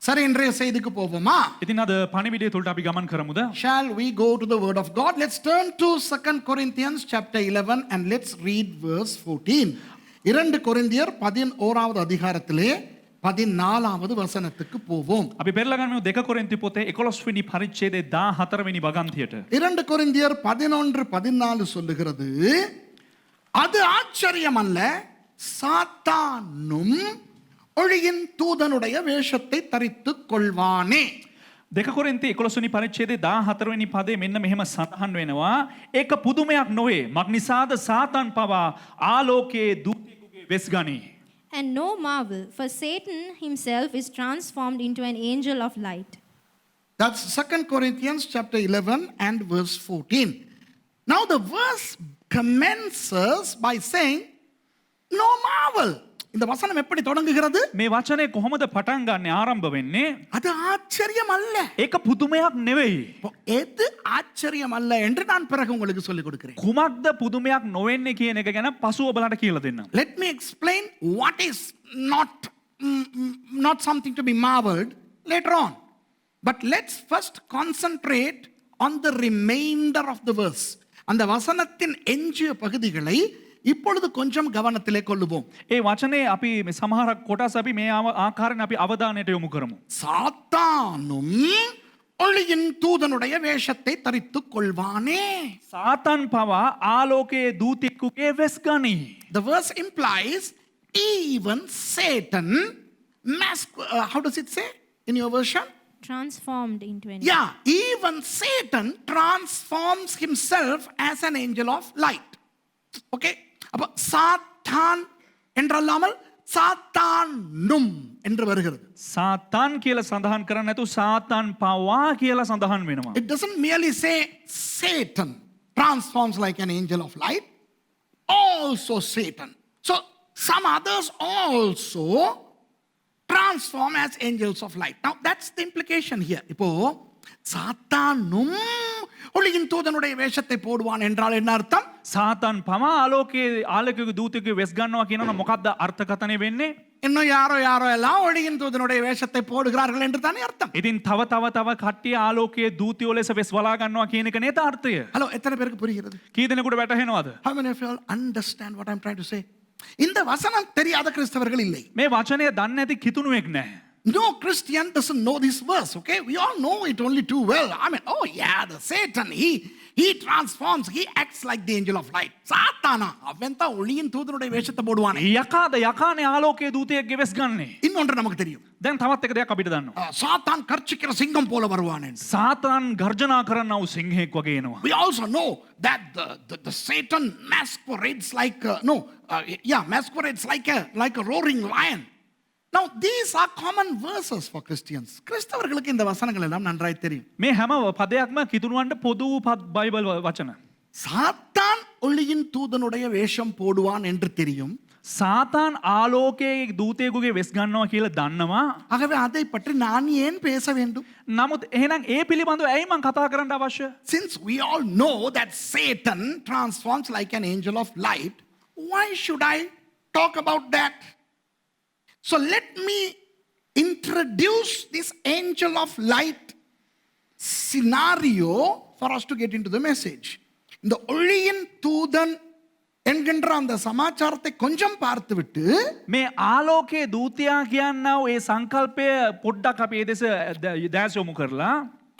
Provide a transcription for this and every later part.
சரி, இன்றைய செய்திக்கு போவோமா? ඉතින් අද පණිවිඩය තුළට අපි ගමන් කරමුද? Shall we go to the word of God? Let's turn to 2 Corinthians chapter 11 and let's read verse 14. 2 கொரிந்தியர் 11வது அதிகாரத்திலே 14வது வசனத்துக்கு போவோம். අපි පෙරලා ගන්න 2 කොරින්ති පොතේ 11 වෙනි පරිච්ඡේදයේ 14 වෙනි වගන්තියට. 2 கொரிந்தியர் 11:14 சொல்லுகிறது, அது ஆச்சரியம் அல்ல, சாத்தானும் ஒளியின் தூதனுடைய வேஷத்தை தரித்துக் கொள்வானே. 2 කොරින්ති 11 වෙනි පරිච්ඡේදයේ 14 වෙනි පදයේ මෙන්න මෙහෙම සඳහන් වෙනවා. ඒක පුදුමයක් නොවේ. මක්නිසාද සාතන් පවා ආලෝකයේ දූතයෙකුගේ වෙස් ගනී. And no marvel, for Satan himself is transformed into an angel of light. That's 2 Corinthians chapter 11 and verse 14. Now the verse commences by saying, no marvel. இந்த வசனம் எப்படி தொடங்குகிறது? මේ වචනේ කොහොමද පටන් ගන්න ආරම්භ වෙන්නේ? அது ஆச்சரியம் அல்ல. ඒක පුදුමයක් නෙවෙයි. எது ஆச்சரியம் அல்ல என்று நான் பிறகு உங்களுக்கு சொல்லிக் கொடுக்கிறேன். කුමක්ද පුදුමයක් නොවෙන්නේ කියන එක ගැන පසුව ඔබලට කියලා දෙන්නම්. Let me explain what is not something to be marveled later on. But let's first concentrate on the remainder of the verse. அந்த வசனத்தின் எஞ்சிய பகுதிகளை இப்பொழுது கொஞ்சம் கவனத்திலே கொள்ளுவோம். ඒ වචනේ අපි මේ සමහරක් කොටස් අපි මේ ආකාරයෙන් අපි අවධානයට යොමු කරමු. சாத்தானும் ஒளியின் தூதனுடைய வேஷத்தை தரித்துக் கொள்வானே. සාතන් පවා ආලෝකයේ දූතෙකුගේ වෙස් ගනී. The verse implies even Satan how does it say in your version? Transformed into an Yeah, even Satan transforms himself as an angel of light. Okay? அப்ப சாத்தான் என்றல்லாமல் சாத்தானும் என்று வருகிறது. සාතන් කියලා සඳහන් කරන්නේ නැතු සාතන් පවා කියලා සඳහන් වෙනවා. It doesn't merely say Satan transforms like an angel of light, also Satan. So some others also transform as angels of light. Now that's the implication here. இப்போ சாத்தானும் ஒளியின் தூதனுடைய வேஷத்தை போடுவான் என்றால் என்ன அர்த்தம்? සාතන් පවා ආලෝකයේ ආලෝකයේ දූතෙකුගේ වෙස් ගන්නවා කියනවා මොකක්ද අර්ථකථනය වෙන්නේ? இன்னும் யாரோ எல்லாம் ஒளியின் தூதனுடைய வேஷத்தை போடுகிறார்கள் என்று தானே அர்த்தம். ඉතින් තව කට්ටිය ආලෝකයේ දූතයෝ ලෙස වෙස් වලා ගන්නවා කියන එක නේද අර්ථය? ஹலோ, எத்தனை பேருக்கு புரிகிறது? කී දෙනෙකුට වැටහෙනවද? How many of you all understand what I'm trying to say? இந்த வசனம் தெரியாத கிறிஸ்தவர்கள் இல்லை. මේ වචනය දන්නේ නැති කිතුණුවෙක් නැහැ. No Christian doesn't know this verse, okay? We all know it only too well. I mean, oh yeah, the Satan, he transforms, he acts like the angel of light. சாத்தானா அவன் தான் ஒளியின் தூதனுடைய வேஷத்தை போடுவானே. යකානේ ආලෝකයේ දූතයෙක්ගේ වෙස් ගන්නේ. இன்னொன்று நமக்கு தெரியும். දැන් තවත් එක දෙයක් අපිට දන්නවා. சாத்தான் கர்ச்சிக்கிற சிங்கம் போல வருவான் என்று. සාතන් ගර්ජනා කරන්නා වූ සිංහෙක් වගේ එනවා. We also know that the Satan masquerades masquerades like a roaring lion. Now these are common verses for Christians. கிறிஸ்தவர்களுக்கு இந்த வசனங்கள் எல்லாம் நன்றாய் தெரியும். මේ හැම පදයක්ම කිතුණුවන්ට පොදු බයිබල් වචන. சாத்தான் ஒளியின் தூதனுடைய வேஷம் போடுவான் என்று தெரியும். සාතන් ආලෝකයේ දූතයෙකුගේ වෙස් ගන්නවා කියලා දන්නවා. ஆகவே அதை பற்றி நான் ஏன் பேச வேண்டும்? නමුත් එහෙනම් ඒ පිළිබඳව ඇයි මං කතා කරන්න අවශ්‍ය? Since we all know that Satan transforms like an angel of light, why should I talk about that? So let me introduce this angel of light scenario for us to get into the message. இந்த ஒளியின் தூதன் என்கின்ற அந்த சமாச்சாரத்தை கொஞ்சம் பார்த்துவிட்டு මේ ආලෝකයේ දූතයා කියනවා ඒ සංකල්පය පොඩ්ඩක් අපි ඒ දෙස දැස යොමු කරලා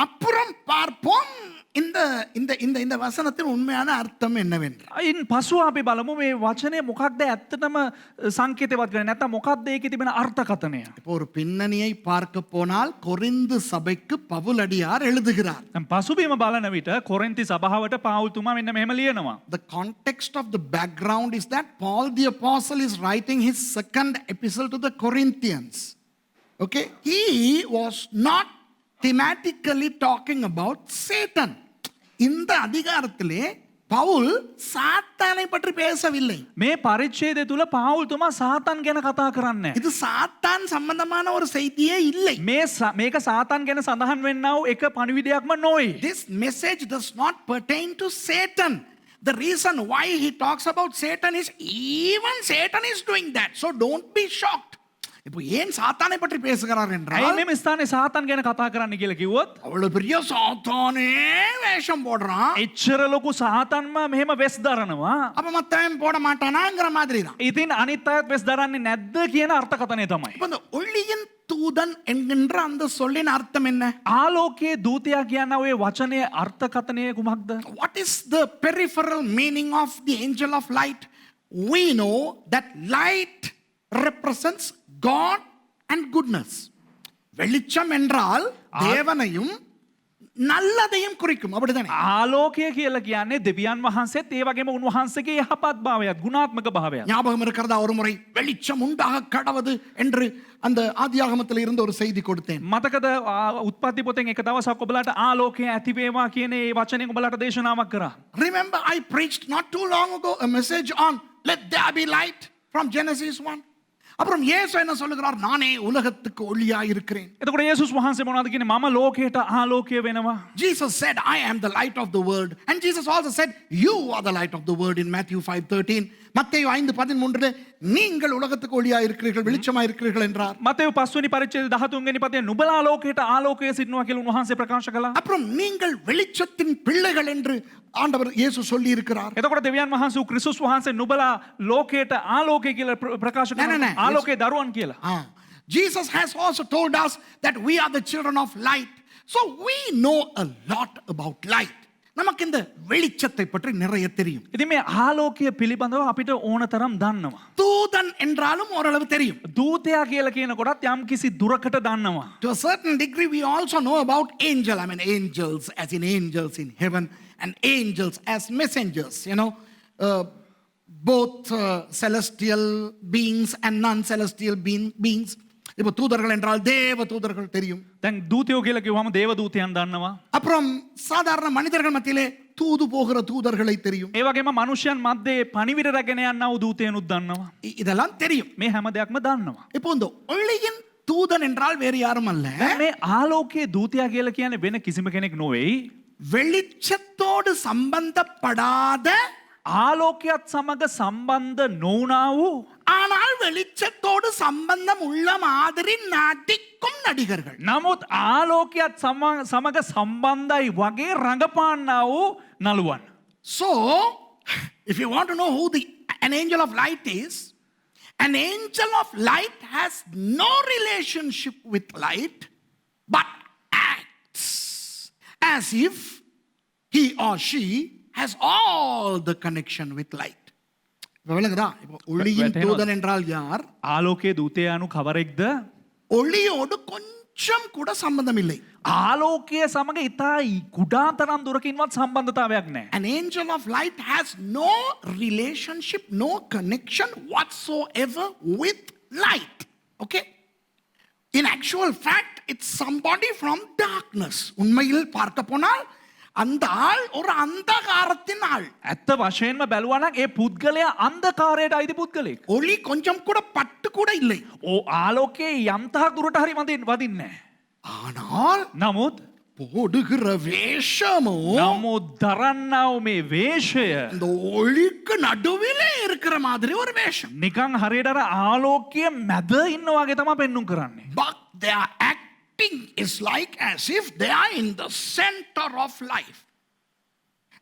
அப்புறம் பார்ப்போம் இந்த இந்த இந்த இந்த வசனத்தின் உண்மையான அர்த்தம் என்னவென்று. ඉන් පසුව අපි බලමු මේ වචනේ මොකක්ද ඇත්තටම සංකේතවත් කරන්නේ නැත්නම් මොකක්ද ඒකේ තිබෙන අර්ථකථනය. இப்போ ஒரு பின்னணியை பார்க்க போனால் கொரிந்து சபைக்கு பவுலடியார் எழுதுகிறார். දැන් පසුබිම බලන විට කොරින්ති සභාවට පාවුල්තුමා මෙන්න මෙහෙම ලියනවා. The context of the background is that Paul the apostle is writing his second epistle to the Corinthians. Okay, he was not thematically talking about Satan. இந்த அதிகாரத்திலே பவுல் சாத்தானை பற்றி பேசவில்லை. මේ පරිච්ඡේදය තුල පාවුල්තුමා සාතන් ගැන කතා කරන්නේ. இது சாத்தான் சம்பந்தமான ஒரு செய்தியே இல்லை. මේක සාතන් ගැන සඳහන් වෙන්නා වූ එක පණිවිඩයක්ම නොවේ. This message does not pertain to Satan. The reason why he talks about Satan is even Satan is doing that. So don't be shocked. இப்போ ஏன் சாத்தானை பற்றி பேசுகிறார் ඇයි என்றால் මෙම ස්ථානයේ සාතන් ගැන කතා කරන්න කියලා කිව්වොත් அவ்வளவு பெரிய சாத்தானே வேஷம் போடுறான். එච්චර ලොකු සාතන්ම මෙහෙම වෙස් දරනවා. அப்ப மத்தவன் போட மாட்டானாங்கிற மாதிரி தான். ඉතින් අනිත් අයත් වෙස් දරන්නේ නැද්ද කියන අර්ථකථනය තමයි. இப்ப இந்த ஒளியின் தூதன் என்கின்ற அந்த சொல்லின் அர்த்தம் என்ன? ආලෝකයේ දූතයා කියන ඔය වචනයේ අර්ථකථනය කුමක්ද? What is the peripheral meaning of the angel of light? We know that light represents God and goodness. வெளிச்சம் என்றால் தேவனையும் நல்லதையும் குறிக்கும். அப்படிதானே? ආලෝකය කියලා කියන්නේ දෙවියන් වහන්සේත් ඒ වගේම උන්වහන්සේගේ යහපත් භාවයත් ගුණාත්මක භාවයත්. ஞாபகம் இருக்கிறதா ஒரு முறை வெளிச்சம் உண்டாக கடவது என்று அந்த ஆதியாகமத்தில் இருந்து ஒரு செய்தி கொடுத்தேன். මතකද උත්පත්ති පොතෙන් එක දවසක් ඔබලාට ආලෝකය ඇති වේවා කියන ඒ වචනයෙන් ඔබලාට දේශනාවක් කරා. Remember, I preached not too long ago a message on let there be light from Genesis 1. அப்புறம் இயேசு என்ன சொல்லுகிறார்? நானே உலகத்துக்கு ஒளியா இருக்கிறேன். එතකොට යේසුස් වහන්සේ මොනවද කියන්නේ? මම ලෝකයට ආලෝකය වෙනවා. Jesus said, I am the light of the world. And Jesus also said, you are the light of the world in Matthew 5:13. மத்தேயு 5:13 நீங்கள் உலகத்துக்கு ஒளியா இருக்கிறீர்கள், வெளிச்சமா இருக்கிறீர்கள் என்றார். මතෙව් 5 වෙනි පරිච්ඡේදය 13 වෙනි පදයේ නුඹලා ලෝකයට ආලෝකය සිටිනවා කියලා උන්වහන්සේ ප්‍රකාශ කළා. அப்புறம் நீங்கள் வெளிச்சத்தின் பிள்ளைகள் என்று ஆண்டவர் இயேசு சொல்லி இருக்கிறார். එතකොට දෙවියන් වහන්සේ ක්‍රිස්තුස් වහන්සේ නුඹලා ලෝකයට ආලෝකය කියලා ප්‍රකාශ නෑ, කරනවා. නෑ. ආලෝකයේ දරුවන් කියලා. Jesus has also told us that we are the children of light. So we know a lot about light. நமக்கு இந்த வெளிச்சத்தை பற்றி நிறைய தெரியும். ඉතින් මේ ආලෝකය පිළිබඳව අපිට ඕන තරම් දන්නවා. தூதன் என்றாலும் ஓரளவு தெரியும். දූතයා කියලා කියනකොටත් යම් කිසි දුරකට දන්නවා. To a certain degree we also know about angel. I mean angels as in angels in heaven and angels as messengers, both celestial beings and non-celestial beings. இப்போ தூதர்கள் என்றால் தேவ தூதர்கள் தெரியும். දැන් දූතයෝ කියලා කිව්වම දේව දූතයන් දන්නවා. அப்புறம் சாதாரண மனிதர்கள் மத்தியிலே தூது போகிற தூதர்களை தெரியும். ඒ වගේම මනුෂ්‍යයන් මැද්දේ පණිවිඩ රැගෙන යනා වූ දූතයනුත් දන්නවා. இதெல்லாம் தெரியும். මේ හැම දෙයක්ම දන්නවා. இப்போ இந்த ஒளியின் தூதன் என்றால் வேறு யாரும் அல்ல. මේ ආලෝකයේ දූතයා කියලා කියන්නේ වෙන කිසිම කෙනෙක් නොවේයි. வெளிச்சத்தோடு சம்பந்தப்படாத ආලෝකයත් සමග සම්බන්ධ නොවුනා වූ ஆனால் வெளிச்சத்தோடு சம்பந்தம் உள்ள மாதிரி நடிக்கும் நடிகர்கள். නමුත් ආලෝකයත් සමග සම්බන්ධයි වගේ රඟපාන්නා වූ නළුවන්. So, if you want to know who an angel of light is, an angel of light has no relationship with light, but acts as if he or she has all the connection with light. விளங்குதா? இப்போ ஒளியின் தூதன் என்றால் யார்? ආලෝකයේ දූතයානු කවරෙක්ද? ஒளியோடு கொஞ்சம் கூட சம்பந்தம் இல்லை. ආලෝකය සමග ඉතා කුඩා තරම් දුරකින්වත් සම්බන්ධතාවයක් නැහැ. An angel of light has no relationship, no connection whatsoever with light. Okay? In actual fact, it's somebody from darkness. உண்மையில் பார்க்க போனால் அந்த ஆள் ஒரு அந்தகாரத்தின் ஆள். ඇත්ත වශයෙන්ම බැලුවා නම් ඒ පුද්ගලයා අන්ධකාරයට අයිති පුද්ගලෙක්. ஒளி கொஞ்சம் கூட பட்டு கூட இல்லை. ආලෝකයේ යම්තහක් දුරට හරි වදින්නේ නැහැ. ஆனால் නමුත් போடுகிற வேஷமோ නමුත් දරන්නා වූ මේ වේශය இந்த ஒளிக்கு நடுவிலே இருக்கிற மாதிரி ஒரு வேஷம். නිකන් හරියට අර ආලෝකයේ මැද ඉන්නා වගේ තමයි පෙන්눔 කරන්නේ. But they are acting is like as if they are in the center of life.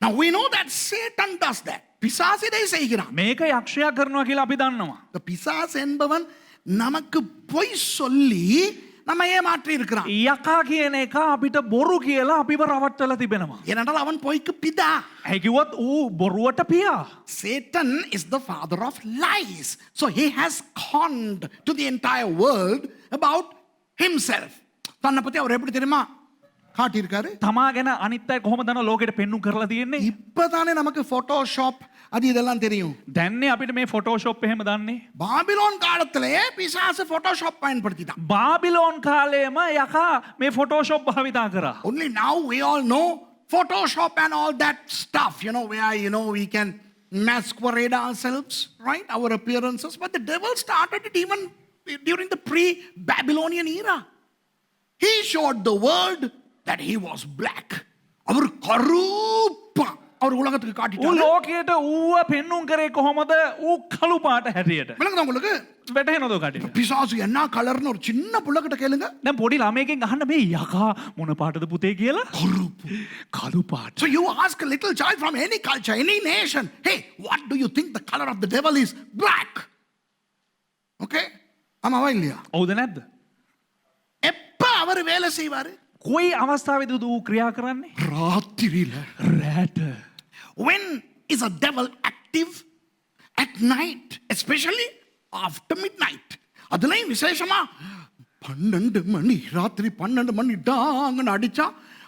Now we know that Satan does that. பிசாசு இதை செய்கிறான். මේක යක්ෂයා කරනවා කියලා අපි දන්නවා. The பிசாசு என்பவன் நமக்கு பொய் சொல்லி நம்ம ஏமாற்றி இருக்கிறான். යකා කියන එක අපිට බොරු කියලා අපිව රවට්ටලා තිබෙනවා. ஏனென்றால் அவன் பொய்க்கு பிதா. ඇයි කිව්වොත් ඌ බොරුවට පියා. Satan is the father of lies. So he has conned to the entire world about himself. தன்னை பத்தி அவர் எப்படி தெரியுமா காட்டியிருக்காரு? තමා ගැන අනිත් අය කොහොමද දන්නව ලෝකෙට පෙන්눔 කරලා තියෙන්නේ? இப்பதானே நமக்கு போட்டோஷாப் அது இதெல்லாம் தெரியும். දැන්නේ අපිට මේ ෆොටෝෂොප් එහෙම දන්නේ. பாபிலோன் காலத்திலே பிசாசு போட்டோஷாப் பயன்படுத்திட்டான். බාබිලෝන් කාලේම යකා මේ ෆොටෝෂොප් භාවිතා කරා. Only now we all know Photoshop and all that stuff, where, we can masquerade ourselves, right? Our appearances. But the devil started it even during the pre-Babylonian era. He showed the world that he was black. அவர் கருப்பா அவர் உலகத்துக்கு ඌ காட்டிட்டாரு. ලෝකයට ඌව පෙන්නුම් කරේ කොහොමද ඌ කළු පාට හැටියට. விளங்குதா உங்களுக்கு? වැටහෙනවද කටියට? பிசாசு என்ன கலர்னு ஒரு சின்ன புள்ளகிட்ட கேளுங்க. දැන් පොඩි ළමයෙක්ගෙන් අහන්න මේ යකා මොන පාටද පුතේ කියලා? කළු පාට. So you ask a little child from any culture, any nation, hey, what do you think the color of the devil is? Black. Okay? ஆமாவா இல்லையா? ඔව්ද නැද්ද? எப்ப அவர் வேலை செய்வாரு? කොයි අවස්ථාවේද ඌ ක්‍රියා කරන්නේ? ராத்திரியில. රැට. When is a devil active? At night, especially after midnight. அதுலயும் விசேஷமா 12 மணி ராத்திரி 12 மணி டாங்கன்னு அடிச்சா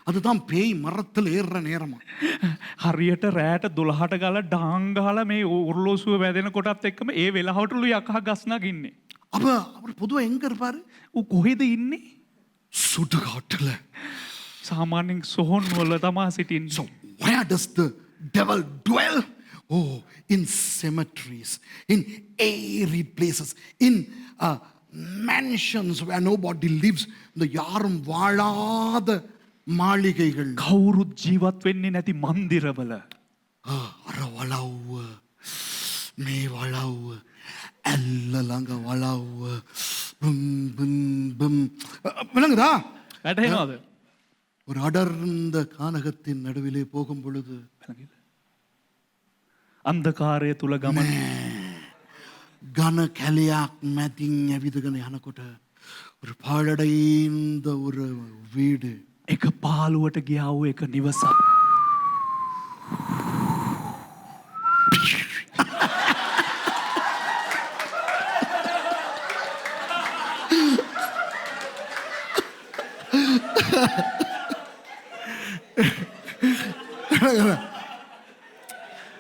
அதுதான் பேய் மரத்தில் ஏறுற நேரமா. හරියට රෑට 12ට ගාලා ඩාං ගහලා මේ ඔරලෝසුව වැදෙන කොටත් එක්කම ඒ වෙලාවටලු යකා ගස්නක් ඉන්නේ. அப்ப அவர் பொதுவா எங்க இருப்பாரு? ඌ කොහෙද ඉන්නේ? சுடுகாட்டுல. සාමාන්‍යයෙන් සොහොන් වල තමා සිටින්නේ. So where does the devil dwell? Oh, in cemeteries, in airy places, in mansions where nobody lives. இந்த யாரும் வாழாத மாளிகைகள். කවුරුත් ජීවත් වෙන්නේ නැති මන්දිරවල. අර වලව්ව මේ වලව්ව ඇල්ලළඟ වලව්ව බුම් බුම් බුම්. விளங்குதா? වැටහෙනවද? ஒரு அடர்ந்த கானகத்தின் நடுவிலே போகும் பொழுது අන්ධකාරය තුල ගමන ඝන කැලයක් මැදින් ඇවිදගෙන යනකොට ஒரு පාළඩයින්ද ஒரு வீடு. එක පාළුවට ගියා වූ එක නිවසක්.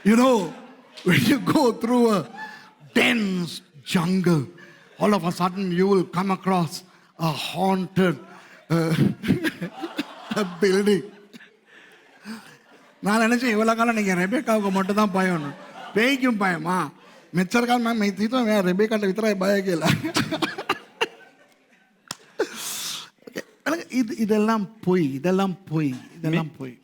You know, when you go through a dense jungle, all of a sudden you will come across a haunted building. நான் நினைச்சேன் இவ்வளோ காலம் நீங்கள் ரெபேக்காவுக்கு மட்டும் தான் பயம், பேய்க்கும் பயமா? மெச்சர் கால் மேம் மைத்தீத்தோ मैं रेबेका वितरा भय केला. இதெல்லாம் பொய், இதெல்லாம் பொய், இதெல்லாம் பொய்.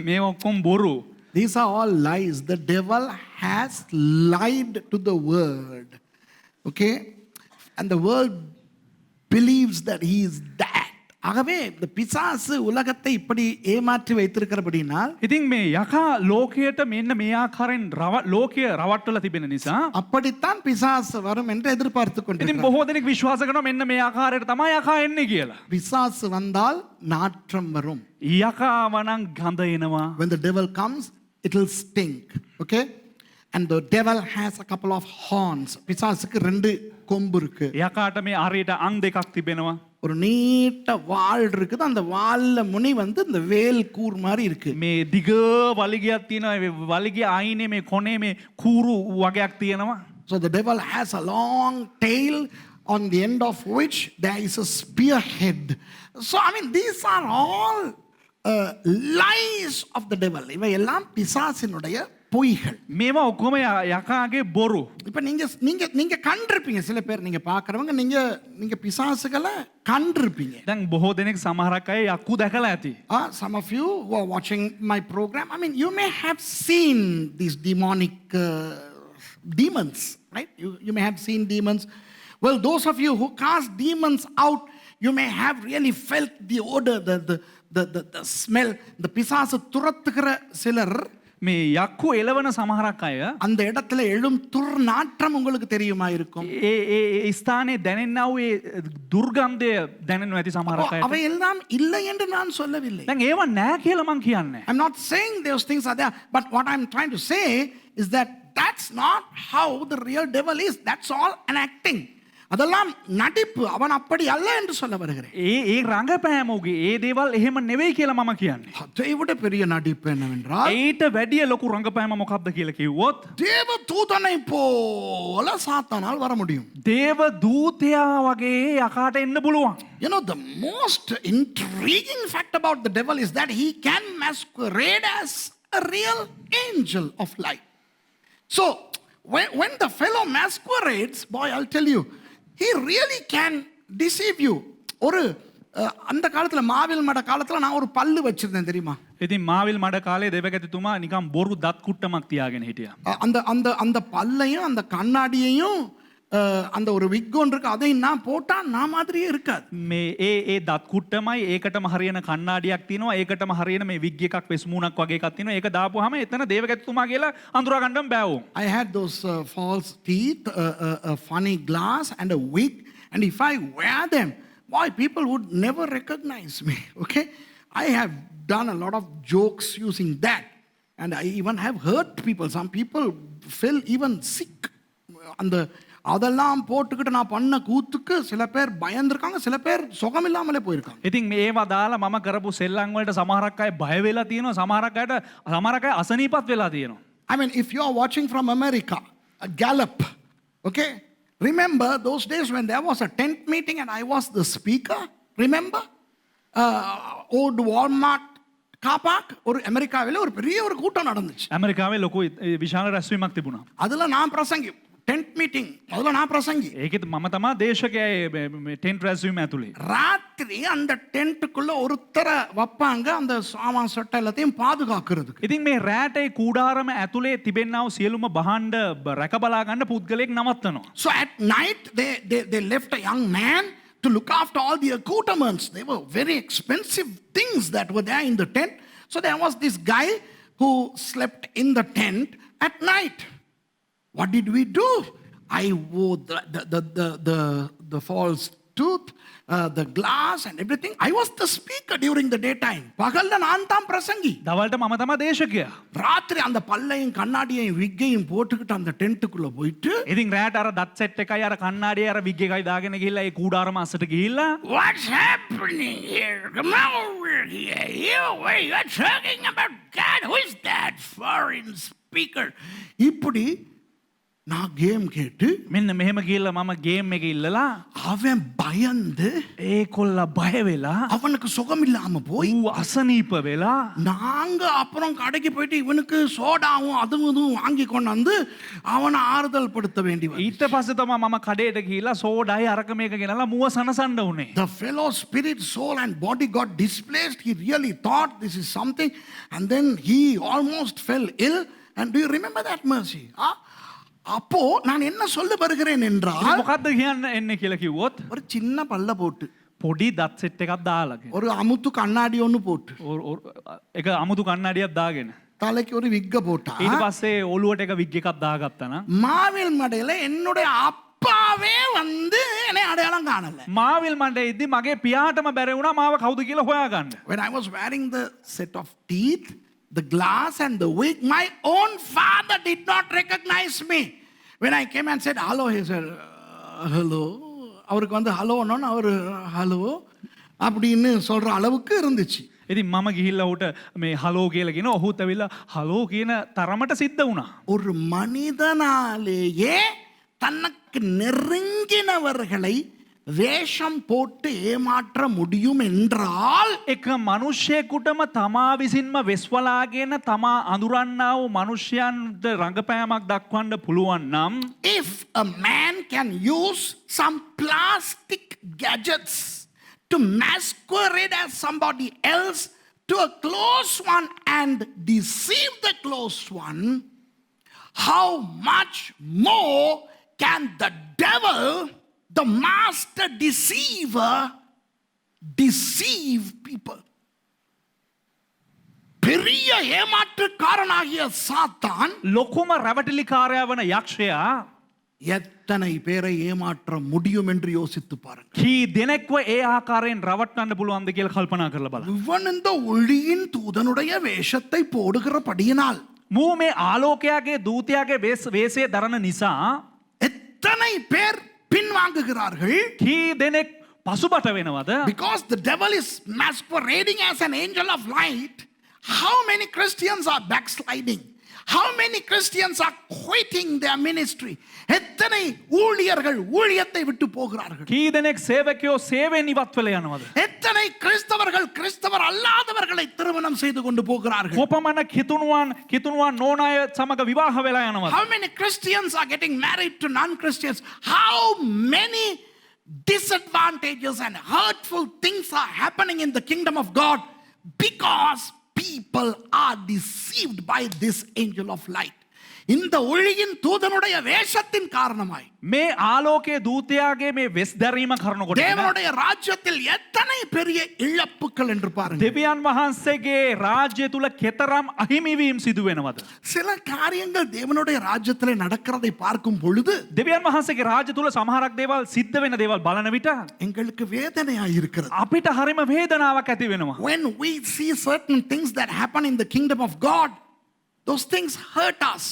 මේ ඔක්කොම බොරු. These are all lies. The devil has lied to the world. Okay? And the world believes that he is that. ஆகவே இந்த பிசாசு உலகத்தை இப்படி ஏமாற்றி வைத்திருக்கிறபடினால் ඉතින් මේ යකා ලෝකයට මෙන්න මේ ආකාරයෙන් ලෝකය රවට්ටලා තිබෙන නිසා அப்படித்தான் பிசாசு வரும் என்று எதிர்பார்த்து ඉතින් கொண்டிருக்கிறார். බොහෝ දෙනෙක් විශ්වාස කරනවා මෙන්න මේ ආකාරයට තමයි යකා එන්නේ කියලා. பிசாசு வந்தால் நாற்றம் வரும். යකාව නම් ගඳ එනවා. When the devil comes, it will stink. Okay? And the devil has a couple of horns. பிசாசுக்கு 2 கொம்பு இருக்கு. යකාට මේ අරයට අං දෙකක් තිබෙනවා. ஒரு நீட்ட வால் இருக்குது. அந்த வால்ல முனி வந்து இந்த வேல் கூர் மாதிரி இருக்கு. මේ දිග වලිගයක් තියෙනවා. වලිගය අයිනේ මේ කොනේ මේ කූරු වගයක් තියෙනවා. So the devil has a long tail on the end of which there is a spearhead. So I mean these are all lies of the devil. இவை எல்லாம் பிசாசினுடைய பொய்கள். මේවා ඔක්කොම යකාගේ බොරු. இப்ப நீங்க கண்டிருப்பீங்க, சில பேர் நீங்க பார்க்கறவங்க நீங்க பிசாசுகளை கண்டிருப்பீங்க. දැන් බොහෝ දෙනෙක් සමහරක් අය යක්කු දැකලා ඇති. Some of you who are watching my program, I mean you may have seen these demonic demons, right? You may have seen demons. Well, those of you who cast demons out, you may have really felt the odor, the smell. The பிசாசு துரத்துகிற சிலர் මේ යක්කු එලවන සමහරක් අය அந்த இடத்துல எழும் துர்நாற்றம் உங்களுக்கு தெரியுமா இருக்கும். ඒ ස්ථානයේ දැනෙන්නා වූ ඒ දුර්ගන්ධය දැනෙනවා ඇති සමහරක් අයට. அவை எல்லாம் இல்லை என்று நான் சொல்லவில்லை. දැන් ඒවා නෑ කියලා මං කියන්නේ. I'm not saying those things are there, but what I'm trying to say is that that's not how the real devil is. That's all an acting. அதெல்லாம் நடிப்பு. அவன் அப்படி அல்ல என்று சொல்ல வருகிறேன். ඒ රංගපෑම උගේ ඒ දේවල් එහෙම නෙවෙයි කියලා මම කියන්නේ. அதை விட பெரிய நடிப்பு என்னவென்றால் ඊට වැඩිය ලොකු රංගපෑම මොකක්ද කියලා කිව්වොත් தேவ தூதனை போல சாத்தானால் வர முடியும். දේව දූතයා වගේ යකාට එන්න පුළුවන්. You know, the most intriguing fact about the devil is that he can masquerade as a real angel of light. So when the fellow masquerades, boy, I'll tell you, he really can deceive you. ஒரு அந்த காலத்துல மாவில் மட காலத்துல நான் ஒரு பல்லு வச்சிருந்தேன் தெரியுமா? ඉතින් මාවිල් මඩ කාලේ දෙවගැතිතුමා නිකම් බොරු දත් කුට්ටමක් තියාගෙන හිටියා. அந்த அந்த அந்த பல்லையும் அந்த கண்ணாடியையும் அந்த ஒரு விக் ஒன்று இருக்கு, அதை நான் போட்டா நான் மாதிரியே இருக்காது. මේ ඒ දත් කුට්ටමයි ඒකටම හරියන කණ්ණාඩියක් තියෙනවා, ඒකටම හරියන මේ විග් එකක් වෙස් මූණක් වගේ එකක් තියෙනවා. ඒක දාපුවාම එතන දේවගැතිතුමා කියලා අඳුරා ගන්නම බෑ වුන්. I had those false teeth, a funny glass and a wig, and if I wear them, boy, people would never recognize me. Okay, I have done a lot of jokes using that, and I even have hurt people. Some people feel even sick. அந்த அதெல்லாம் போட்டுக்கிட்டு நான் பண்ண கூத்துக்கு சில பேர் பயந்துருக்காங்க, சில பேர் சுகமில்லாமலே போயிருக்காங்க. ඉතින් මේවා දාලා මම කරපු සෙල්ලම් වලට සමහරක් අය බය වෙලා තියෙනවා, සමහරක් අය අසනීපත් වෙලා තියෙනවා. I mean, if you are watching from America, a Gallup, okay, remember those days when there was a tent meeting and I was the speaker? Remember? Old Walmart car park, ஒரு அமெரிக்காவில் ஒரு பெரிய ஒரு கூட்டம் நடந்துச்சு. ඇමරිකාවේ ලොකු විශාල රැස්වීමක් තිබුණා. அதுல நான் பிரசங்கி, டென்ட் மீட்டிங், அதுல நான் பிரசங்கி. ඒකෙත් මම තමා දේශකයා ටෙන්ට් රැස්වීම ඇතුලේ. ராத்திரி அந்த டென்ட்டுக்குள்ள ஒருத்தரை வைப்பாங்க அந்த சாமான் சட்டை எல்லாத்தையும் பாதுகாக்கிறதுக்கு. ඉතින් මේ රෑට ඒ කූඩාරම ඇතුලේ තිබෙන්නා වූ සියලුම භාණ්ඩ රැක බලා ගන්න පුද්ගලයෙක් නවත්තනවා. So at night they left a young man to look after all the accoutrements. They were very expensive things that were there in the tent. So there was this guy who slept in the tent at night. What did we do? I wore the false tooth, the glass and everything. I was the speaker during the daytime. பகல்ல நான் தான் பிரசங்கி. දවල්ට මම තමා දේශකයා. ராத்திரி அந்த பல்லையும் கண்ணாடியையும் விக்கையும் போட்டுக்கிட்டு அந்த டென்ட்டுக்குள்ள போயிட்டு, ඉතින් රෑට අර දත් සෙට් එකයි අර කණ්ණාඩිය අර විග් එකයි දාගෙන ගිහිල්ලා ඒ කූඩාරම අස්සට ගිහිල්ලා what's happening here? Come over here. You're talking about God. Who is that foreign speaker? இப்படி நான் கேம் கேட்டு මෙන්න මෙහෙම ගිහිල්ලා මම ගේම් එක ඉල්ලලා அவன் பயந்து ඒ කොල්ල බය වෙලා அவனுக்கு சுகம் இல்லாம போய் ඌ අසනීප වෙලා நாங்க அப்புறம் கடைக்கு போயிட்டு இவனுக்கு சோடாவும் அதுவும் இதுவும் வாங்கி கொண்டாந்து அவனை ஆறுதல் படுத்த வேண்டி வந்தது. ඊට පස්සේ තමයි මම කඩේට ගිහිල්ලා සෝඩායි අරක මේක ගෙනලා මුව සනසන්න උනේ. The fellow spirit, soul and body got displaced. He really thought this is something, and then he almost fell ill. And do you remember that, Mercy? அப்போ நான் என்ன சொல்ல வருகிறேன் என்றால், මොකද්ද කියන්න එන්නේ කියලා කිව්වොත් ஒரு சின்ன பல்ல போட்டு පොඩි දත් සෙට් එකක් දාලා ஒரு அமுத்து கண்ணாடி ஒன்று போட்டு එක අමුතු කණ්ණාඩියක් දාගෙන தலைக்கு ஒரு விக்க போட்டா, ඊට පස්සේ ඔළුවට එක විග් එකක් දාගත්තා නම් மாவில் மடையில என்னுடைய அப்பாவே வந்து என்னை அடையாளம் காணல. මාවිල් මණ්ඩේ ඉද්දි මගේ පියාටම බැරි වුණා මාව කවුද කියලා හොයාගන්න. When I was wearing the set of teeth, the glass and the wig, my own father did not recognize me. When I came and said hello, he said hello. அவருக்கு வந்து ஹலோன்னு அவர் ஹலோ அப்படின்னு சொல்ற அளவுக்கு இருந்துச்சு. ඉතින් මම ගිහිල්ලා උට මේ හලෝ කියලා කියන ඔහුත් ඇවිල්ලා හලෝ කියන තරමට සිද්ධ වුණා. ஒரு மனிதனாலேயே தனக்கு நெருங்கினவர்களை வேஷம் போட்டு ஏமாற்ற முடியும் என்றால், එක මනුෂ්‍යයෙකුටම තමා විසින්ම වෙස්වලාගෙන තමා අඳුරන්නා වූ මනුෂ්‍යයන්ට රඟපෑමක් දක්වන්න පුළුවන් නම්, if a man can use some plastic gadgets to masquerade as somebody else to a close one and deceive the close one, how much more can the devil, the master deceiver, deceive people? பெரிய ஏமாற்றுக்காரனாகிய சாத்தான் ලොකුම රැවටිලිකාරයා වන යක්ෂයා எத்தனை பேரை ஏமாற்ற முடியும் என்று யோசித்து பாருங்க. කී දෙනෙක්ව ඒ ආකාරයෙන් රවට්ටන්න පුළුවන්ද කියලා කල්පනා කරලා බලන්න. இவன் இந்த ஒளியின் தூதனுடைய வேஷத்தை போடுகிறபடியினால் මූ මේ ආලෝකයාගේ දූතයාගේ වේශය දරන නිසා எத்தனை பேர் பின்வாங்குகிறார்கள்? කී දෙනෙක් පසුබට වෙනවද? Because the devil is masquerading as an angel of light. How many Christians are backsliding? How many Christians are quitting their ministry? எத்தனை ஊழியர்கள் ஊழியத்தை விட்டு போகிறார்கள்? කී දෙනෙක් සේවකයෝ සේවයෙන් ඉවත් වෙලා යනවද? எத்தனை கிறிஸ்தவர்கள் கிறிஸ்தவர் அல்லாதவர்களை திருமணம் செய்து கொண்டு போகிறார்கள்? කොපමණ කිතුණුවන් නොවන අය සමග විවාහ වෙලා යනවද? How many Christians are getting married to non-Christians? How many disadvantages and hurtful things are happening in the kingdom of God because people are deceived by this angel of light. இந்த ஒளியின் தூதனுடைய வேஷத்தின் காரணமாய் මේ ආලෝකයේ දූතයාගේ මේ වෙස් දැරීම කරනකොට தேவனுடைய ராஜ்யத்தில் எத்தனை பெரிய இழப்புகள் என்று பாருங்க. දෙවියන් වහන්සේගේ රාජ්‍ය තුල කෙතරම් අහිමිවීම සිදු වෙනවද? சில காரியங்கள் தேவனுடைய ராஜ்யத்திலே நடக்கிறதை பார்க்கும் பொழுது දෙවියන් වහන්සේගේ රාජ්‍ය තුල සමහරක් දේවල් සිද්ධ වෙන දේවල් බලන විට எங்களுக்கு வேதனையாய் இருக்கிறது. අපිට හරිම වේදනාවක් ඇති වෙනවා. When we see certain things that happen in the kingdom of God, those things hurt us.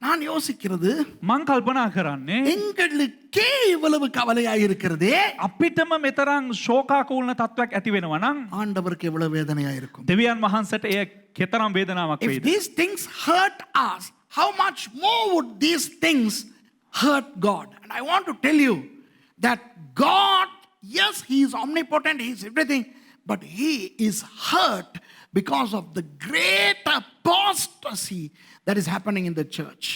நான் யோசிக்கிறது මං කල්පනා කරන්නේ எங்களுக்கே இவ்வளவு கவலையாய் இருக்கிறதே අපිටම මෙතරම් ශෝකාකූලන තත්වයක් ඇති වෙනවා නම් ஆண்டவருக்கு எவ்வளவு வேதனையாய் இருக்கும். දෙවියන් වහන්සේට එය කෙතරම් වේදනාවක් If වේද? these things hurt us, how much more would these things hurt God? And I want to tell you that God, yes, He is omnipotent, He is everything, but He is hurt because of the great apostasy that is happening in the church.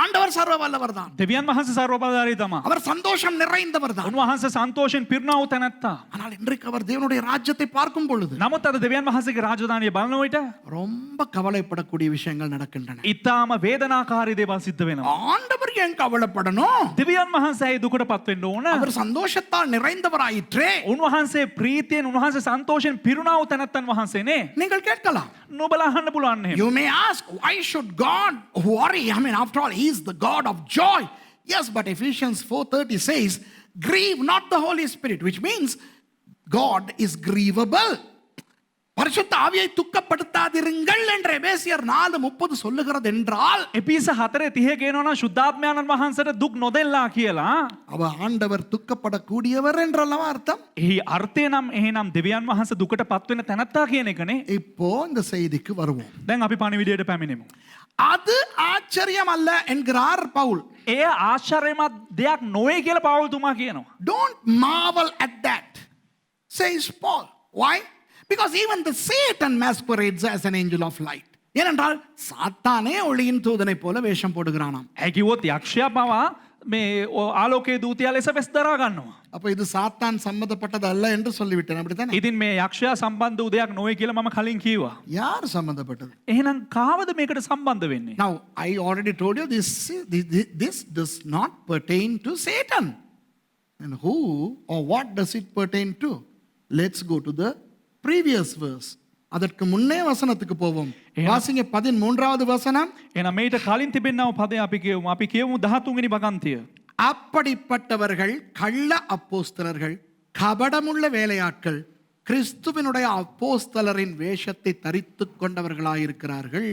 ஆண்டவர் சர்வ வல்லவர் தான். දෙවියන් වහන්සේ සර්වබලධාරී තමා. அவர் சந்தோஷம் நிறைந்தவர் தான். උන්වහන්සේ සන්තෝෂෙන් පිරුණා වූ තැනැත්තා. ஆனால் இன்றைக்கு அவர் தேவனுடைய ராஜ்யத்தை பார்க்கும் பொழுது නමුත් අද දෙවියන් වහන්සේගේ රාජධානිය බලන විට ரொம்ப கவலைப்படக்கூடிய விஷயங்கள் நடக்கின்றன. ඊටාම වේදනාකාරී දේවල් සිද්ධ වෙනවා. ஆண்டவர் ஏன் கவலைப்படணும்? දෙවියන් වහන්සේ ඒ දුකටපත් වෙන්න ඕන. அவர் சந்தோஷத்தால் நிறைந்தவராயிற்றே. උන්වහන්සේ ප්‍රීතියෙන් උන්වහන්සේ සන්තෝෂයෙන් පිරුණා වූ තැනැත්තන් වහන්සේනේ. நீங்கள் கேட்கலாம். නුඹලා අහන්න පුළුවන් එහෙම. You may ask, why should God worry? I mean, after all, He is the God of joy. Yes, but Ephesians 4:30 says, grieve not the Holy Spirit, which means God is grievable. பரிசுத்த ஆவியை துக்கப்படுத்தாதிருங்கள் என்று எபேசியர் 4:30 சொல்லுகிறது என்றால் එපිස 4:30 කියනවා නම් ශුද්ධාත්මයන්න් වහන්සේට දුක් නොදෙල්ලා කියලා. அவ ஆண்டவர் துக்கப்படக்கூடியவர் என்றல்லவா அர்த்தம். එහි අර්ථය නම් එහෙනම් දෙවියන් වහන්සේ දුකටපත් වෙන තැනැත්තා කියන එකනේ. இப்போ இந்த செய்திக்கு வருவோம். දැන් අපි පණිවිඩයට පැමිණෙමු. அது ஆச்சரியம் அல்ல என்கிறார் பவுல். එය ආශ්චර්යමත් දෙයක් නොවේ කියලා පවුල්තුමා කියනවා. Don't marvel at that, says Paul. Why? Because even the Satan masquerades as an angel of light. ஏனென்றால் சாத்தானே ஒளியின் தூதனை போல வேஷம் போடுகிறானாம். ඒ කිව්වොත් යක්ෂයා පවා මේ ආලෝකයේ දූතයා ලෙස වෙස් දරා ගන්නවා. அப்ப இது சாத்தான் சம்பந்தப்பட்டது அல்ல என்று சொல்லிவிட்டேன், அப்படித்தானே? ඉතින් මේ යක්ෂයා සම්බන්ධ වූ දෙයක් නොවේ කියලා මම කලින් කිව්වා. யார் சம்பந்தப்பட்டது? එහෙනම් කාවද මේකට සම්බන්ධ වෙන්නේ? Now I already told you this does not pertain to Satan. And who or what does it pertain to? Let's go to the previous verse. அதற்கு முன்னே வசனத்துக்கு போவோம். வாசிங்க 13வது வசனம். එහෙනම් මේට කලින් තිබෙනව පදේ අපි කියමු. අපි කියමු 13 වෙනි වගන්තිය. அப்படிப்பட்டவர்கள் கள்ள அப்போஸ்தலர்கள், கபடமுள்ள வேலையாட்கள், கிறிஸ்துவினுடைய அப்போஸ்தலரின் வேஷத்தை தரித்துக் கொண்டவர்களாயிருக்கிறார்கள்.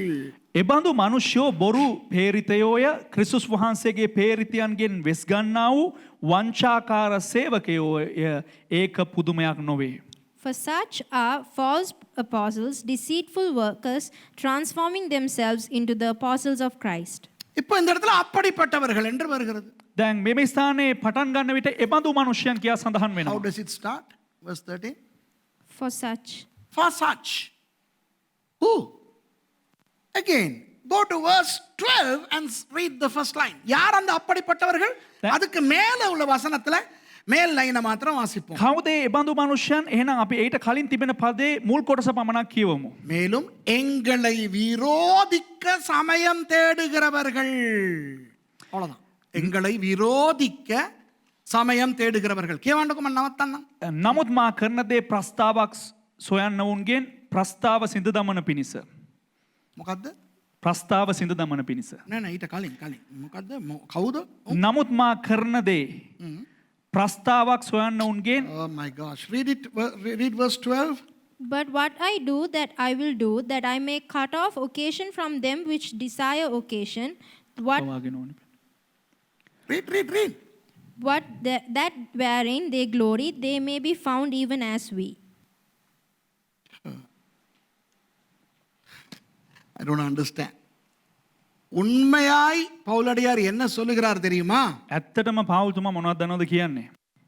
එබඳු මනුෂ්‍යෝ බොරු පේරිතයෝය ක්‍රිස්තුස් වහන්සේගේ පේරිතයන්ගෙන් වෙස් ගන්නා වූ වංචාකාර සේවකයෝය. ඒක පුදුමයක් නොවේ. For such are false apostles, deceitful workers, transforming themselves into the apostles of Christ. இப்போ இந்த இடத்துல அப்படிப்பட்டவர்கள் என்று வருகிறது. දැන් මේ ස්ථානයේ පටන් ගන්න විට එබඳු මනුෂ්‍යයන් කියා සඳහන් How වෙනවා. does it start? Verse 13. For such. For such. Who? Again, go to verse 12 and read the first line. யார் அந்த அப்படிப்பட்டவர்கள்? அதுக்கு மேல உள்ள வசனத்துல மேல் லைனை மாத்திரம் வாசிப்போம். කවුද එබඳු මනුෂ්‍යයන්? එහෙනම් අපි ඊට කලින් තිබෙන පදේ මුල් කොටස පමණක් කියවමු. மேலும் எங்களை விரோதிக்க சமயம் தேடுகிறவர்கள். அவ்வளவுதான். எங்களை விரோதிக்க சமயம் தேடுகிறவர்கள். කියවන්නකො මම නවත්තන්නම්. නමුත් මා කරන දේ ප්‍රස්තාවක් සොයන්නවුන්ගෙන් ප්‍රස්තාව සිඳ දමන පිණිස. මොකද්ද? ප්‍රස්තාව සිඳ දමන පිණිස. නෑ නෑ ඊට කලින් මොකද්ද? කවුද? නමුත් මා කරන දේ ප්‍රස්තාවක් සොයන්නවුන්ගෙන්. Oh my gosh. Read verse 12. But what I do, that I will do, that I may cut off occasion from them which desire occasion. What Read. that wherein they glory, they may be found even as we. I don't understand. உண்மையாய் பவுலடியார் என்ன சொல்லுகிறார் தெரியுமா? ඇත්තටම පවුල්තුමා මොනවද දන්නවද කියන්නේ?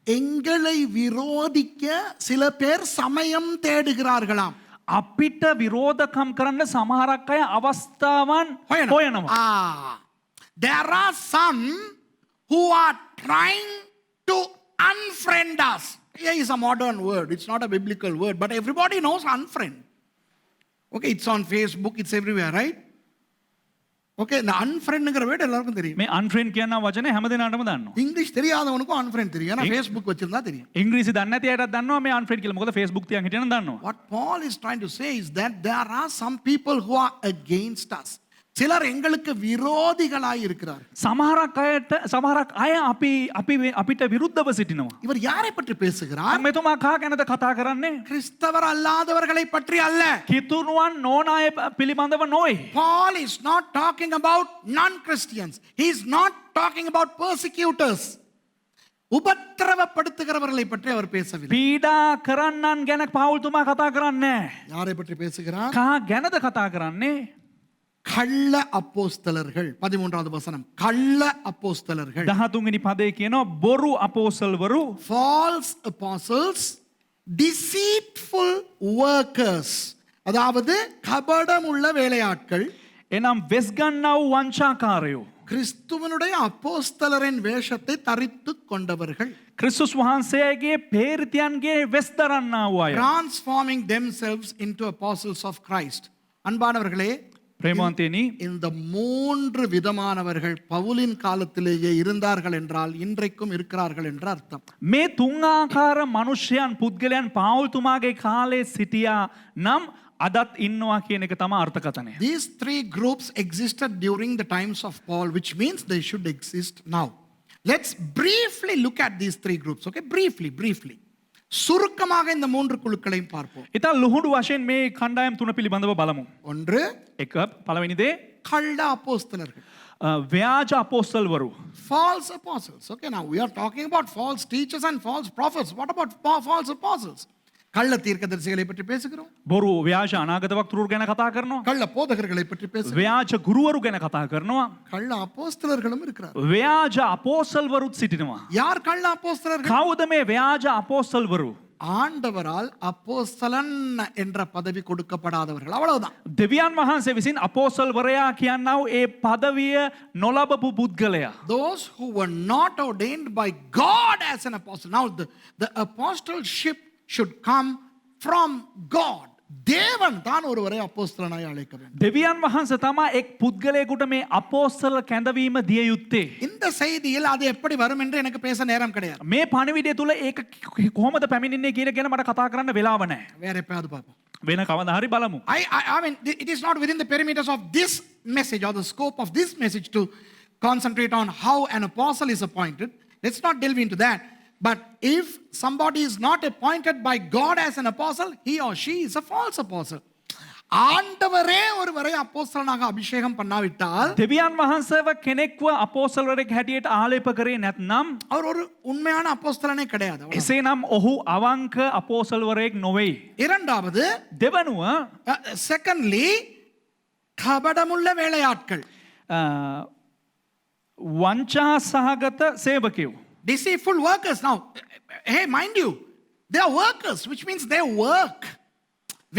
எங்களை விரோதிக்க சில பேர் சமயம் தேடுகிறார்களாம். අපිට විරෝධකම් කරන්න සමහරක් අය අවස්ථාවන් හොයනවා. There are some who are trying to unfriend us. Here is a modern word. It's not a biblical word, but everybody knows unfriend. Okay, it's on Facebook, it's everywhere, right? Okay, இந்த unfriendங்கிற word எல்லாருக்கும் தெரியும். මේ අන්ෆ්‍රෙන්ඩ් කියන වචනේ හැම දෙනාටම දන්නවා. English தெரியாதவனுக்கும் unfriend தெரியும். ஏன்னா Facebook வச்சிருந்தா தெரியும். ඉංග්‍රීසි දන්නේ නැති අයටත් දන්නවා මේ අන්ෆ්‍රෙන්ඩ් කියලා. මොකද Facebook තියන් හිටියනම් දන්නවා. What Paul is trying to say is that there are some people who are against us. சிலர் எங்களுக்கு விரோதிகளாய் இருக்கிறார். සමහරක් අය අපිට විරුද්ධව සිටිනවා. இவர் யாரை பற்றி பேசுகிறார்? මෙතුමා කා ගැනද කතා කරන්නේ? கிறிஸ்தவர் அல்லாதவர்களை பற்றி அல்ல. කිතුණුවන් නොවන අය පිළිබඳව නොවේ. Paul is not talking about non-Christians. He is not talking about persecutors. உபத்திரவப்படுத்துகிறவர்களை பற்றி அவர் பேசவில்லை. පීඩා කරන්නන් ගැන පවුල්තුමා කතා කරන්නේ. யாரை பற்றி பேசுகிறார்? කා ගැනද කතා කරන්නේ? கள்ள அப்போஸ்தலர்கள். 13வது வசனம். கள்ள அப்போஸ்தலர்கள். 13 වෙනි පදේ කියනවා බොරු අපෝස්තලවරු. False apostles, deceitful workers. அதாவது கபடம் உள்ள வேலையாட்கள். එනම් වෙස් ගන්නා වූ වංචාකාරයෝ. கிறிஸ்துவனுடைய அப்போஸ்தலரின் வேஷத்தை தரித்துக் கொண்டவர்கள். ක්‍රිස්තුස් වහන්සේගේ පේරිතයන්ගේ වෙස් දරන්නා වූ අය. Transforming themselves into apostles of Christ. அன்பானவர்களே, ප්‍රේමවන්තයනි, இந்த 3 விதமானவர்கள் பவுலின் காலத்திலேயே இருந்தார்கள் என்றால் இன்றைக்கும் இருக்கிறார்கள் என்ற அர்த்தம். මේ තුන් ආකාර මනුෂ්‍යයන් පුද්ගලයන් පාවුල්තුමාගේ කාලේ සිටියා නම් අදත් ඉන්නවා කියන එක තමයි අර්ථකථනය. These 3 groups existed during the times of Paul, which means they should exist now. Let's briefly look at these 3 groups. Okay, briefly. சுருக்கமாக இந்த 3 குழுக்களையும் பார்ப்போம். ඉතින් ලුහුඩු වශයෙන් මේ කණ්ඩායම් තුන පිළිබඳව බලමු. ஒன்று, එක පළවෙනි දේ கள்ள அப்போஸ்தலர்கள். ව්‍යාජ අපෝස්තලවරු. False apostles. Okay, now we are talking about false teachers and false prophets. What about false apostles? கள்ள தீர்க்கதரிசிகளை பற்றி பேசுகிறோம். බොරු ව්‍යාජ අනාගත වක්තෘරු ගැන කතා කරනවා. கள்ள போதகர்களை பற்றி பேசுகிறோம். ව්‍යාජ ගුරුවරු ගැන කතා කරනවා. கள்ள அப்போஸ்தலர்களும் இருக்கிறார். ව්‍යාජ අපෝස්තලවරුත් සිටිනවා. யார் கள்ள அப்போஸ்தலர்கள்? කවුද මේ ව්‍යාජ අපෝස්තලවරු? ஆண்டவரால் அப்போஸ்தலன் என்ற பதவி கொடுக்கப்படாதவர்கள். அவ்வளவுதான். දෙවියන් වහන්සේ විසින් අපෝස්තලවරයා කියන්නා වූ ඒ පදවිය නොලබපු පුද්ගලයා. Those who were not ordained by God as an apostle. Now the apostleship should come from God. தேவன் தான் ஒருவரை அப்போஸ்தலனாய் அழைக்க வேண்டும். දෙවියන් වහන්සේ තමයි එක් පුද්ගලයෙකුට මේ අපෝස්තල කැඳවීම දිය යුත්තේ. இந்த செய்தியில் அது எப்படி வரும் என்று எனக்கு பேச நேரம் கிடையாது. මේ පණිවිඩය තුල ඒක කොහොමද පැමිණෙන්නේ කියන ගැන මට කතා කරන්න වෙලාව නැහැ. வேற எப்பயாவது பார்ப்போம். වෙන කවදා හරි බලමු. I mean, it is not within the perimeters of this message or the scope of this message to concentrate on how an apostle is appointed. Let's not delve into that. But if somebody is not appointed by God as an apostle, he or she is a false apostle. ஆண்டவரே ஒருவரை அப்போஸ்தலனாக அபிஷேகம் பண்ணாவிட்டால், දෙවියන් වහන්සේව කෙනෙක්ව අපෝස්තලවරයෙක් හැටියට ආලේප කරේ නැත්නම් அவர் ஒரு உண்மையான அப்போஸ்தலனே கிடையாது. එසේනම් ඔහු අවංක අපෝස්තලවරයෙක් නොවේ. இரண்டாவது, දෙවනුව secondly, கபடமுள்ள வேலையாட்கள். වංචා සහගත සේවකයෝ. Deceitful workers. Now, hey, mind you, they are workers, which means they work.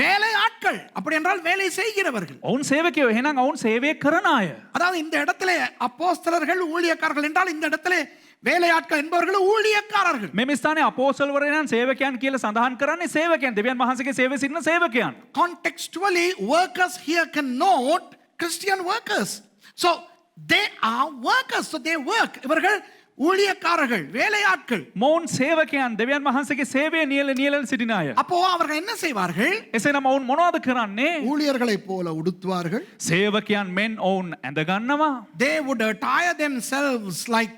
வேலையாட்கள் அப்படி என்றால் வேலை செய்கிறவர்கள். ඔවුන් සේවකයෝ එහෙනම් ඔවුන් සේවය කරන අය. அதாவது இந்த இடத்திலே அப்போஸ்தலர்கள் ஊழியக்காரர்கள் என்றால் இந்த இடத்திலே வேலையாட்கள் என்பவர்கள் ஊழியக்காரர்கள். මෙම ස්ථානයේ අපෝස්තලවරයන් සේවකයන් කියලා සඳහන් කරන්නේ සේවකයන්. දෙවියන් වහන්සේගේ සේවයේ සිටින සේවකයන්. Contextually, workers here connote Christian workers. So they are workers, so they work. இவர்கள் ஊழியக்காரர்கள், வேலையாட்கள். මොවුන් සේවකයන්, දෙවියන් වහන්සේගේ සේවයේ නියැලෙන සිටින අය. அப்போ அவர்கள் என்ன செய்வார்கள்? එසේනම් ඔවුන් මොනවද කරන්නේ? ஊழியர்களைப் போல உடுத்துவார்கள். සේවකයන් මෙන් ඔවුන් ඇඳ ගන්නවා. They would attire themselves like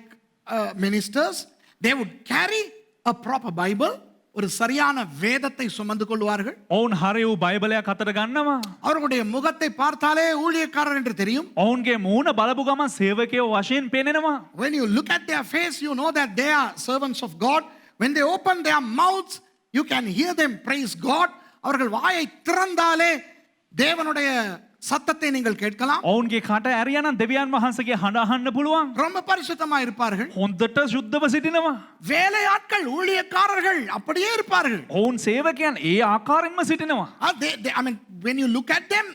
ministers. They would carry a proper Bible. ஒரு சரியான வேதத்தை சுமந்து கொள்வார்கள். ඔවුන් හරි වූ බයිබලයක් අතට ගන්නවා. அவர்களுடைய முகத்தை பார்த்தாலே ஊழியக்காரர் என்று தெரியும். ඔවුන්ගේ මූණ බලපු ගමන් සේවකයෝ වශයෙන් පේනෙනවා. When you look at their face, you know that they are servants of God. When they open their mouths, you can hear them praise God. அவர்கள் வாயை திறந்தாலே தேவனுடைய சத்தத்தை நீங்கள் கேட்கலாம். ඔවුන්ගේ කට ඇරියානම් දෙවියන් වහන්සේගේ හඬ අහන්න පුළුවන්. ரொம்ப பரிசுத்தமா இருப்பார்கள். හොඳට සුද්ධව සිටිනවා. வேலையாட்கள், ஊழியக்காரர்கள் அப்படியே இருப்பார்கள். ඔවුන් සේවකයන් ඒ ආකාරයෙන්ම සිටිනවා. I mean, when you look at them,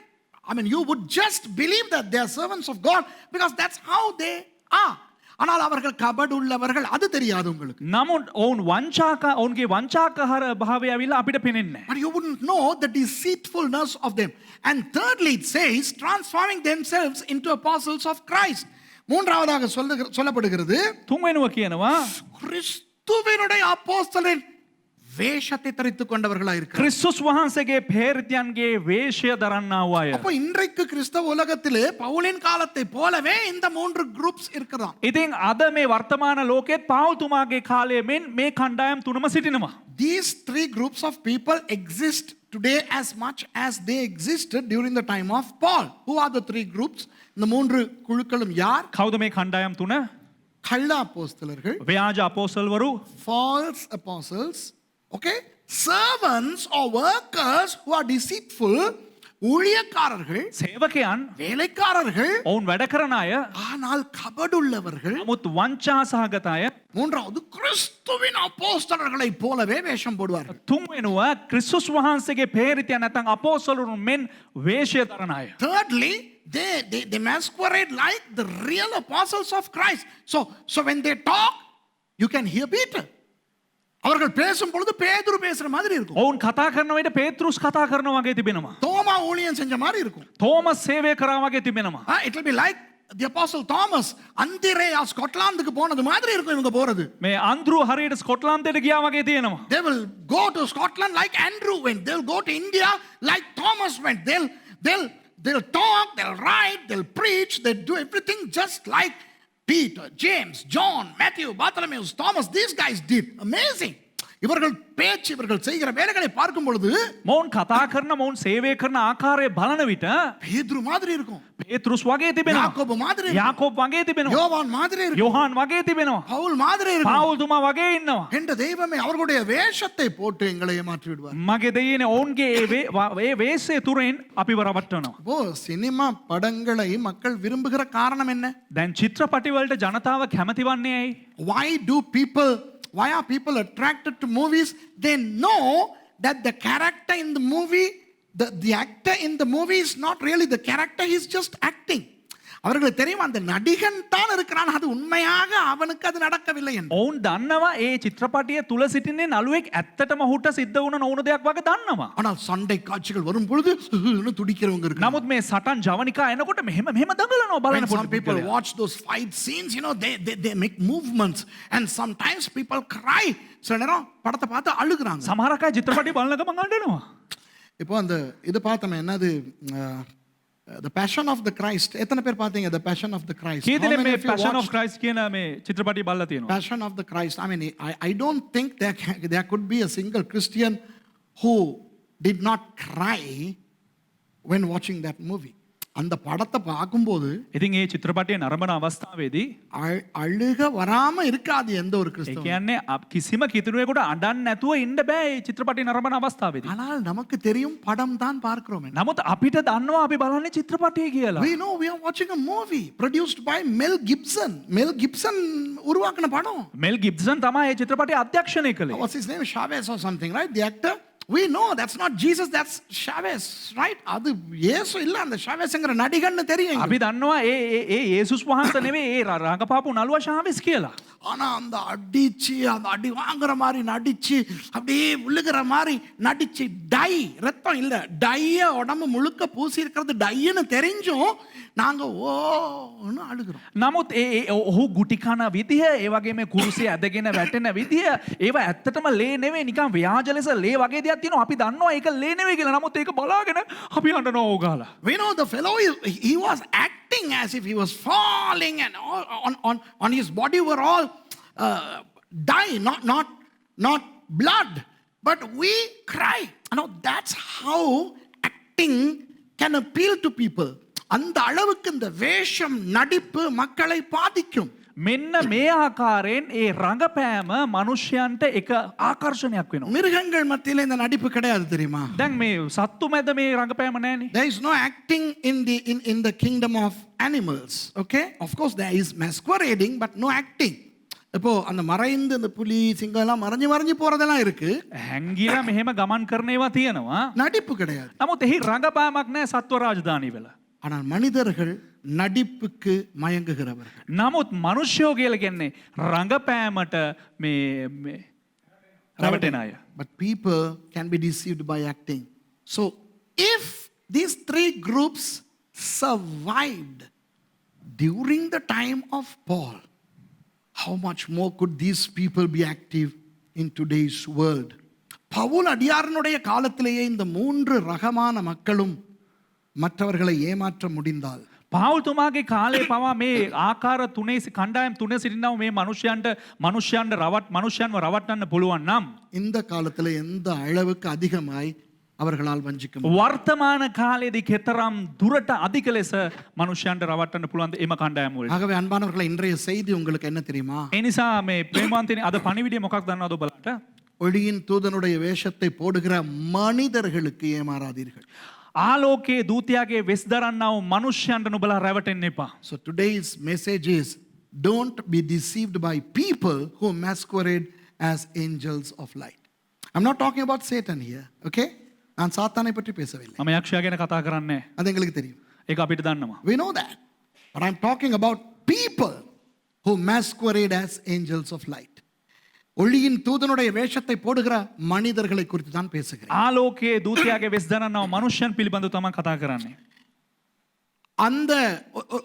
I mean, you would just believe that they are servants of God because that's how they are. ஆனால் அவர்கள் கபடு உள்ளவர்கள் அது தெரியாது உங்களுக்கு. නමුත් ඔවුන්ගේ වංචාකාර භාවය ඇවිල්ලා අපිට පෙනෙන්නේ නැහැ. But you wouldn't know the deceitfulness of them. And thirdly, it says, transforming themselves into apostles of Christ. மூன்றாவதாக சொல்லப்படுகிறது, තුන්වෙනුව කියනවා கிறிஸ்துவினுடைய அப்போஸ்தலரின் வேஷத்தை தரித்துக் கொண்டவர்களா இருக்கிறார். ක්‍රිස්තුස් වහන්සේගේ පේරිතයන්ගේ වේශය දරන්නා වූ අය. அப்ப இன்றைக்கு கிறிஸ்தவ உலகத்திலே பவுலின் காலத்தை போலவே இந்த மூன்று groups இருக்கிறாம். ඉතින් අද මේ වර්තමාන ලෝකෙත් පාවුතුමාගේ කාලයේ මෙන් මේ කණ්ඩායම් තුනම සිටිනවා. These three groups of people exist today as much as they existed during the time of Paul. Who are the three groups? இந்த மூன்று குழுக்களும் யார்? කවුද මේ කණ්ඩායම් තුන? கள்ள அப்போஸ்தலர்கள், ව්‍යාජ අපෝස්තලවරු, false apostles, okay? Servants or workers who are deceitful, ஊழியக்காரர்கள், සේවකයන්, வேலைக்காரர்கள், ඔවුන් වැඩ කරන අය, ஆனால் கபடுள்ளவர்கள். නමුත් වංචා සහගත අය. மூன்றாவது கிறிஸ்துவின் அப்போஸ்தலர்களைப் போலவே வேஷம் போடுவார்கள். තුන්වෙනුව ක්‍රිස්තුස් වහන්සේගේ පේරිතයන් නැත්නම් අපෝස්තලරුන් මෙන් වේශය දරන අය. Thirdly, they masquerade like the real apostles of Christ. So when they talk, you can hear Peter. அவர்கள் பேசும் பொழுது பேதுரு பேசுற மாதிரி இருக்கும். ඔවුන් කතා කරන විට පේත්‍රුස් කතා කරනවා වගේ තිබෙනවා. தோமா ஊழியம் செஞ்ச மாதிரி இருக்கும். තෝමස් සේවය කරා වගේ තිබෙනවා. It will be like the apostle Thomas, அந்திரேயா ஸ்காட்லாந்துக்கு போனது மாதிரி இருக்கும் இவங்க போறது. මේ අන්ද්‍රු හරියට ස්කොට්ලන්තයට ගියා වගේ තියෙනවා. They will go to Scotland like Andrew went. They'll go to India like Thomas went. They'll talk, they'll write, they'll preach, they'll do everything just like Peter, James, John, Matthew, Bartholomew, Thomas. These guys did. Amazing. இவர்கள் பேச்சு, இவர்கள் செய்கிற வேலைகளை பார்க்கும் பொழுது මොවුන් කතා කරන මොවුන් සේවය කරන ආකාරය බලන විට பேதுரு மாதிரி இருக்கும், පේත්‍රුස් වගේ තිබෙනවා. யாக்கோபு மாதிரி இருக்கும், යාකෝබ් වගේ තිබෙනවා. யோவான் மாதிரி இருக்கும், යොහාන් වගේ තිබෙනවා. பவுல் மாதிரி இருக்கும். පාවුල්තුමා වගේ ඉන්නවා. என்ற தெய்வமே அவர்களுடைய வேஷத்தை போட்டு எங்களை ஏமாற்றி விடுவார். මගේ දෙයියනේ ඔවුන්ගේ ඒ වේශය තුරෙන් අපිව රවට්ටනවා. இப்போ சினிமா படங்களை மக்கள் விரும்புகிற காரணம் என்ன? දැන් චිත්‍රපටි වලට ජනතාව කැමති වන්නේ ඇයි? Why are people attracted to movies? They know that the character in the movie, the actor in the movie is not really the character, he's just acting. அவர்களுக்கு தெரியும் அந்த நடிகன் தான் இருக்கிறான், அது உண்மையாக அவனுக்கு அது நடக்கவில்லை என்று. ඔවුන් දන්නවා ඒ චිත්‍රපටිය තුල සිටින්නේ නළුවෙක් ඇත්තටම ඔහුට සිද්ධ වුණ නොවුණු දෙයක් වගේ දන්නවා. ஆனால் சண்டை காட்சிகள் வரும் பொழுது துடிக்கிறவங்க இருக்காங்க. නමුත් මේ සටන් ජවනිකා එනකොට මෙහෙම දඟලනවා බලන When some people watch those fight scenes, they make movements and sometimes people cry. சில நேரம் படத்தை பார்த்து அழுகுறாங்க. සමහරක් අය චිත්‍රපටි බලනකම අඬනවා. இப்போ அந்த இது பார்த்தோமே என்னது, The Passion of the Christ. எத்தனை பேர் பார்த்தீங்க The Passion of the Christ? Key How දෙනෙක් many මේ of you Passion of watched Christ කියන මේ චිත්‍රපටි බලලා තියෙනවා? Passion of the Christ? I mean, I don't think there could be a single Christian who did not cry when watching that movie. அந்த படத்தை பார்க்கும்போது ඉතින් ඒ චිත්‍රපටිය නරඹන අවස්ථාවේදී அழுக வராம இருக்காது எந்த ஒரு ඒ கிறிஸ்தவனும். කියන්නේ කිසිම කිතුරුවෙකුට අඬන්න නැතුව ඉන්න බෑ ඒ චිත්‍රපටිය නරඹන අවස්ථාවේදී. ஆனால் நமக்கு தெரியும் படம் தான் பார்க்கிறோம். නමුත් අපිට දන්නවා අපි බලන්නේ චිත්‍රපටිය කියලා. We know we are watching a movie produced by Mel Gibson. Mel Gibson உருவாக்கின படம். මෙල් ගිබ්සන් තමයි ඒ චිත්‍රපටිය අධ්‍යක්ෂණය කළේ. What's his name? Chavez or something, right? The actor. We know that's not Jesus, that's Chavez, right? அது இயேசு இல்ல, அந்த ஷாவேஸ்ங்கற நடிகன்னு தெரியும். අපි දන්නවා ඒ යේසුස් වහන්සේ නෙවෙයි ඒ රංගපාපු නළුවා ஷாவேஸ் කියලා. ஆனா அந்த அடி வாங்குற மாதிரி நடிச்சு அப்படியே விழுகிற மாதிரி நடிச்சு ரத்தம் இல்ல டைய உடம்பு முழுக்க பூசி இருக்கிறது டைன்னு தெரிஞ்சும் நாங்க ஓன்னு அழுகிறோம். නමුත් ඔහු ගුටි කන විදිහ ඒ වගේම කුරුසිය ඇදගෙන වැටෙන විදිහ ඒව ඇත්තටම ලේ නෙවෙයි, නිකන් ව්‍යාජ ලෙස ලේ වගේ දෙයක් තියෙනවා. අපි දන්නවා ඒක ලේ නෙවෙයි කියලා. නමුත් ඒක බලාගෙන අපි අඬනවා ඕගාලා. We know the fellow he was acting as if he was falling and on his body were all dye, not blood, but we cry. Now that's how acting can appeal to people. அந்த அளவுக்கு இந்த வேஷம் நடிப்பு மக்களை பாதிக்கும். මෙන්න මේ ආකාරයෙන් ඒ රංගපෑම මනුෂ්‍යයන්ට එක ආකර්ෂණයක් වෙනවා. மிருகங்கள் மத்தியில இந்த நடிப்பு கிடையாது தெரியுமா? දැන් මේ සත්තු මැද මේ රංගපෑම නැහැනේ. There is no acting in the kingdom of animals. Okay, of course there is masquerading but no acting. இப்போ அந்த மறைந்து அந்த புலி சிங்கம் எல்லாம் மறைஞ்சு போறதெல்லாம் இருக்கு. හැංගිලා මෙහෙම ගමන් කරන ඒවා තියෙනවා. நடிப்பு கிடையாது. නමුත් එහි රංගපෑමක් නැහැ සත්ව රාජධානී වල. ஆனால் மனிதர்கள் நடிப்புக்கு மயங்குகிறவர்கள். නමුත් මනුෂ්‍යෝ කියලා කියන්නේ රඟපෑමට මේ රැවටෙන අය. But people can be deceived by acting. So if these three groups survived during the time of Paul, how much more could these people be active in today's world? Pavul அடியாரனுடைய காலத்திலேயே இந்த மூன்று ரகமான மக்களும் மற்றவர்களை ஏமாற்ற முடிந்தால் පාවුල්තුමාගේ කාලේ පවා මේ ආකාර තුනේ කණ්ඩායම් තුනේ සිටිනව මේ මනුෂ්‍යයන්ව රවට්ටන්න පුළුවන් නම් இந்த காலத்தில் எந்த அளவுக்கு அதிகமாய் அவர்களால் வஞ்சிக்க முடியும். වර්තමාන කාලයේදී කෙතරම් දුරට අධික ලෙස මනුෂ්‍යයන්ට රවට්ටන්න පුළුවන් එම කණ්ඩායම් වල. ஆகவே அன்பானவர்களே, இன்றைய செய்தி உங்களுக்கு என்ன தெரியுமா? ඒ නිසා මේ ප්‍රේමාන්තනේ අද පණිවිඩය මොකක්ද දන්නවද ඔබලාට? ஒளியின் தூதனுடைய வேஷத்தை போடுகிற மனிதர்களுக்கு ஏமாறாதீர்கள். ආලෝකයේ දූතයාගේ වෙස් දරන්නව මනුෂ්‍යයන්ට නුඹලා රැවටෙන්න එපා. So today's message is, don't be deceived by people who masquerade as angels of light. I'm not talking about Satan here, okay? நான் சாத்தானை பற்றி பேசவில்லை. මම යක්ෂයා ගැන කතා කරන්නේ. அது எங்களுக்கு தெரியும். ඒක අපිට දන්නවා. We know that. But I'm talking about people who masquerade as angels of light. ஒளியின் தூதனுடைய வேஷத்தை போடுகிற மனிதர்களை குறித்து தான் பேசுகிறேன். ආලෝකයේ දූතයාගේ වෙස් දරන්නව මනුෂ්‍යයන් පිළිබඳව තමයි කතා කරන්නේ. அந்த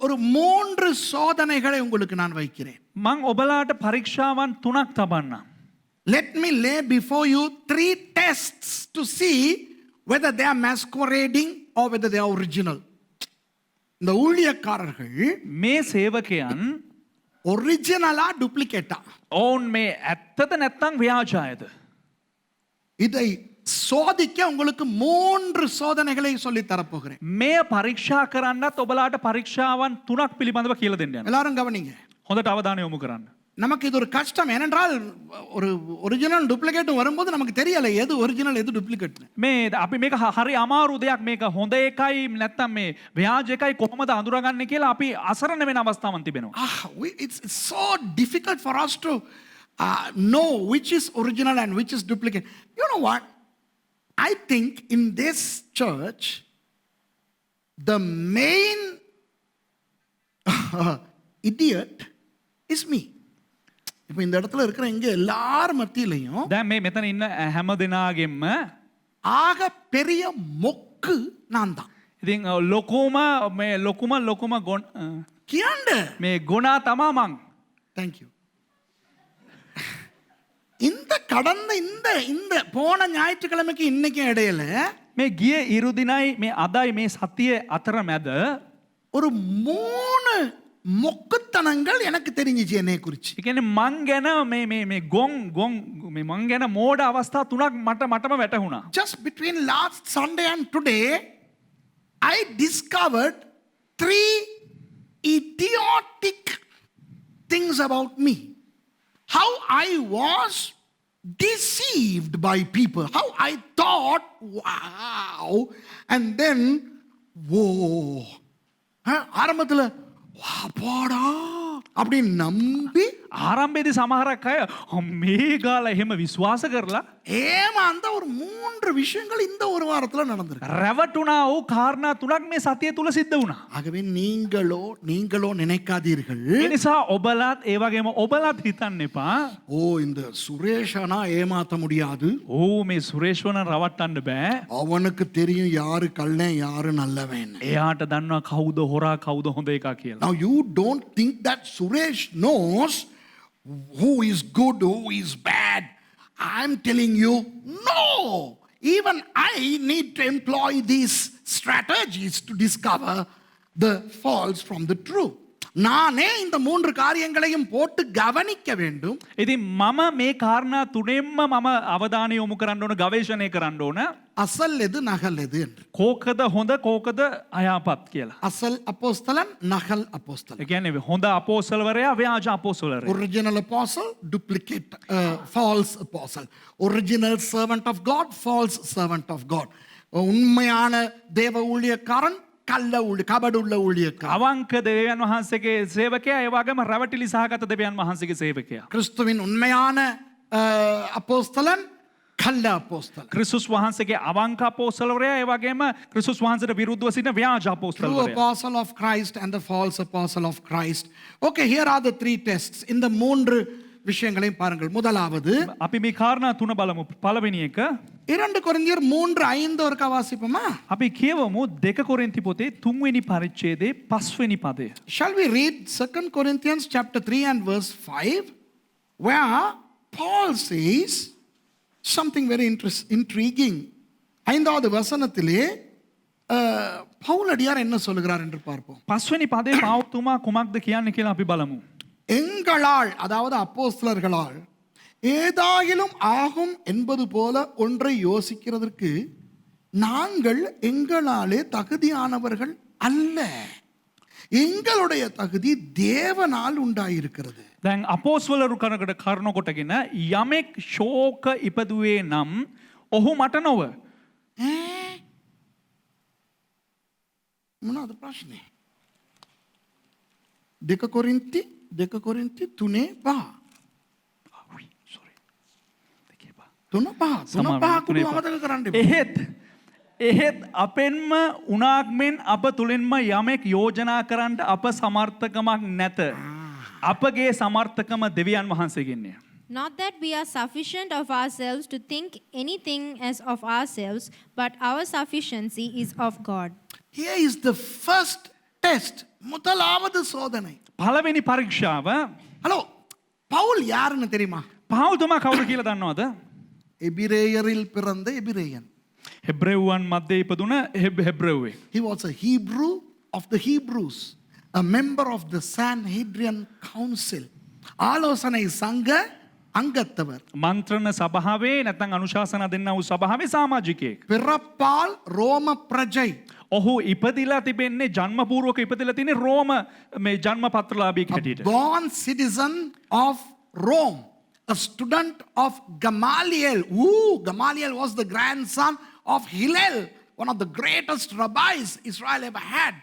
ஒரு மூன்று சோதனைகளை உங்களுக்கு நான் வைக்கிறேன். මං ඔබලාට පරීක්ෂාවන් 3ක් තබන්නම්. Let me lay before you 3 tests to see whether they are masquerading or whether they are original. இந்த ஊழியக்காரர்கள் මේ සේවකයන් ஒரிஜினலா டூப்ளிகேட்டா? ඔවුන් මේ ඇත්තද නැත්නම් ව්‍යාජයද? இதை சோதிக்க உங்களுக்கு 3 சோதனைகளை சொல்லி தரப்போகிறேன். මේ පරීක්ෂා කරන්නත් ඔබලාට පරීක්ෂාවන් 3ක් පිළිබඳව කියලා දෙන්න යනවා. எல்லாரும் கவனிங்க. හොඳට අවධානය යොමු කරන්න. நமக்கு இது ஒரு கஷ்டம். ஏனென்றால் ஒரு ஒரிஜினல் டூப்ளிகேட் வரும்போது நமக்கு தெரியல எது ஒரிஜினல் எது டூப்ளிகேட். මේ අපි මේක හරි අමාරු දෙයක්. මේක හොඳ එකයි නැත්නම් මේ ව්‍යාජ එකයි කොහොමද අඳුරගන්නේ කියලා අපි අසරණ වෙන අවස්ථාවන් තිබෙනවා. It's so difficult for us to know which is original and which is duplicate. You know what? I think in this church, the main idiot is me. இப்போ இந்த இடத்துல இருக்கிற இங்க எல்லார் மத்தியிலையும் දැන් මේ මෙතන ඉන්න හැම දෙනාගෙම ஆக பெரிய மொக்கு நான் தான். ඉතින් ලොකුම ගොන් කියන්න. මේ ගුණා තමා මං. Thank you. இந்த கடந்த இந்த இந்த போன ஞாயிற்றுக்கிழமைக்கு இன்னைக்கு இடையில මේ ගිය ඉරුදිනයි මේ අදයි මේ සතිය අතර මැද ஒரு 3 மொக்குத்தனங்கள் எனக்கு தெரிஞ்சிச்சு என்னை குறிச்சு. ඒ කියන්නේ මං ගැන මේ ගොන් මේ මං ගැන මෝඩ අවස්ථා 3ක් මටම වැටහුණා. Just between last Sunday and today, I discovered 3 idiotic things about me. How I was deceived by people. How I thought, wow. And then, whoa. ஆரம்பத்தில் வாப்பாடா அப்படி நம்பி ආරම්භයේදී සමහරක් අය මේ ගාලා එහෙම විශ්වාස කරලා ஏமாந்த ஒரு 3 விஷயங்கள் இந்த ஒரு வாரத்துல நடந்திருக்கு. රැවටුණා වූ කාරණා 3ක් මේ සතිය තුල සිද්ධ වුණා. ஆகவே நீங்களோ நினைக்காதீர்கள், ඒ නිසා ඔබලාත් ඒ වගේම ඔබලාත් හිතන්න එපා. ஓ இந்த சுரேஷனா ஏமாத்த முடியாது, ඕ මේ සුරේෂ්වන රවට්ටන්න බෑ. அவனுக்கு தெரியும் யாரு கள்ளன் யாரு நல்லவன். එයාට දන්නවා කවුද හොරා කවුද හොඳ එකා කියලා. Now you don't think that Suresh knows who is good, who is bad. I'm telling you, no. Even I need to employ these strategies to discover the false from the true. நானே இந்த 3 காரியங்களையும் போட்டு கவனிக்க வேண்டும். ඉතින් මම මේ කාරණා තුනෙන්ම මම අවධානය යොමු කරන්න ඕන, ගවේෂණය කරන්න ඕන. அசல் எது நகல் எது என்று. කෝකද හොඳ කෝකද අයහපත් කියලා. அசல் அப்போஸ்தலன், நகல் அப்போஸ்தலன். ඒ කියන්නේ හොඳ අපෝස්තලවරයා ව්‍යාජ අපෝස්තලවරයා. Original apostle, duplicate false apostle. Original servant of God, false servant of God. உண்மையான தேவ ஊழியக்காரன், கபடுள்ள ஊழியக்காரன். අවංක දෙවියන් වහන්සේගේ සේවකයා, ඒ වගේම රැවටිලි සහගත දෙවියන් වහන්සේගේ සේවකයා. கிறிஸ்துவின் உண்மையான அப்போஸ்தலன், කල්ල අපෝස්තල. ක්‍රිස්තුස් වහන්සේගේ අවංක අපෝස්තලවරයා ඒ වගේම ක්‍රිස්තුස් වහන්සේට විරුද්ධව සිටින ව්‍යාජ True අපෝස්තලවරයා. apostle of Christ and the false apostle of Christ. Okay, here are the three tests. இந்த 3 விஷயங்களையும் பாருங்கள். முதலாவது අපි මේ කාරණා තුන බලමු. පළවෙනි එක 2 கொரிந்தியர் 3:5 ஒருக்கா வாசிப்போமா? අපි කියවමු 2 කොරින්ති පොතේ 3 වෙනි පරිච්ඡේදයේ 5 වෙනි පදය. Shall we read 2 Corinthians chapter 3 and verse 5 where Paul says something very intriguing. 5வது வசனத்திலே பவுலடியார் என்ன சொல்கிறார் என்று பார்ப்போம். 5 වෙනි පදේ පාවුතුමා කුමක්ද කියන්නේ කියලා අපි බලමු. எங்களால் அதாவது அப்போஸ்தலர்களால் ஏதாயிலும் ஆகும் என்பது போல ஒன்றை யோசிக்கிறதற்கு நாங்கள் எங்களாலே தகுதியானவர்கள் அல்ல. எங்களுடைய தகுதி தேவனால் உண்டாயிருக்கிறது. දැන් අපෝස්වලරු කනකට කරුණ කොටගෙන යමෙක් ශෝක ඉපදුවේ නම් ඔහු මට නොව. මොනවද ප්‍රශ්නේ? 2 කොරින්ති 3:5. තුන පහ අමතක කරන්න එපා. එහෙත් අපෙන්ම උනාක් මෙන් අප තුළින්ම යමෙක් යෝජනා කරන්නට අප සමර්ථකමක් නැත. අපගේ සමර්ථකම දෙවියන් වහන්සේගෙන්ය. Not that we are sufficient of ourselves to think anything as of ourselves, but our sufficiency is of God. Here is the first test. முதலாவது சோதனை. පළවෙනි පරීක්ෂාව ஹலோ, பவுல் யாருன்னு தெரியுமா? පාවුතුමා කවුද කියලා දන්නවද? எபிரேயரில் பிறந்த எபிரேயன். හෙබ්‍රෙව්වන් මැද්දේ ඉපදුන හෙබ්‍රෙව්වෙක්. He was a Hebrew of the Hebrews, a member of the Sanhedrin Council. ஆலோசனை சங்க அங்கத்தவர். මන්ත්‍රණ සභාවේ නැත්නම් අනුශාසනා දෙන්නා වූ සභාවේ සමාජිකයෙක්. பிறப்பால் ரோம பிரஜை. ඔහු ඉපදිලා තිබෙන්නේ ජන්මපූර්වක ඉපදිලා තියෙන්නේ රෝම මේ ජන්මපත්‍රලාභියෙක් හැටියට. Born citizen of Rome, a student of Gamaliel. Gamaliel was the grandson of Hillel, one of the greatest rabbis Israel ever had.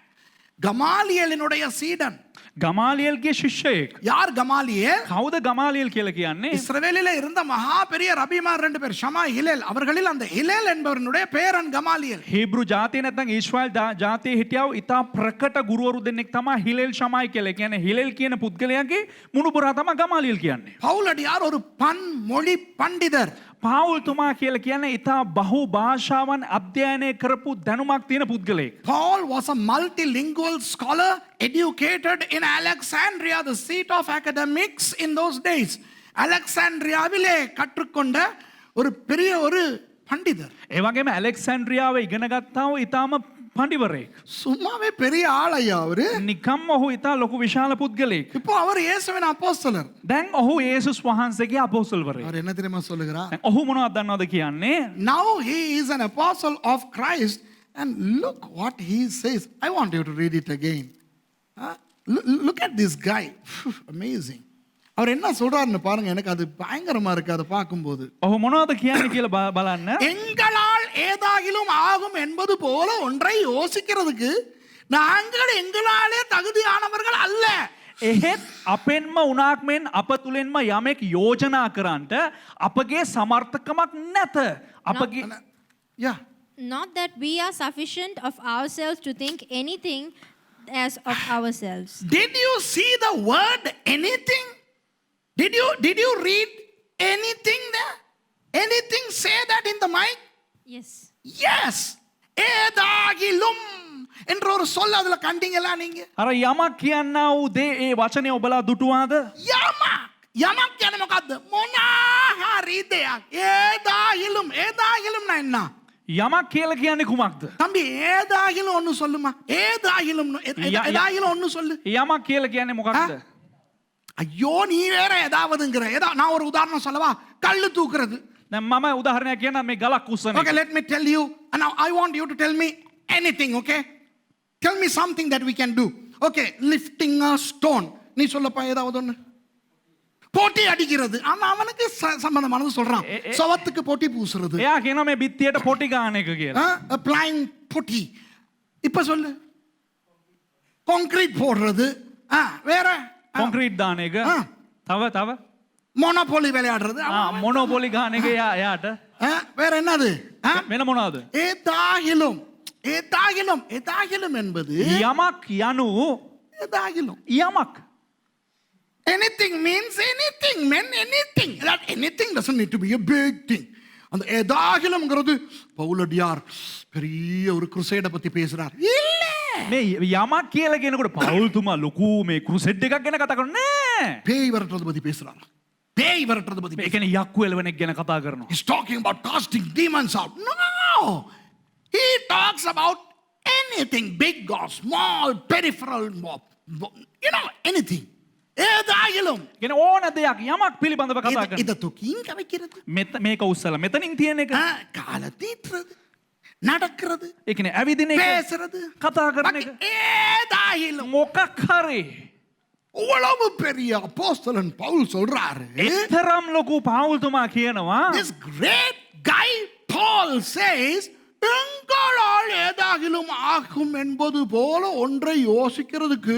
Gamalieliனுடைய சீடன். ගමාලියල්ගේ ශිෂ්‍යයෙක්. யார் கமாலியேல்? කවුද ගමාලියල් කියලා කියන්නේ? இஸ்ரவேலிலே இருந்த மகா பெரிய ரபிமார் 2 பேர், ஷமா ஹிலேல். அவர்களில் அந்த ஹிலேல் என்பவருடைய பேரன் கமாலியல். හේබ්‍රු ජාතිය නැත්නම් ඊශ්‍රායල් ජාතියේ හිටියව ඉතා ප්‍රකට ගුරුවරු දෙන්නෙක් තමයි හිලෙල් ශමයි කියලා. කියන්නේ හිලෙල් කියන පුද්ගලයාගේ මුණුබුරා තමයි ගමාලියල් කියන්නේ. பவுலடியார் ஒரு பன்மொழி பண்டிதர். පාවුල්තුමා කියලා කියන්නේ ඉතා බහු භාෂාවන් අධ්‍යයනය කරපු දැනුමක් තියෙන පුද්ගලයෙක්. Paul was a multilingual scholar educated in Alexandria, the seat of academics in those days. Alexandriaவிலே கற்றுக்கொண்ட ஒரு பெரிய ஒரு பண்டிதர். ඒ වගේම ඇලෙක්සැන්ඩ්‍රියාව ඉගෙන ගත්තා වූ ඉතාම පඬිවරයෙක්. சும்மாவே பெரிய ஆளையா அவரு. නිකම්ම ඔහු ඉතා ලොකු විශාල පුද්ගලයෙක්. இப்போ அவர் இயேசுவின் அப்போஸ்தலர். දැන් ඔහු යේසුස් වහන්සේගේ අපෝස්තලවරයෙක්. அவர் என்ன தெரியுமா சொல்லுகிறார்? දැන් ඔහු මොනවද දන්නවද කියන්නේ? Now he is an apostle of Christ, and look what he says. I want you to read it again. Look at this guy. Amazing. அவர் என்ன சொல்றாருன்னு பாருங்க. எனக்கு அது பயங்கரமா இருக்கு அதை பார்க்கும்போது. ඔහු මොනවද කියන්නේ කියලා බලන්න. எங்களால் ஏதாகிலும் ஆகும் என்பது போல ஒன்றை யோசிக்கிறதுக்கு நாங்கள் எங்களாலே தகுதியானவர்கள் அல்ல. එහෙත් අපෙන්ම උනාක් මෙන් අප තුළින්ම යමෙක් යෝජනා කරන්නට අපගේ සමර්ථකමක් නැත. අපගේ Yeah. Not that we are sufficient of ourselves to think anything as of ourselves. Did you see the word anything? Did you read anything there? Anything say that in the mic? Yes. Yes. ஏதாகிலும் என்ற ஒரு சொல் அதுல கண்டீங்களா நீங்க? අර යමක් කියන්නා වූ දේ ඒ වචනේ ඔබලා දුටුවාද? යමක් කියන්නේ මොකද්ද? මොනාහරි දෙයක්. ஏதாகிலும் என்ன? යමක් කියලා කියන්නේ කුමක්ද? தம்பி ஏதாகிலும் ஒன்னு சொல்லுமா? ஏதாகிலும் ஒன்னு சொல்லு. යමක් කියලා කියන්නේ මොකක්ද? ஐயோ நீ வேற ஏதாவதுங்கற. நான் ஒரு உதாரணம் சொல்லவா? கல்லு தூக்குறது. දැන් මම උදාහරණයක් කියන්නම් මේ ගලක් උස්සන Okay, එක. let me tell you. And now I want you to tell me anything, okay? Tell me something that we can do. Okay, lifting a stone. நீ சொல்லப்பா ஏதாவது ஒண்ணு. போட்டி அடிக்கிறது. அவனுக்கு சம்பந்தமானது சொல்றான். சவத்துக்கு போட்டி பூசுறது. එයා කියනවා මේ බිත්තියට පොටි ගන්න එක කියලා. applying பொட்டி. இப்ப சொல்லு. கான்கிரீட் போடுறது. வேற කොන්ක්‍රීට් දාන එක. තව மொனோபோலி விளையாடுறது මොනොපොලි ගාන එක එයාට வேற என்னது වෙන මොනවද? ஏதாகிலும் ஏதாகிலும் ஏதாகிலும் என்பது යමක් යනු ஏதாகிலும் යමක්. anything means anything men anything that anything doesn't need to be a big thing அந்த ஏதாகிலும்ங்கிறது பவுலடியார் பெரிய ஒரு crusade பத்தி பேசுறார் இல்ல මේ යමක් කියලා කියනකොට පවුල්තුමා ලොකු මේ ක්‍රුසෙඩ් එකක් ගැන කතා කරන්නේ නෑ. பேய் விரட்டுறது பத்தி பேசுறார் பேய் விரட்டுறது பத்தி ඒ කියන්නේ යක්කු එළවෙනෙක් ගැන කතා කරනවා. he's talking about casting demons out no he talks about anything big or small peripheral you know anything ஏதாகிலும் කියන්නේ ඕන දෙයක් යමක් පිළිබඳව කතා කරනවා. இத தூக்கி இங்க வைக்கிறது මේක උස්සලා මෙතනින් තියෙන එක. கால தீட்டுறது நடக்கிறது ඒ කියන්නේ ඇවිදින එක பேசுறது කතා කරන එක ஏதாகிலும் මොකක් හරි அவ்வளவு பெரிய அப்போஸ்தலன் பவுல் சொல்றாரு එතරම් ලොකු පවුල්තුමා කියනවා this great guy Paul says எங்களால் ஏதாகிலும் ஆகும் என்பது போல ஒன்றை யோசிக்கிறதுக்கு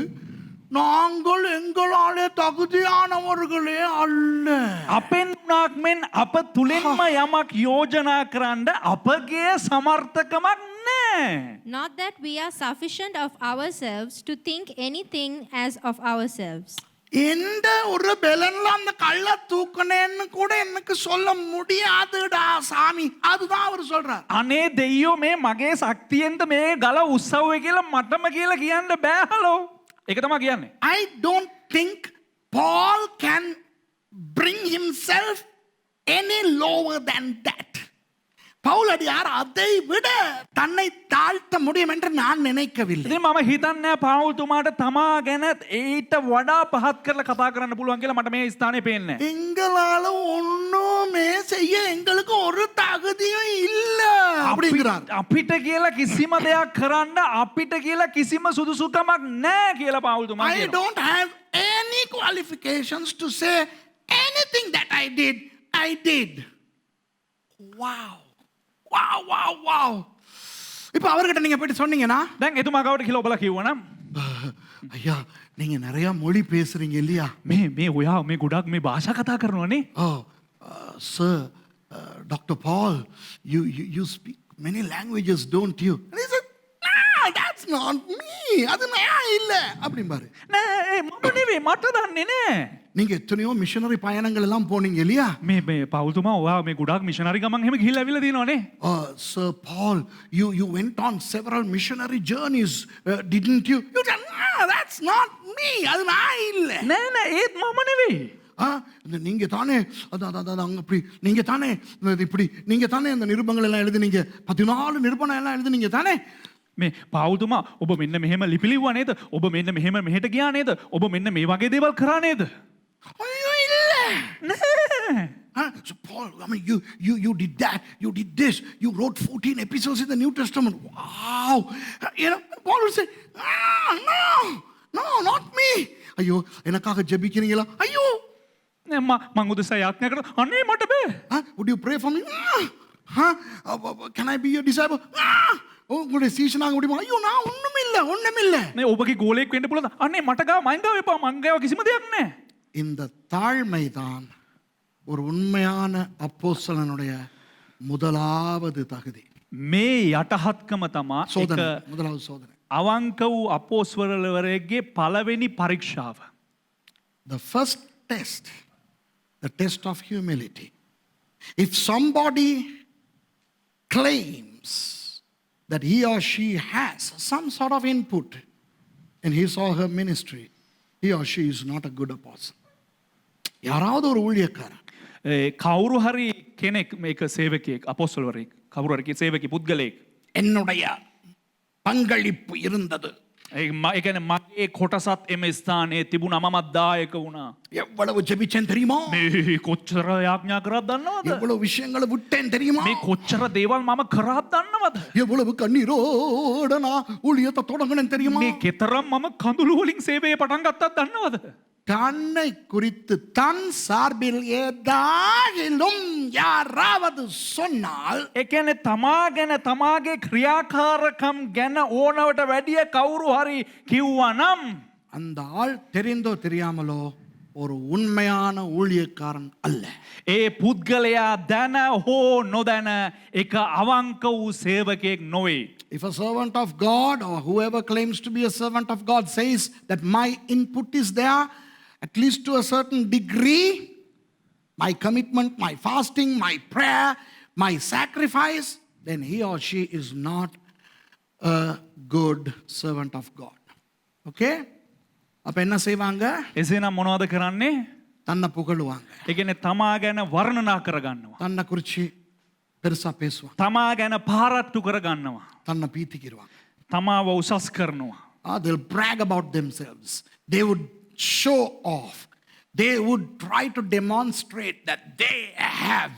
நாங்கள் எங்களாலே தகுதியானவர்களே அல்ல. අපෙන් උනාක් මෙන් අප තුලින්ම යමක් යෝජනා කරන්න අපගේ සමර්ථකමක් නැහැ. Not that we are sufficient of ourselves to think anything as of ourselves. எந்த ஒரு பெலன்ல அந்த கள்ள தூக்குனேன்னு கூட எனக்கு சொல்ல முடியாதுடா சாமி அதுதான் அவர் சொல்றார். අනේ දෙයියෝ මේ මගේ ශක්තියෙන්ද මේ ගල උස්සවුවේ කියලා මටම කියලා කියන්න බෑහලෝ. ඒක තමයි කියන්නේ. I don't think Paul can bring himself any lower than that. பவுலடியார் அதை விட தன்னை தாழ்த்த முடியும் என்று நான் நினைக்கவில்லை. ඉතින් මම හිතන්නේ පවුල්තුමාට තමා ගැන ඊට වඩා පහත් කරලා කතා කරන්න පුළුවන් කියලා මට මේ ස්ථානේ පේන්නේ. எங்களால ஒண்ணுமே செய்ய எங்களுக்கு ஒரு தகுதியும் இல்ல அப்படிங்கிறார். අපිට කියලා කිසිම දෙයක් කරන්න අපිට කියලා කිසිම සුදුසුකමක් නැහැ කියලා පවුල්තුමා I කියනවා. don't have any qualifications to say anything that I did. Wow. Wow, wow, wow. இப்போ அவர்கிட்ட நீங்க போயிட்டு சொன்னீங்கன்னா දැන් එතුමා කවට කියලා ඔබලා කිව්වනම් ஐயா நீங்க நிறைய மொழி பேசுறீங்க இல்லையா මේ ඔයා මේ ගොඩක් මේ භාෂා කතා කරනවනේ. Oh, sir, Dr. Paul, you speak many languages, don't you? And he said, no, that's not me. அது நான் இல்ல அப்படிம்பாரு. නෑ මම නෙවෙයි මට දන්නේ නෑ. நீங்க எத்தனையோ மிஷனரி பயணங்கள் எல்லாம் போனீங்க இல்லையா මේ පවුල්තුමා ඔයා මේ ගොඩක් මිෂනරි ගමන් එහෙම ගිහිල්ලා ඇවිල්ලා තියෙනවනේ. Sir Paul, you went on several missionary journeys, didn't you? You said, no, that's not me. அது நான் இல்ல. නෑ ඒත් මම නෙවෙයි. நீங்க தானே அங்க இப்படி நீங்க தானே இப்படி நீங்க தானே அந்த நிருபங்கள் எல்லாம் எழுதுனீங்க 14 நிருபங்கள் எல்லாம் எழுதுனீங்க தானே මේ පවුල්තුමා ඔබ මෙන්න මෙහෙම ලිපි ලිව්වා නේද? ඔබ මෙන්න මෙහෙම මෙහෙට ගියා නේද? ඔබ මෙන්න මේ වගේ දේවල් කරා නේද? ஐயோ இல்ல නෑ. So Paul, I mean, you did that, you did this, you wrote 14 epistles in the New Testament. Wow. You know, Paul would say, no, not me. ஐயோ எனக்காக ஜெபிக்கிறீங்களா ஐயோ මං උදෙසා යාඥා කරා අනේ මට බෑ. Would you pray for me? Can I be your disciple? உங்களுடைய சீஷனாக முடியுமா ஐயோ நான் ஒண்ணுமில்ல මේ ඔබගේ ගෝලයක් වෙන්න පුළුවන්. අනේ මට ගාව මං ගාව එපා මං ගාව කිසිම දෙයක් නැහැ. இந்த தாழ்மை தான் ஒரு உண்மையான அப்போஸ்தலனுடைய முதலாவது தகுதி. මේ යටහත්කම තමා சோதனை එක முதலாவது சோதனை. අවංක වූ අපෝස්වරවරයෙක්ගේ පළවෙනි පරීක්ෂාව. The first test, the test of humility. If somebody claims that he or she has some sort of input in his or her ministry, he or she is not a good apostle. யாராவது ஒரு ஊழியக்காரன் කවුරු හරි කෙනෙක් මේක සේවකයෙක් අපොස්තලවරයෙක් කවුරු හරි සේවකී පුද්ගලයෙක් என்னுடைய பங்களிப்பு இருந்தது ඒ කියන්නේ මගේ කොටසත් එම ස්ථානයේ තිබුණා මමත් දායක වුණා. எவ்வளவு ஜெபிச்சேன் தெரியுமா මේ කොච්චර යාඥා කරාද දන්නවද? எவ்வளவு விஷயங்களை விட்டேன் தெரியுமா මේ කොච්චර දේවල් මම කරාද දන්නවද? எவ்வளவு கண்ணீரோட நான் ஊழியத்தை தொடங்கினேன் தெரியுமா මේ කෙතරම් මම කඳුළු වලින් සේවය පටන් ගත්තත් දන්නවද? தன்னை குறித்து தன் சார்பில் ஏதாகிலும் யாராவது சொன்னால் ඒ කියන්නේ තමා ගැන තමාගේ ක්‍රියාකාරකම් ගැන ඕනවට වැඩිය කවුරු හරි කිව්වනම් அந்த ஆள் தெரிந்தோ தெரியாமலோ ஒரு உண்மையான ஊழியக்காரன் அல்ல. ඒ පුද්ගලයා දැන හෝ නොදැන එක අවංක වූ සේවකයෙක් නොවේ. If a servant of God or whoever claims to be a servant of God says that my input is there, at least to a certain degree, my commitment, my fasting, my prayer, my sacrifice, then he or she is not a good servant of God. Okay? அப்ப என்ன செய்வாங்க? එසේනම් මොනවද කරන්නේ? தன்னை புகழுவாங்க. ඒ කියන්නේ තමා ගැන වර්ණනා කරගන්නවා. தன்னை குறிச்சு பெருசா பேசுவாங்க. තමා ගැන පාරට්ටු කරගන්නවා. தன்னை பீத்திக்கிடுவாங்க. තමාව උසස් කරනවා. They'll brag about themselves. They would show off. They would try to demonstrate that they have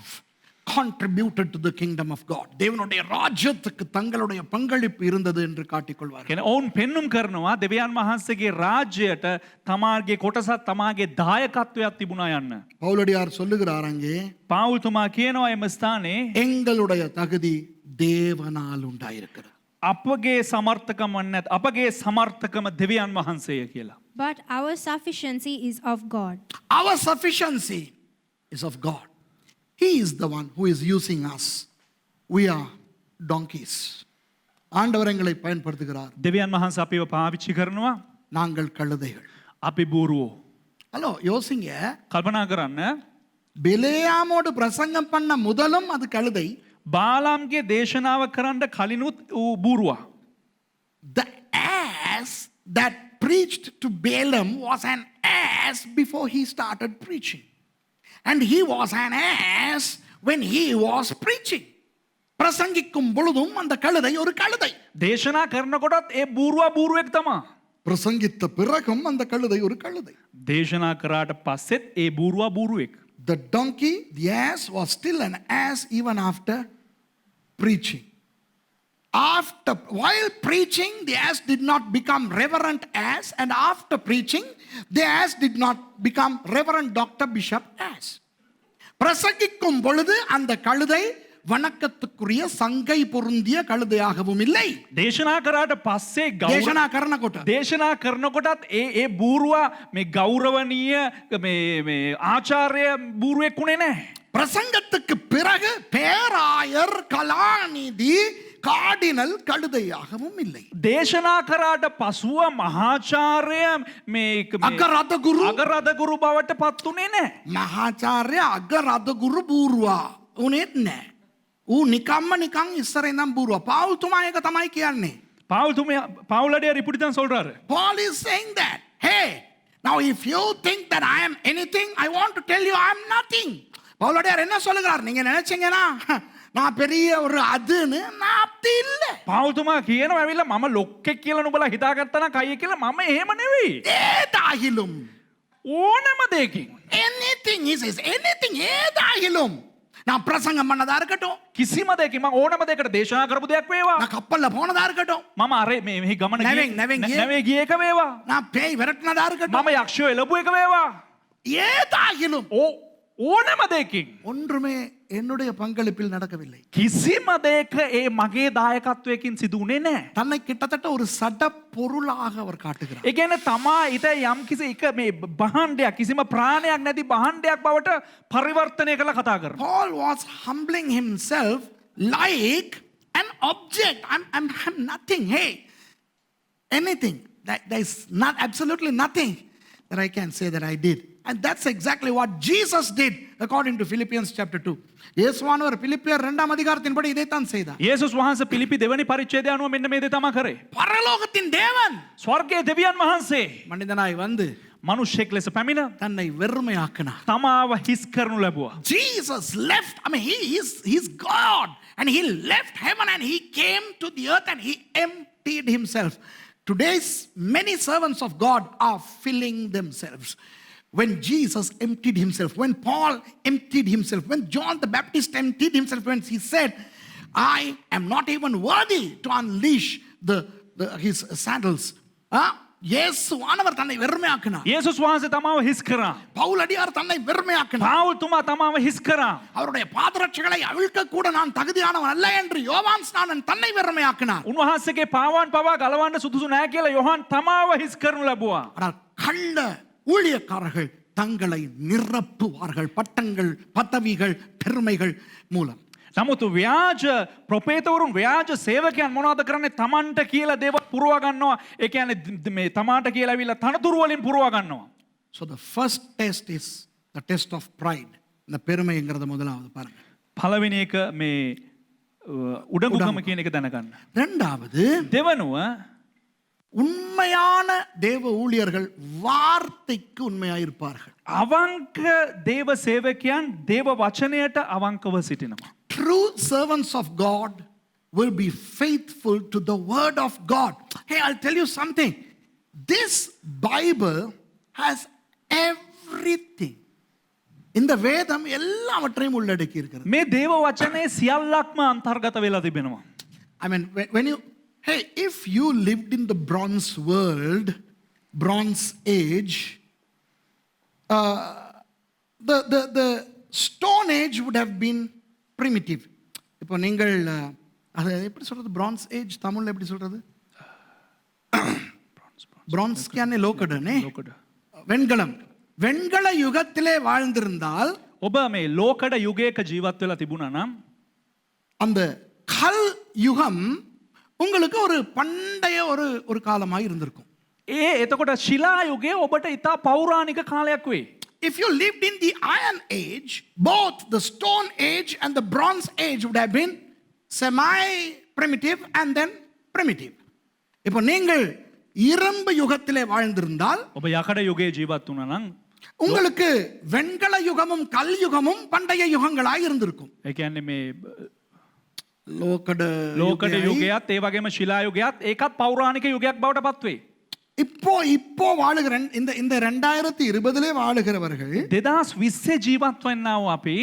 contributed to the kingdom of God. தேவனுடைய ராஜ்யத்துக்கு தங்களுடைய பங்களிப்பு இருந்தது என்று காட்டிக்கொள்வார்கள். කියන්නේ ඔවුන් පෙන්눔 කරනවා දෙවියන් වහන්සේගේ රාජ්‍යයට තමාගේ කොටසක් තමාගේ දායකත්වයක් තිබුණා යන්න. பவுலடியார் சொல்லுகிறார் அங்கே, පාවුල්තුමා කියනවා එම ස්ථානයේ எங்களுடைய தகுதி தேவனால் உண்டாயிருக்கிறது. අපගේ සමර්ථකම නැත් අපගේ සමර්ථකම දෙවියන් වහන්සේය කියලා. But our sufficiency is of God. Our sufficiency is of God. He is the one who is using us. We are donkeys. ஆண்டவர் எங்களை பயன்படுத்துகிறார். දෙවියන් වහන්සේ අපිව පාවිච්චි කරනවා. நாங்கள் கழுதைகள். අපි බූරුවෝ. ஹலோ யோசிங்க, කල්පනා කරන්න. பிலேயாமோடு பிரசங்கம் பண்ண முதலும் அது கழுதை. බාලාම්ගේ දේශනාව කරන්න කලිනුත් ඌ බූරුවා. The ass that preached to Balaam was an ass before he started preaching. And he was an ass when he was preaching. பிரசங்கிக்கும் பொழுதும் அந்த கழுதை ஒரு கழுதை. දේශනා කරනකොටත් ඒ බූරුවා බූරුවෙක් තමා. பிரசங்கித்த பிறகும் அந்த கழுதை ஒரு கழுதை. දේශනා කරාට පස්සෙත් ඒ බූරුවා බූරුවෙක්. The donkey, the ass, was still an ass even after preaching. While preaching, the ass did not become Reverend Ass, and after preaching, the ass did not become Reverend Dr. Bishop Ass. பிரசங்கிக்கும் பொழுது அந்த கழுதை வணக்கத்துக்குரிய சங்கை பொருந்திய கழுதையாகவும் இல்லை. දේශනා කරාට පස්සේ දේශනා කරනකොට දේශනා කරනකොටත් ඒ බූරුවා මේ ගෞරවනීය මේ ආචාර්ය බූරුවෙක් උනේ නැහැ. பிரசங்கத்துக்கு பிறகு பேராயர் கலாநிதி கார்டினல் கழுதையாகவும் இல்லை. දේශනා කරාට පසුව මහාචාර්ය මේ අගරදගුරු බවට පත් උනේ නැහැ. මහාචාර්ය අගරදගුරු බූරුවා උනේත් නැහැ. ඌ නිකම්ම නිකන් ඉස්සරේ ඉඳන් බූරුවා. පාවුල්තුමා ඒක තමයි කියන්නේ. පාවුලඩියා රිපුටිතන් சொல்றாரு. Paul is saying that, hey, now if you think that I am anything, I want to tell you I am nothing. பவுலடியார் என்ன சொல்லுகிறார்? நீங்க நினைச்சீங்கன்னா நான் பெரிய ஒரு அதுன்னு, நான் அப்படி இல்ல. පාවුල්තුමා කියනවා ඇවිල්ලා මම ලොක්කෙක් කියලා නුඹලා හිතාගත්තා නම් කයි කියලා මම එහෙම නෙවෙයි. ஏதாகிலும் ඕනම දෙයකින් anything is anything ஏதாகிலும் நான் பிரசங்கம் பண்ணதா இருக்கட்டும், කිසිම දෙයකින් මම ඕනම දෙයකට දේශනා කරපු දෙයක් වේවා, நான் கப்பல்ல போனதா இருக்கட்டும், මම අර මෙහි ගමන නැවෙන් ගිය එක වේවා, நான் பேய் விரட்டினதா இருக்கட்டும், මම යක්ෂයෝ එළපු එක වේවා, ஏதாகிலும் ඕනම දෙයකින් ஒன்றுமே என்னுடைய பங்களிப்பில் நடக்கவில்லை. කිසිම දෙයක ඒ මගේ දායකත්වයකින් සිදු වුණේ නැහැ. தன்னை கிட்டத்தட்ட ஒரு சட பொருளாக அவர் காட்டுகிறார். ඒ කියන්නේ තමා ඊට යම් කිසි එක මේ බහණ්ඩයක් කිසිම ප්‍රාණයක් නැති බහණ්ඩයක් බවට පරිවර්තනය කරලා කතා කරනවා. Paul was humbling himself like an object. I'm nothing. Hey, anything. There is not absolutely nothing that I can say that I did. And that's exactly what Jesus did according to Philippians chapter 2. இயேசுவானவர் பிலிப்பியர் 2ஆம் அதிகாரத்தின்படி இதைத்தான் செய்தார். යේසුස් වහන්සේ පිලිපි දෙවනි පරිච්ඡේදය අනුව මෙන්න මේ දේ තමයි කරේ. பரலோகத்தின் தேவன் ස්වර්ගයේ දෙවියන් වහන්සේ மனிதனாய் வந்து මනුෂ්‍යෙක් ලෙස පැමිණ தன்னை வெறுமையாக்கினார். තමාව හිස් කරනු ලැබුවා. Jesus left, he's God, and he left heaven and he came to the earth and he emptied himself. Today's many servants of God are filling themselves. When Jesus emptied himself, when Paul emptied himself, when John the Baptist emptied himself, when he said, I am not even worthy to unleash his sandals. இயேசுவானவர் தன்னை வெறுமையாக்கினார். යේසුස් වහන්සේ තමාව හිස් කරා. பவுலடியார் தன்னை வெறுமையாக்கினார். පාවුල්තුමා තමාව හිස් කරා. அவருடைய பாதரட்சைகளை அவிழ்க்க கூட நான் தகுதியானவன் அல்ல என்று யோவான் ஸ்நானன் தன்னை வெறுமையாக்கினார். උන්වහන්සේගේ පාවාන් පවා ගලවන්න සුදුසු නැහැ කියලා යොහන් තමාව හිස් කරනු ලැබුවා. ஆனால் கள்ள ஊழியக்காரர்கள் தங்களை நிரப்புவார்கள் பட்டங்கள் பதவிகள் பெருமைகள் மூலம். නමුත් ව්‍යාජ ප්‍රපේතවරුන් ව්‍යාජ සේවකයන් මොනවද කරන්නේ? තමන්ට කියලා දේවල් පුරවා ගන්නවා. ඒ කියන්නේ මේ තමාට කියලා ඇවිල්ලා තනතුරු වලින් පුරවා ගන්නවා. So the first test is the test of pride. இந்த பெருமைங்கிறத முதலாவது பாருங்க. පළවෙනි එක මේ උඩඟුකම කියන එක දැනගන්න. இரண்டாவது දෙවනුව உண்மையான தேவ ஊழியர்கள் வார்த்தைக்கு உண்மையாயிருப்பார்கள். අවංක දේව සේවකයන් දේව වචනයට අවංකව සිටිනවා. True servants of God will be faithful to the word of God. Hey, I'll tell you something. This Bible has everything. இந்த வேதம் எல்லாவற்றையும் உள்ளடக்கி இருக்கிறது. මේ දේව වචනේ සියල්ලක්ම අන්තර්ගත වෙලා තිබෙනවා. I mean, when you, hey, if you lived in the bronze world, bronze age, the stone age would have been primitive. இப்போ நீங்கள் அது எப்படி சொல்றது? bronze age தமிழ்ல எப்படி சொல்றது? bronze කියන්නේ ලෝකඩනේ. வெண்கலம். வெண்கல யுகத்திலே வாழ்ந்திருந்தால் ඔබ මේ ලෝකඩ යුගයක ජීවත් වෙලා තිබුණා නම් அந்த கல் யுகம் உங்களுக்கு ஒரு பண்டைய ஒரு காலமாக இருந்திருக்கும். එතකොට ශිලා යුගය ඔබට ඉතා පෞරාණික කාලයක් වේ. If you lived in the iron age, both the stone age and the bronze age would have been semi-primitive and then primitive. இப்போ நீங்கள் இரும்பு யுகத்திலே வாழ்ந்திருந்தால் ඔබ යකඩ යුගයේ ජීවත් වුණා නම් உங்களுக்கு வெண்கல யுகமும் கல் யுகமும் பண்டைய யுகங்களாய் இருந்திருக்கும். ඒ කියන්නේ මේ லோகட ලෝකඩ යුගයත් ඒ වගේම ශිලා යුගයත් ඒකත් පෞරාණික යුගයක් බවට පත් වේ. இப்போ வாழுகிற இந்த 2020லே வாழுகிறவர்கள் 2020 ජීවත් වෙන්නා වූ අපි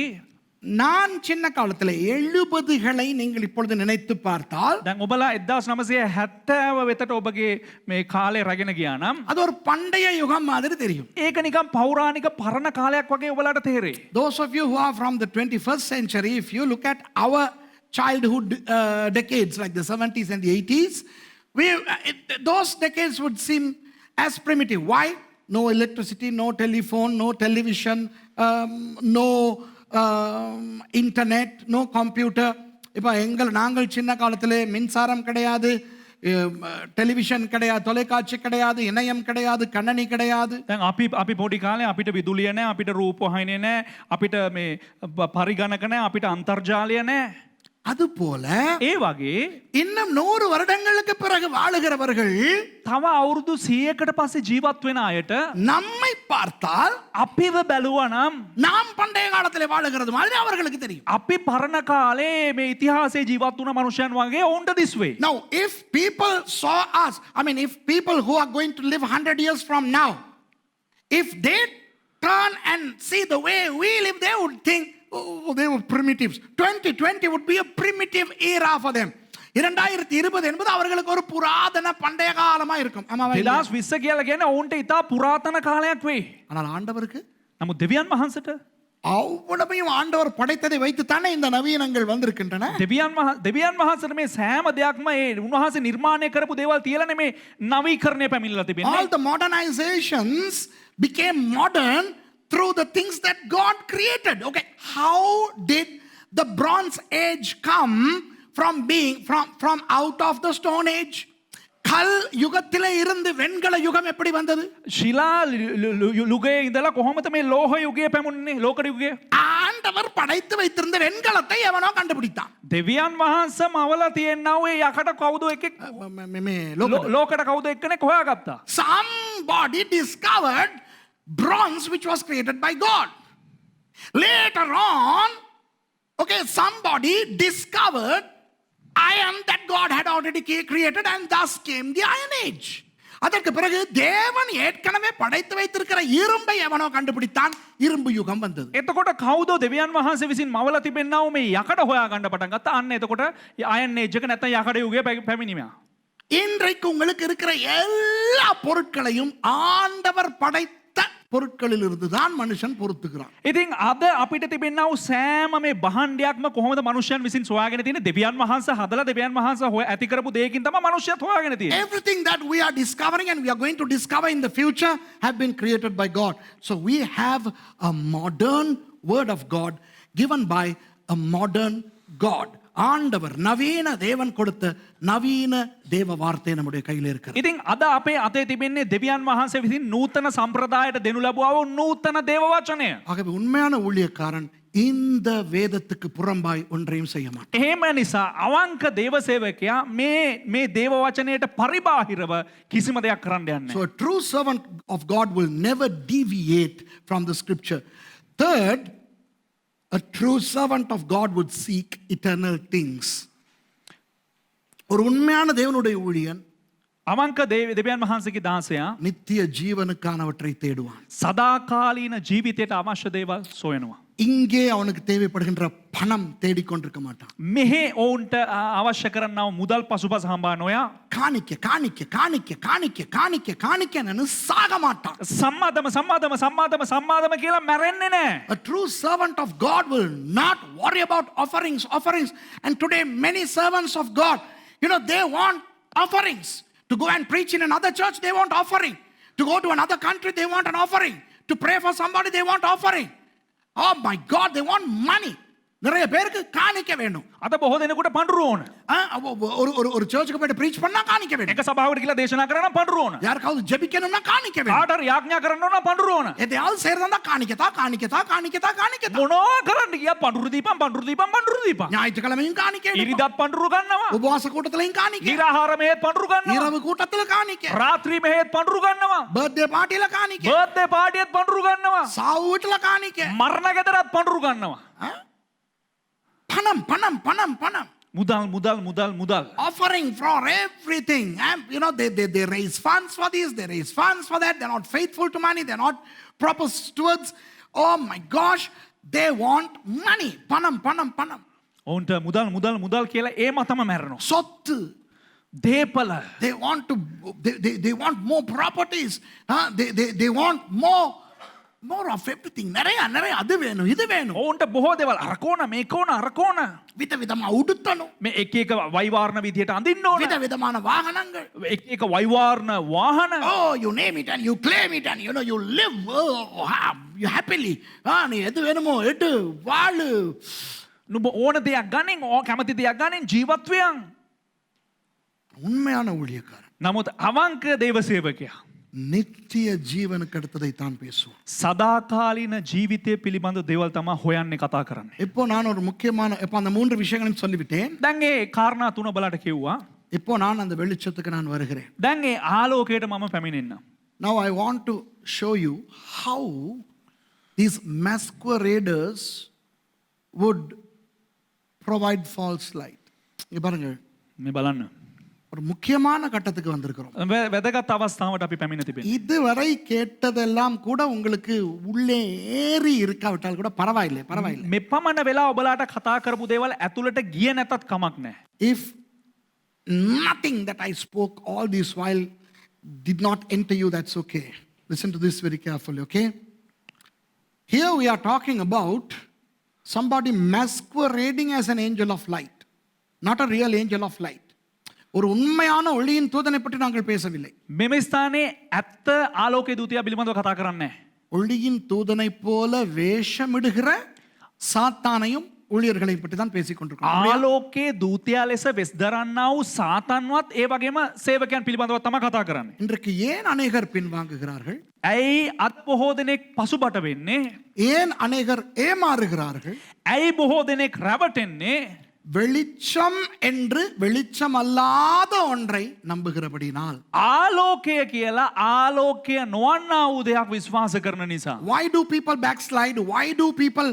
நான் சின்ன காலத்தில் 70களை நீங்கள் இப்பொழுது நினைத்து பார்த்தால் දැන් ඔබලා 1970 වෙතට ඔබගේ මේ කාලේ රැගෙන ගියා නම් அது ஒரு பண்டைய யுகம் மாதிரி தெரியும். ඒක නිකන් පෞරාණික පරණ කාලයක් වගේ ඔබලාට තේරෙයි. Those of you who are from the 21st century, if you look at our childhood decades like the 70s and the 80s, those decades would seem as primitive. Why? No electricity, no telephone, no television, no internet, no computer. இப்போ நாங்கள் சின்ன காலத்தில் மின்சாரம் கிடையாது, television கிடையாது, தொலைக்காட்சி கிடையாது, இணையம் கிடையாது, கண்ணனி கிடையாது. දැන් අපි පොඩි කාලේ අපිට විදුලිය නැහැ, අපිට රූපවාහිනිය නැහැ, අපිට මේ පරිගණක නැහැ, අපිට අන්තර්ජාලය නැහැ. அது போல ඒ වගේ இன்னும் 100 வருடங்களுக்கு பிறகு வாழுகிறவர்கள் තව අවුරුදු 100කට පස්සේ ජීවත් වෙන අයට நம்மை பார்த்தால் අපිව බැලුවා නම් நாம் பண்டைய காலத்திலே வாழுகிறது மாதிரி அவர்களுக்கு தெரியும். අපි පරණ කාලේ මේ ඉතිහාසයේ ජීවත් වුණ මනුෂ්‍යයන් වගේ ඔවුන්ට දිස්වේ. Now if people saw us, I mean if people who are going to live 100 years from now, if they turn and see the way we live, they would think, oh, they were primitives. 2020 would be a primitive era for them. 2020 என்பது அவர்களுக்கு ஒரு புராதன பண்டைய காலமா இருக்கும். 2020 කියලා කියන්නේ ඔවුන්ට ඉතා පුරාතන කාලයක් වෙයි. ஆனால் ஆண்டவருக்கு නමුත් දෙවියන් වහන්සේට அவ்வளவையும் ஆண்டவர் படைத்ததை வைத்து தானே இந்த நவீனங்கள் வந்திருக்கின்றன. දෙවියන් වහන්සේට මේ සෑම දෙයක්ම ඒ උන්වහන්සේ නිර්මාණය කරපු දේවල් තියලා නෙමේ නවීකරණය පැමිණලා තිබෙන්නේ. All the modernizations became modern through the things that God created. Okay, how did the bronze age come from being from out of the stone age? கல் யுகத்திலே இருந்து வெண்கல யுகம் எப்படி வந்தது? ශිලා යුගයේ ඉඳලා කොහොමද මේ ලෝහ යුගය පැමුණේ? ලෝකඩ යුගය. ஆண்டவர் படைத்து வைத்திருந்த வெண்கலத்தை எவனோ கண்டுபிடித்தான். දෙවියන් වහන්සේ මවලා තියෙනා ඔය යකඩ කවුද එකෙක් ලෝකඩ කවුද එක්කෙනෙක් හොයාගත්තා. Somebody discovered bronze which was created by God. Later on, okay, somebody discovered iron that God had already created, and thus came the Iron Age. அதற்கு பிறகு தேவன் ஏற்கனவே படைத்து வைத்திருக்கிற இரும்பை எவனோ கண்டுபிடித்தான், இரும்பு யுகம் வந்தது. එතකොට කවුද දෙවියන් වහන්සේ විසින් මවලා තිබෙනා වූ මේ යකඩ හොයා ගන්න පටන් ගත්තා. අන්න එතකොට අයන් ඒජ් එක නැත්නම් යකඩ යුගය පැමිණීම. இன்றைக்கு உங்களுக்கு இருக்கிற எல்லா பொருட்களையும் ஆண்டவர் படைத்த பொருட்களிலிருந்து தான் மனுஷன் பொருத்துகிறான். ඉතින් අද අපිට තිබෙනා වූ සෑම මේ බහන්ඩයක්ම කොහොමද මනුෂ්‍යයන් විසින් සොයාගෙන තියෙන්නේ? දෙවියන් වහන්සේ හදලා දෙවියන් වහන්සේ ඇති කරපු දෙයකින් තමයි මනුෂ්‍යයත් හොයාගෙන තියෙන්නේ. Everything that we are discovering and we are going to discover in the future have been created by God. So we have a modern word of God given by a modern God. ஆண்டவர் நவீன தேவன் கொடுத்த நவீன தேவ வார்த்தை நம்முடைய கையில் இருக்கிறது. ඉතින් අද අපේ අතේ තිබෙන්නේ දෙවියන් වහන්සේ විසින් නූතන සම්ප්‍රදායට දෙනු ලැබුවා වූ නූතන දේව වචනය. ஆகவே உண்மையான ஊழியக்காரன் இந்த வேதத்துக்கு புறம்பாய் ஒன்றையும் செய்ய மாட்டான். එහෙම නිසා අවංක දේව සේවකයා මේ දේව වචනයට පරිබාහිරව කිසිම දෙයක් කරන්න යන්නේ So නැහැ. a true servant of God will never deviate from the scripture. Third, a true servant of God would seek eternal things. ஒரு உண்மையான தேவனுடைய ஊழியன் අවංක දෙවියන් වහන්සේගේ දාසයා நித்திய ஜீவனுக்கானவற்றை தேடுவான். සදාකාලීන ජීවිතයට අවශ්‍ය දේවල් සොයනවා. இங்கே அவனுக்கு தேவைப்படுகின்ற பணம் தேடிக்கொண்டிருக்க மாட்டான். මෙහෙ ඔවුන්ට අවශ්‍ය කරන්නව මුදල් පසුපස හම්බා නොයා காணிக்க காணிக்க காணிக்க காணிக்க காணிக்க காணிக்கன்னு சாக மாட்டான். සම්මාදම කියලා මැරෙන්නේ නැහැ. A true servant of God will not worry about offerings. And today many servants of God, they want offerings. To go and preach in another church, they want offering. To go to another country, they want an offering. To pray for somebody, they want offering. Oh my God, they want money. நிறைய பேருக்கு காணிக்க வேணும். අද බොහෝ දෙනෙකුට පඬුරු ඕන. ஒரு சர்ச்சுக்கு போய் ப்ரீச் பண்ணா காணிக்க வேணும். එක සභාවකට කියලා දේශනා කරන්න පඬුරු ඕන. யாருக்காவது ஜெபிக்கணும்னா காணிக்க வேணும். කාටර යාඥා කරන්න ඕන පඬුරු ඕන. எதையாவது செய்யறதா காணிக்கதா. මොනවා කරන්න ගියා පඬුරු දීපන්. ஞாயிற்றுக்கிழமையும் காணிக்க வேணும். ඉරිදත් පඬුරු ගන්නවා. உபவாச கூட்டத்திலையும் காணிக்க. නිරාහාරමේත් පඬුරු ගන්නවා. இரவு கூட்டத்துல காணிக்க. රාත්‍රී මෙහෙත් පඬුරු ගන්නවා. பர்த்டே பார்ட்டில காணிக்க. බර්ත්ඩේ පාටියෙත් පඬුරු ගන්නවා. சாவு வீட்டுல காணிக்க. මරණ ගෙදරත් පඬුරු ගන්නවා. பணம். මුදල්. Offering for everything. And they raise funds for this, they raise funds for that. They're not faithful to money. They're not proper stewards. Oh my gosh. They want money. பணம். ඔවුන්ට මුදල් කියලා ඒ මතම මැරෙනවා. சொத்து. දේපල. They want more properties. They want more of everything. நிறைய அது வேணும் இது வேணும். ඔවුන්ට බොහෝ දේවල් අරකෝන. விதவிதமா உடுத்தணும். මේ එක වෛවාර්ණ විදියට අඳින්න ඕන. விதவிதமான வாகனங்கள். එක වෛවාර්ණ වාහන. Oh, you name it and you claim it and you live you happily. நீ எது வேணுமோ எடு வாழு. නුඹ ඕන දෙයක් ගනින් කැමති දෙයක් ගනින් ජීවත් වෙයන්. உண்மையான ஊழியக்காரன் නමුත් අවංක දේව සේවකයා நித்திய ஜீவனுக்கு அடுத்ததை தான் பேசுவோம். සදාකාලීන ජීවිතය පිළිබඳ දේවල් තමයි හොයන්නේ කතා කරන්නේ. இப்போ நான் ஒரு முக்கியமான அந்த மூன்று விஷயங்களையும் சொல்லிவிட்டேன். දැන් ඒ කාරණා තුන බලට කිව්වා. இப்போ நான் அந்த வெளிச்சத்துக்கு நான் வருகிறேன். දැන් ඒ ආලෝකයට මම පැමිණෙන්න. Now I want to show you how these masqueraders would provide false light. இங்க பாருங்க. මේ බලන්න. ஒரு முக்கியமான கட்டத்துக்கு வந்திருக்கிறோம். වැදගත් අවස්ථාවට අපි පැමිණ තිබෙනවා. இதுவரை கேட்டதெல்லாம் கூட உங்களுக்கு உள்ளே ஏறி இருக்காவிட்டால் கூட பரவாயில்லை. මේ පමණ වෙලා ඔබලාට කතා කරපු දේවල් ඇතුළට ගිය නැතත් කමක් නැහැ. If nothing that I spoke all this while did not enter you, that's okay. Listen to this very carefully, okay? Here we are talking about somebody masquerading as an angel of light, not a real angel of light. ஒரு உண்மையான ஒளியின் தூதனை பற்றி நாங்கள் பேசவில்லை. මෙම ස්ථානයේ ඇත්ත ආලෝකයේ දූතයා පිළිබඳව කතා කරන්නේ නැහැ. ஒளியின் தூதனை போல வேஷமிடுகிற சாத்தானையும் ஊழியர்களை பற்றி தான் பேசிக் கொண்டிருக்கிறோம். ආලෝකයේ දූතයා ලෙස වෙස් දරන්නා වූ සාතන්වත් ඒ වගේම සේවකයන් පිළිබඳව තමයි කතා කරන්නේ. இன்றைக்கு ஏன் அநேகர் பின்வாங்குகிறார்கள்? ඇයි අද බොහෝ දෙනෙක් පසුබට වෙන්නේ? ஏன் அநேகர் ஏமாறுகிறார்கள்? ඇයි බොහෝ දෙනෙක් රැවටෙන්නේ? வெளிச்சம் என்று வெளிச்சம் அல்லாத ஒன்றை நம்புகிறபடினால். ආලෝකය කියලා ආලෝකය නොවන්නා වූ දෙයක් විශ්වාස කරන නිසා. Why do people backslide? Why do people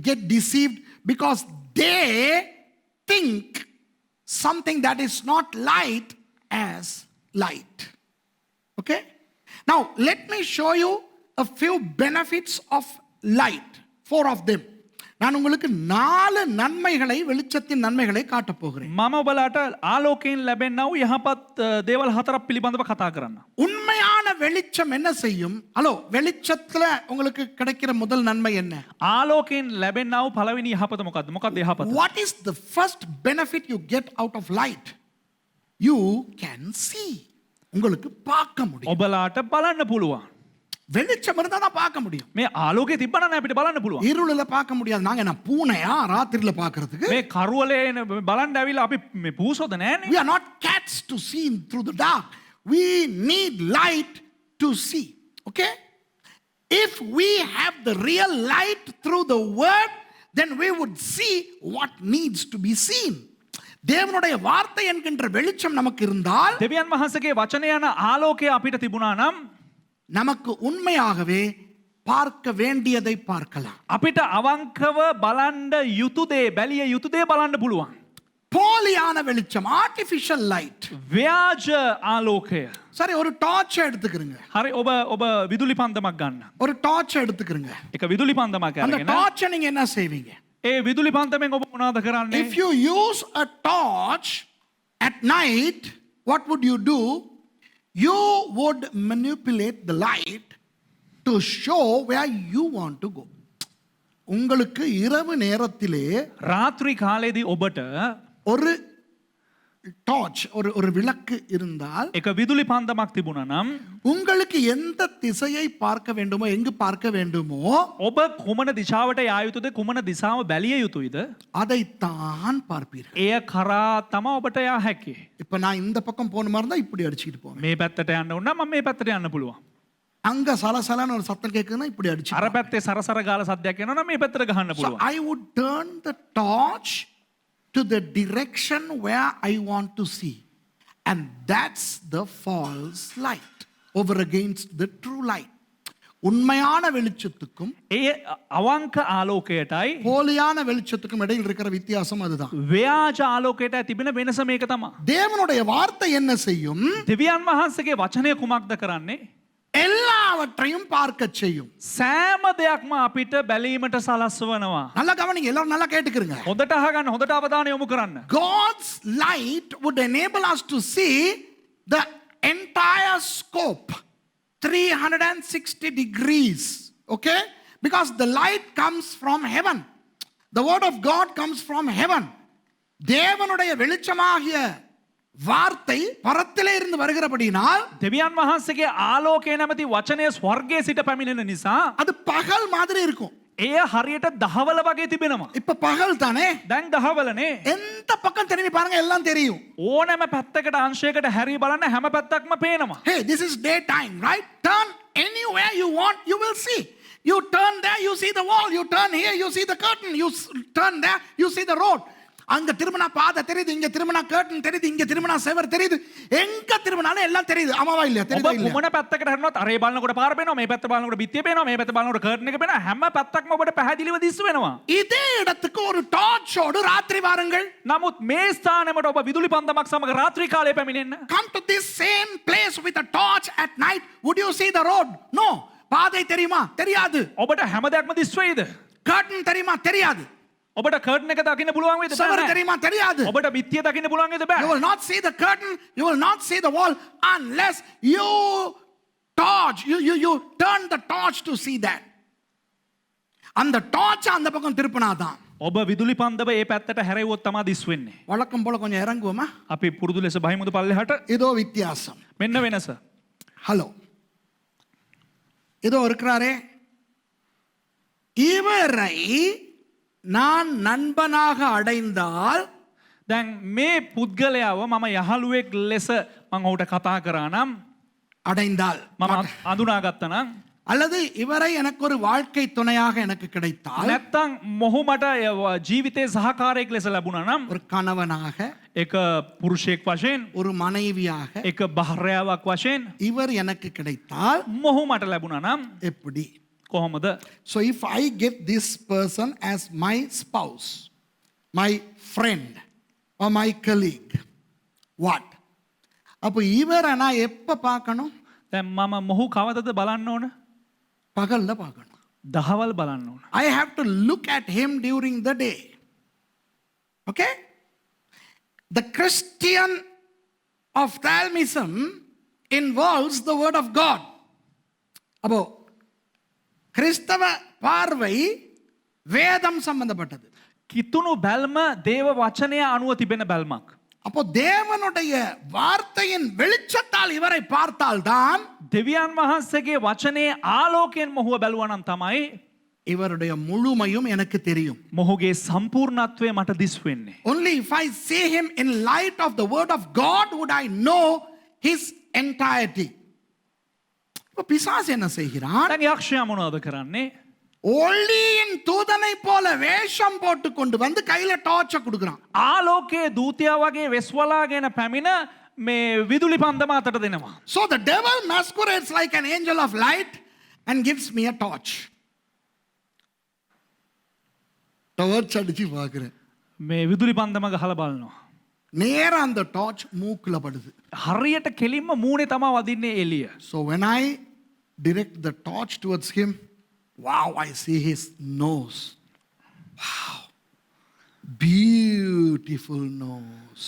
get deceived? Because they think something that is not light as light. Okay? Now let me show you a few benefits of light. 4 of them. நான் உங்களுக்கு 4 நன்மைகளை வெளிச்சத்தின் நன்மைகளை காட்டப் போகிறேன். මම ඔබලාට ආලෝකයෙන් ලැබෙන්නා වූ යහපත් දේවල් හතරක් පිළිබඳව කතා කරන්න. உண்மையான வெளிச்சம் என்ன செய்யும்? ஹலோ, வெளிச்சத்துல உங்களுக்கு கிடைக்கிற முதல் நன்மை என்ன? ආලෝකයෙන් ලැබෙන්නා වූ පළවෙනි යහපත මොකක්ද? මොකක්ද යහපත? What is the first benefit you get out of light? You can see. உங்களுக்கு பார்க்க முடியும். ඔබලාට බලන්න පුළුවන්. வெளிச்சம் இருந்தா தான் பார்க்க முடியும். මේ ආලෝකය තිබ්බනම් අපිට බලන්න පුළුවන්. இருளுல பார்க்க முடியாது. நாங்க என்ன பூனையா ராத்திரில பார்க்கிறதுக்கு? මේ කරවලේ බලන්න ඇවිල්ලා අපි මේ පූසොද නෑනේ. We are not cats to see through the dark. We need light to see. Okay? If we have the real light through the word, then we would see what needs to be seen. தேவனுடைய வார்த்தை என்கின்ற வெளிச்சம் நமக்கு இருந்தால் දෙවියන් වහන්සේගේ වචනය යන ආලෝකය අපිට තිබුණා නම් நமக்கு உண்மையாகவே பார்க்க வேண்டியதை பார்க்கலாம். අපිට අවංකව බලන්න යුතු දේ බැලිය යුතු දේ බලන්න පුළුවන්. போலியான வெளிச்சம், ஆர்டிஃபிஷியல் லைட். ව්‍යාජ ආලෝකය. சரி, ஒரு டார்ச் எடுத்துக்கிறங்க. හරි ඔබ විදුලි පන්දමක් ගන්න. ஒரு டார்ச் எடுத்துக்கிறங்க. එක විදුලி පන්දමක් அந்த අරගෙන டார்ச்சை நீங்க என்ன செய்வீங்க? ඒ විදුලි පන්දමෙන් ඔබ මොනවද කරන්නේ? If you use a torch at night, what would you do? You would manipulate the light to show where you want to go. உங்களுக்கு இரவு நேரத்திலே රාත්‍රී කාලයේදී ඔබට ஒரு டார்ச், ஒரு விளக்கு இருந்தால் එක විදුලි පන්දමක් තිබුණා නම් உங்களுக்கு எந்த திசையை பார்க்க வேண்டுமோ, எங்கு பார்க்க வேண்டுமோ ඔබ කුමන දිශාවට යා යුතුද කුමන දිශාව බැලිය යුතුයිද அதைத்தான் பார்ப்பீர்கள். එය කරා තමයි ඔබට යා හැකි. இப்ப நான் இந்த பக்கம் போன மாதிரி இருந்தா இப்படி அடிச்சுட்டு போவேன். මේ පැත්තට යන්න ඕන නම් මම මේ පැත්තට යන්න පුළුවන්. அங்க சலசலன்னு ஒரு சத்தம் கேட்குதுன்னா இப்படி அடிச்சு. අර පැත්තේ සරසර ගාලා සද්දයක් එනවා නම් මේ පැත්තට ගහන්න So පුළුවන්. I would turn the torch to the direction where I want to see. And that's the false light over against the true light. உண்மையான வெளிச்சத்துக்கும் ඒ අවංක ආලෝකයටයි போலியான வெளிச்சத்துக்கும் இடையில் இருக்கிற வித்தியாசம் அதுதான். ව්‍යාජ ආලෝකයටයි තිබෙන වෙනස මේක තමයි. தேவனுடைய வார்த்தை என்ன செய்யும்? දෙවියන් වහන්සේගේ වචනය කුමක්ද කරන්නේ? எல்லாவற்றையும் பார்க்க செய்யும். සෑම දෙයක්ම අපිට බැලීමට සලස්වනවා. நல்லா கவனிங்க, எல்லாரும் நல்லா கேட்டுக்கிறங்க. හොඳට අහගන්න, හොඳට අවධානය යොමු කරන්න. God's light would enable us to see the entire scope, 360 degrees. Okay? Because the light comes from heaven. The word of God comes from heaven. தேவனுடைய வெளிச்சமாகிய வார்த்தை பரத்திலே இருந்து வருகிறபடினால் දෙවියන් වහන්සේගේ ආලෝකය නැමැති වචනය ස්වර්ගයේ සිට පැමිණෙන නිසා அது பகல் மாதிரி இருக்கும். එය හරියට දහවල වගේ තිබෙනවා. இப்ப பகல் தானே, දැන් දහවලනේ. எந்த பக்கம் திரும்பி பாருங்க எல்லாம் தெரியும். ඕනෑම පැත්තකට අංශයකට හැරී බලන්න හැම පැත්තක්ම පේනවා. Hey, this is daytime, right? Turn anywhere you want, you will see. You turn there, you see the wall. You turn here, you see the curtain. You turn there, you see the road. அங்க திரும்பினா பாதை தெரியுது, இங்க திரும்பினா curtain தெரியுது, இங்க திரும்பினா செவர் தெரியுது. எங்க திரும்பினாலும் எல்லாம் தெரியுது. ஆமாவா இல்லையா? ඔබ தெரியுதா இல்லையா? කුමන පැත්තකට හැරුණොත් අරේ බලනකොට පාර පේනවා, මේ පැත්ත බලනකොට බිත්තිය පේනවා, මේ පැත්ත බලනකොට කර්ටන් එක පේනවා. හැම පැත්තක්ම ඔබට පැහැදිලිව දිස් වෙනවා. இதே இடத்துக்கு ஒரு டார்ச்சோடு ராத்திரி வாருங்கள். නමුත් මේ ස්ථානෙමට ඔබ විදුලි පන්දමක් සමග රාත්‍රී කාලයේ පැමිණෙන්න. Come to this same place with a torch at night. Would you see the road? No. பாதை தெரியுமா? தெரியாது. ඔබට හැම දෙයක්ම දිස් වෙයිද? கர்டன் தெரியுமா? தெரியாது. ඔබට කර්ටන් එක දකින්න පුළුවන් වේද? செவர் බෑ. தெரியுமா? தெரியாது. ඔබට බිත්තිය දකින්න පුළුවන් වේද? You බෑ. will not see the curtain, you will not see the wall unless you torch, you turn the torch to see that. அந்த டார்ச் அந்த பக்கம் திருப்பினாதான். ඔබ විදුලි පන්දම ඒ පැත්තට හැරෙව්වොත් තමයි දිස් වෙන්නේ. வழக்கம் போல கொஞ்சம் இறங்குவோமா? අපි පුරුදු ලෙස බහිමුද පල්ලෙහාට? இதோ வித்தியாசம். මෙන්න වෙනස. ஹலோ, இதோ இருக்கிறாரே, இவரை நான் நண்பனாக அடைந்தால் දැන් මේ පුද්ගලයාව මම යහළුවෙක් ලෙස මම ඔහුට කතා කරා නම් அடைந்தால் මම අඳුනාගත්තා නම් அல்லது இவரை எனக்கு ஒரு வாழ்க்கை துணையாக எனக்கு கிடைத்தால், නැත්තම් මොහු මට ජීවිතේ සහකාරයෙක් ලෙස ලැබුණා නම් ஒரு கணவனாக, එක පුරුෂයෙක් වශයෙන් ஒரு மனைவியாக එක භාර්යාවක් වශයෙන් இவர் எனக்கு கிடைத்தால் මොහු මට ලැබුණා නම් எப்படி? කොහොමද? So if I get this person as my spouse, my friend or my colleague, what? அப்போ இவரை நான் எப்ப பார்க்கணும்? දැන් මම මොහු කවදද බලන්න ඕන? பகல்ல பார்க்கணும். දහවල් බලන්න ඕන. I have to look at him during the day. Okay? The Christian ophthalmism involves the word of God. அப்போ கிறிஸ்தவ பார்வை வேதம் சம்பந்தப்பட்டது. කිතුුණු බැල්ම දේව වචනය අනුව තිබෙන බැල්මක්. அப்போ தேவனுடைய வார்த்தையின் வெளிச்சத்தால் இவரை பார்த்தால்தான் දෙවියන් වහන්සේගේ වචනයේ ආලෝකයෙන් මොහුව බැලුවනම් තමයි இவருடைய முழுமையும் எனக்கு தெரியும். මොහුගේ සම්පූර්ණත්වය මට දිස් වෙන්නේ. Only if I see him in light of the word of God would I know his entirety. இப்போ பிசாசு என்ன செய்கிறான்? දැන් යක්ෂයා මොනවද කරන්නේ? ஒளியின் தூதனை போல வேஷம் போட்டு கொண்டு வந்து கையில டார்ச்ச கொடுக்குறான். ආලෝකයේ දූතයා වගේ වෙස්වලාගෙන පැමිණ මේ විදුලි පන්දම අතට දෙනවා. So the devil masquerades like an angel of light and gives me a torch. Torch அடிச்சு பார்க்கிறேன். මේ විදුලි පන්දම ගහලා බලනවා. நேரா அந்த டார்ச் மூக்குல படுது. හරියට කෙලින්ම මූණේ තමා වදින්නේ එළිය. So when I direct the torch towards him, wow, I see his nose. Wow. Beautiful nose.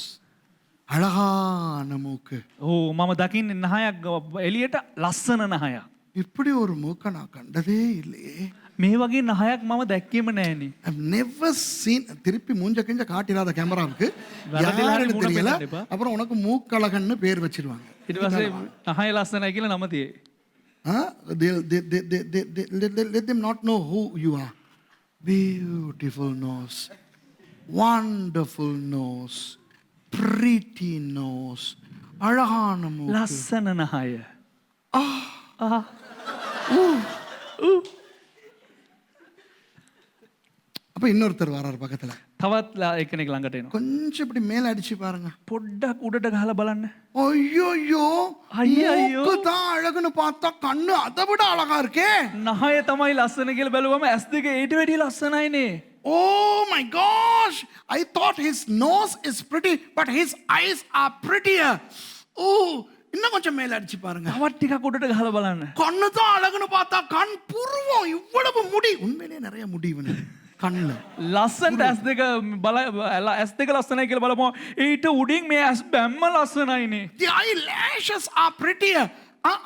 அழகான மூக்கு. ඕ මම දකින්නේ නහයක් එළියට ලස්සන නහයක්. இப்படி ஒரு மூக்க நான் கண்டதே இல்லையே. මේ වගේ නහයක් මම දැක්කේම නෑනේ. I've never seen. திருப்பி மூஞ்ச கிஞ்ச காட்டிடாத கேமராவுக்கு வரதில்லை, யாருன்னு மூணு தெரியல. பேர் கண்டிப்பா. அப்புறம் உனக்கு மூக்கழகன்னு பேர் வச்சிருவாங்க. ඊට පස්සේ නහය ලස්සනයි කියලා නම තියෙයි. Let them not know who you are. Beautiful nose, wonderful nose, pretty nose, அழகான மூக்கு. ලස්සන නහය. அப்ப இன்னொருத்தர் வராரு பக்கத்துல. තවත් එක්කෙනෙක් ළඟට එනවා. கொஞ்சம் இப்படி மேல அடிச்சு பாருங்க. පොඩ්ඩක් උඩට ගහලා බලන්න. ஐயோ ஐயையோ. மூக்கு தான் அழகுன்னு பார்த்தா கண்ணு அதை விட அழகா இருக்கே. නහය තමයි ලස්සන කියලා බැලුවම ඇස් දෙක ඊට වැඩිය ලස්සනයිනේ. Oh my gosh, I thought his nose is pretty but his eyes are prettier. Oh, இன்னும் கொஞ்சம் மேல அடிச்சு பாருங்க. තවත් ටිකක් උඩට ගහලා බලන්න. கண்ணு தான் அழகுன்னு பார்த்தா கண் புருவம் இவ்வளவு முடி. உண்மையிலேயே நிறைய முடி இவனுக்கு கண்ணுல. ලස්සනට ඇස් දෙක ඇස් දෙක ලස්සනයි කියලා බලපුවම ඊට උඩින් මේ ඇස් බැම්ම ලස්සනයිනේ. The eyelashes are prettier.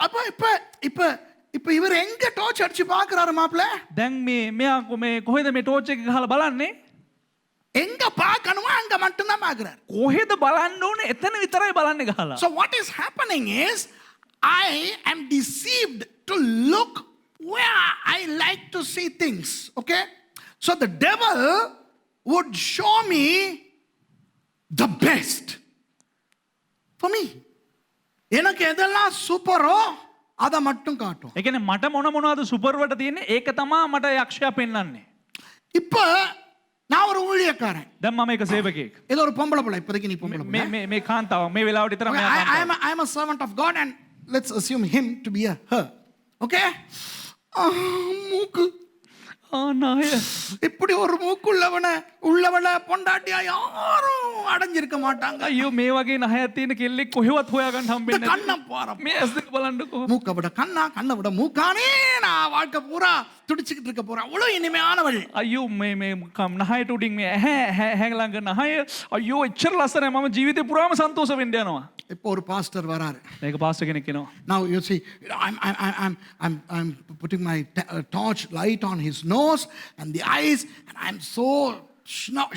அப்ப இப்ப இப்ப இப்ப இவர் எங்க டார்ச் அடிச்சு பாக்குறாரு மாப்ள? දැන් මෙයා මේ කොහෙද මේ ටෝච් එක ගහලා බලන්නේ? எங்க பார்க்கணுமோ அங்க மட்டும் தான் பாக்குறாரு. කොහෙද බලන්න ඕනේ? එතන විතරයි බලන්නේ ගහලා. So what is happening is I am deceived to look where I like to see things. Okay? So the devil would show me the best for me. எனக்கு எதெல்லாம் சூப்பரோ அதை மட்டும் காட்டும். ඒ කියන්නේ මට මොනවද සුපර්වට තියෙන්නේ ඒක තමයි මට යක්ෂයා පෙන්වන්නේ. இப்ப நான் ஒரு ஊழியக்காரன். දැන් මම එක සේවකයෙක්. இது ஒரு பொம்பளை பிள்ளை. இப்போதைக்கு நீ பொம்பளை பிள்ளை. මේ කාන්තාව මේ වෙලාවට විතර Okay, මෙයා කාන්තාව. I am a servant of God and let's assume him to be a her. Okay? மூக்கு නාය. இப்படி ஒரு மூக்குள்ளவன பொண்டாட்டியா யாரும் அடைஞ்சிருக்க மாட்டாங்க. අයියෝ මේ වගේ නහයක් තියෙන කෙල්ලෙක් කොහෙවත් හොයාගන්න இந்த හම්බෙන්නේ නැහැ. கண்ணை பாரு. මේ ඇස් දෙක බලන්නකෝ. மூக்கை விட கண்ணை விட மூக்கானே நான் வாழ்க்கை பூரா துடிச்சுக்கிட்டு இருக்க போறேன். அவ்வளவு இனிமையானவள். අයියෝ මේ නහයට උඩින් මේ ඇහැ ළඟ නහය අයියෝ එච්චර ලස්සනයි මම ජීවිතේ පුරාම සන්තෝෂ වෙන්න යනවා. இப்போ ஒரு பாஸ்டர் வராரு. මේක පාස්ටර් කෙනෙක් එනවා. Now you see, I'm putting my torch light on his nose and the eyes, and I'm so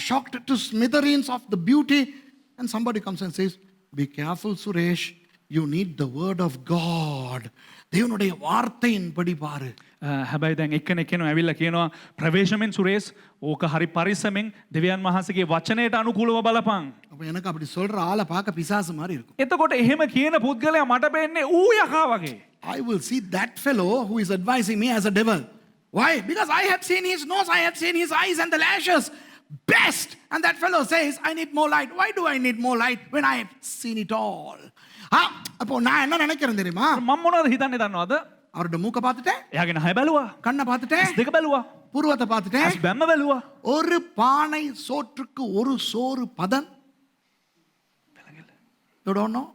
shocked to smithereens of the beauty. And somebody comes and says, "Be careful, Suresh. You need the word of God." தேவனுடைய வார்த்தையின்படி பாரு. හැබැයි දැන් එක්කෙනෙක් එනවා ඇවිල්ලා කියනවා ප්‍රවේශමෙන් සුරේස් ඕක හරි පරිස්සමෙන් දෙවියන් වහන්සේගේ වචනයට අනුකූලව බලපං. அப்ப எனக்கு அப்படி சொல்ற ஆளை பார்க்க பிசாசு மாதிரி இருக்கும். එතකොට එහෙම කියන පුද්ගලයා මට පෙන්නේ ඌ යකා වගේ. I will see that fellow who is advising me as a devil. Why? Because I had seen his nose, I had seen his eyes and the lashes. Best. And that fellow says, I need more light. Why do I need more light when I have seen it all? அப்போ நான் என்ன நினைக்கிறேன் தெரியுமா? මම මොනවද හිතන්නේ දන්නවද? அவரோட மூக்க பார்த்துட்டேன், එයාගේ නහය බැලුවා. கண்ணை பார்த்துட்டேன், දෙක බැලුවා. புருவத்தை பார்த்துட்டேன். ඇස් බැම්ම බැලුවා. ஒரு பானை சோற்றுக்கு ஒரு சோறு பதன். You don't know?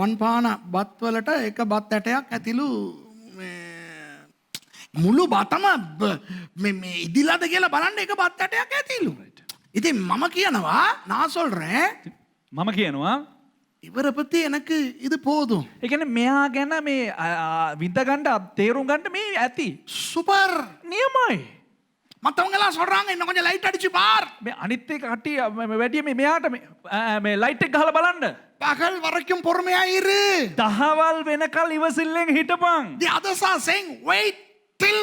one පාන බත් වලට එක බත් ඇටයක් ඇතිලු මුළු බතම මේ ඉදිලාද කියලා බලන්න එක බත් ඇටයක් ඇතිලු. ඉතින් මම කියනවා நான் சொல்றேன் මම කියනවා இவரை பத்தி எனக்கு இது போதும். ඒ කියන්නේ මෙයා ගැන මේ විඳ ගන්න තේරුම් ගන්න මේ ඇති. சூப்பர். නියමයි. மத்தவங்க எல்லாம் சொல்றாங்க இன்னும் கொஞ்சம் லைட் அடிச்சு பார். මේ අනිත් එක කට්ටිය වැඩි මේ මෙයාට මේ ලයිට් එක ගහලා බලන්න. பகல் வரைக்கும் பொறுமையா இரு. දහවල් වෙනකල් ඉවසිල්ලෙන් හිටපන්. The others are saying wait till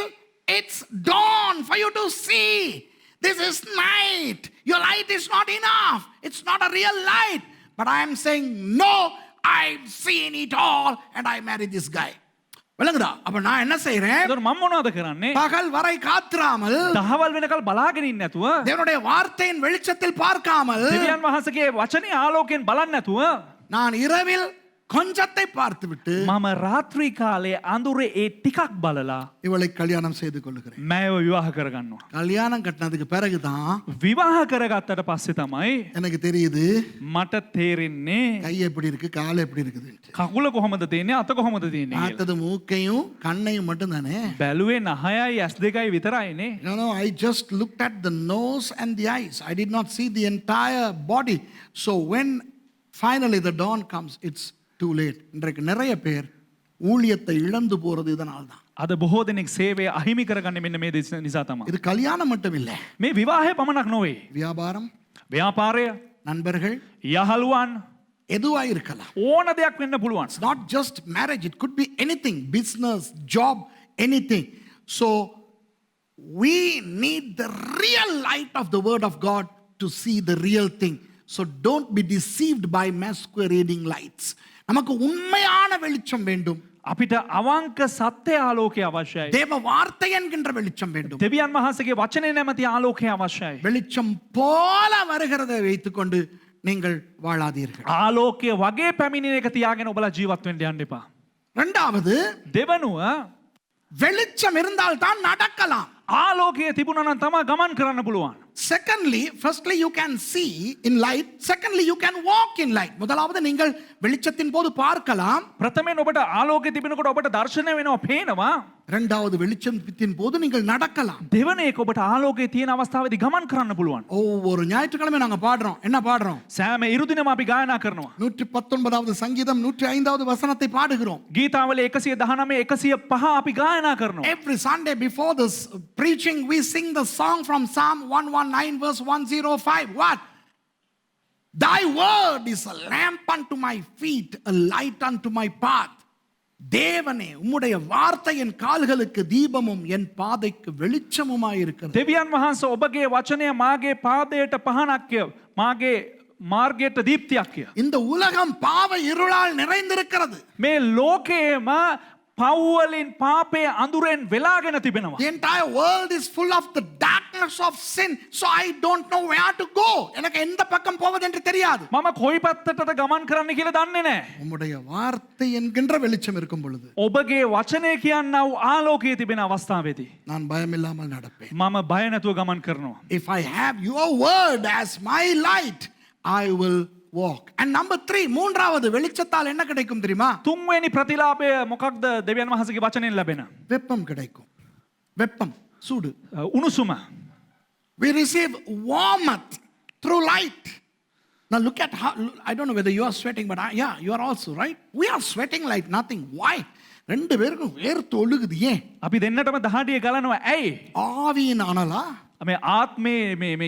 it's dawn for you to see. This is night. Your light is not enough. It's not a real light. But I am saying no, I've seen it all and I married this guy. விளங்குதா? அப்ப நான் என்ன செய்றேன்? ඒතර මම මොනවද කරන්නේ? பகல் வரை காத்திராமல் දහවල් වෙනකල් බලාගෙන ඉන්නේ නැතුව தேவனுடைய வார்த்தையின் வெளிச்சத்தில் பார்க்காமல் දෙවියන් වහන්සේගේ වචනේ ආලෝකයෙන් බලන්නේ නැතුව நான் இரவில் கொஞ்சத்தை பார்த்துவிட்டு මම රාත්‍රී කාලේ අඳුරේ ඒ ටිකක් බලලා இவளை கல்யாணம் செய்து கொள்ளுகிறேன். මෑව විවාහ කරගන්නවා. கல்யாணம் கட்டினதுக்கு பிறகுதான் විවාහ කරගත්තට පස්සේ තමයි எனக்கு தெரியுது මට තේරෙන්නේ கை எப்படி இருக்கு கால் எப்படி இருக்குது. කකුල කොහොමද තියෙන්නේ අත කොහොමද තියෙන්නේ කියලා. பார்த்தது மூக்கையும் கண்ணையும் மட்டும் தானே. බැලුවේ නහයයි ඇස් දෙකයි විතරයිනේ. No, I just looked at the nose and the eyes. I did not see the entire body. So when finally the dawn comes, it's too late. இன்றைக்கு நிறைய பேர் ஊழியத்தை இழந்து போறது இதனால தான். අද බොහෝ දෙනෙක් සේවය අහිමි කරගන්නේ මෙන්න මේ නිසා තමයි. இது கல்யாணம் மட்டும் இல்லை. මේ විවාහය පමණක් නොවේ. வியாபாரம், ව්‍යාපාරය, நண்பர்கள், යහළුවන් எதுவா இருக்கலாம். ඕන දෙයක් වෙන්න පුළුවන්. It's not just marriage. It could be anything. Business, job, anything. So we need the real light of the word of God to see the real thing. So don't be deceived by masquerading lights. நமக்கு உண்மையான வெளிச்சம் வேண்டும். අපිට අවංක සත්‍ය ආලෝකය අවශ්‍යයි. தேவ வார்த்தை என்கின்ற வெளிச்சம் வேண்டும். දෙවියන් වහන්සේගේ වචනේ නැමැති ආලෝකය අවශ්‍යයි. வெளிச்சம் போல வருகிறதை வைத்துக்கொண்டு நீங்கள் வாழாதீர்கள். ආලෝකය වගේ පැමිණෙන එක තියාගෙන ඔබලා ජීවත් වෙන්න යන්න එපා. இரண்டாவது, දෙවනුව வெளிச்சம் இருந்தால் தான் நடக்கலாம். ආලෝකය තිබුණා නම් තමයි ගමන් කරන්න පුළුවන්. Secondly, firstly you can see in light. Secondly you can walk in light. முதலாவது நீங்கள் வெளிச்சத்தின் போது பார்க்கலாம். ප්‍රථමයෙන් ඔබට ආලෝකය තිබෙනකොට ඔබට දර්ශනය වෙනවා පේනවා. இரண்டாவது வெளிச்சத்தின் போது நீங்கள் நடக்கலாம். දෙවන එක ඔබට ආලෝකයේ තියෙන අවස්ථාවේදී ගමන් කරන්න පුළුවන්. ஒவ்வொரு ஞாயிற்றுக்கிழமை நாங்க பாடுறோம். என்ன பாடுறோம்? සෑම ඉරුදිනම අපි ගායනා කරනවා. 119வது சங்கீதம் 105வது வசனத்தை பாடுகிறோம். ගීතාවල 119 105 අපි ගායනා කරනවා. Every Sunday before this preaching we sing the song from Psalm 119 verse 105. What? Thy word is a lamp unto my feet, a light unto my path. தேவனே உம்முடைய வார்த்தை என் கால்களுக்கு தீபமும் என் பாதைக்கு வெளிச்சமுமாய் இருக்கிறது. දෙවියන් වහන්සේ ඔබගේ වචනය මාගේ පාදයට පහනක්ය මාගේ මාර්ගයට දීප්තියක්ය. இந்த உலகம் பாவ இருளால் நிறைந்திருக்கிறது. මේ ලෝකයේම පව්වලින් පාපයේ අඳුරෙන් වෙලාගෙන තිබෙනවා. The entire world is full of the darkness of sin. So I don't know where to go. எனக்கு எந்த பக்கம் போவது என்று தெரியாது. මම කොයි පැත්තටද ගමන් කරන්න කියලා දන්නේ නැහැ. உம்முடைய வார்த்தை என்கின்ற வெளிச்சம் இருக்கும் பொழுது ඔබගේ වචනය කියන්නා වූ ආලෝකයේ තිබෙන අවස්ථාවේදී நான் பயமில்லாமல் நடப்பேன். මම බය නැතුව ගමන් කරනවා. If I have your word as my light, I will walk. And number 3, மூன்றாவது வெளிச்சத்தால் என்ன கிடைக்கும் தெரியுமா? තුන්වෙනි ප්‍රතිලාභය මොකක්ද දෙවියන් වහන්සේගේ වචනයෙන් ලැබෙන? வெப்பம் கிடைக்கும். வெப்பம், சூடு. උණුසුම. We receive warmth through light. Now look at how, I don't know whether you are sweating, but yeah, you are also, right? We are sweating like nothing. Why? ரெண்டு பேருக்கும் வேர்த்து ஒழுகுது. ஏன்? අපි දෙන්නටම දහඩිය ගලනවා. ඇයි? ஆவியின் அனலா? මේ ආත්මේ මේ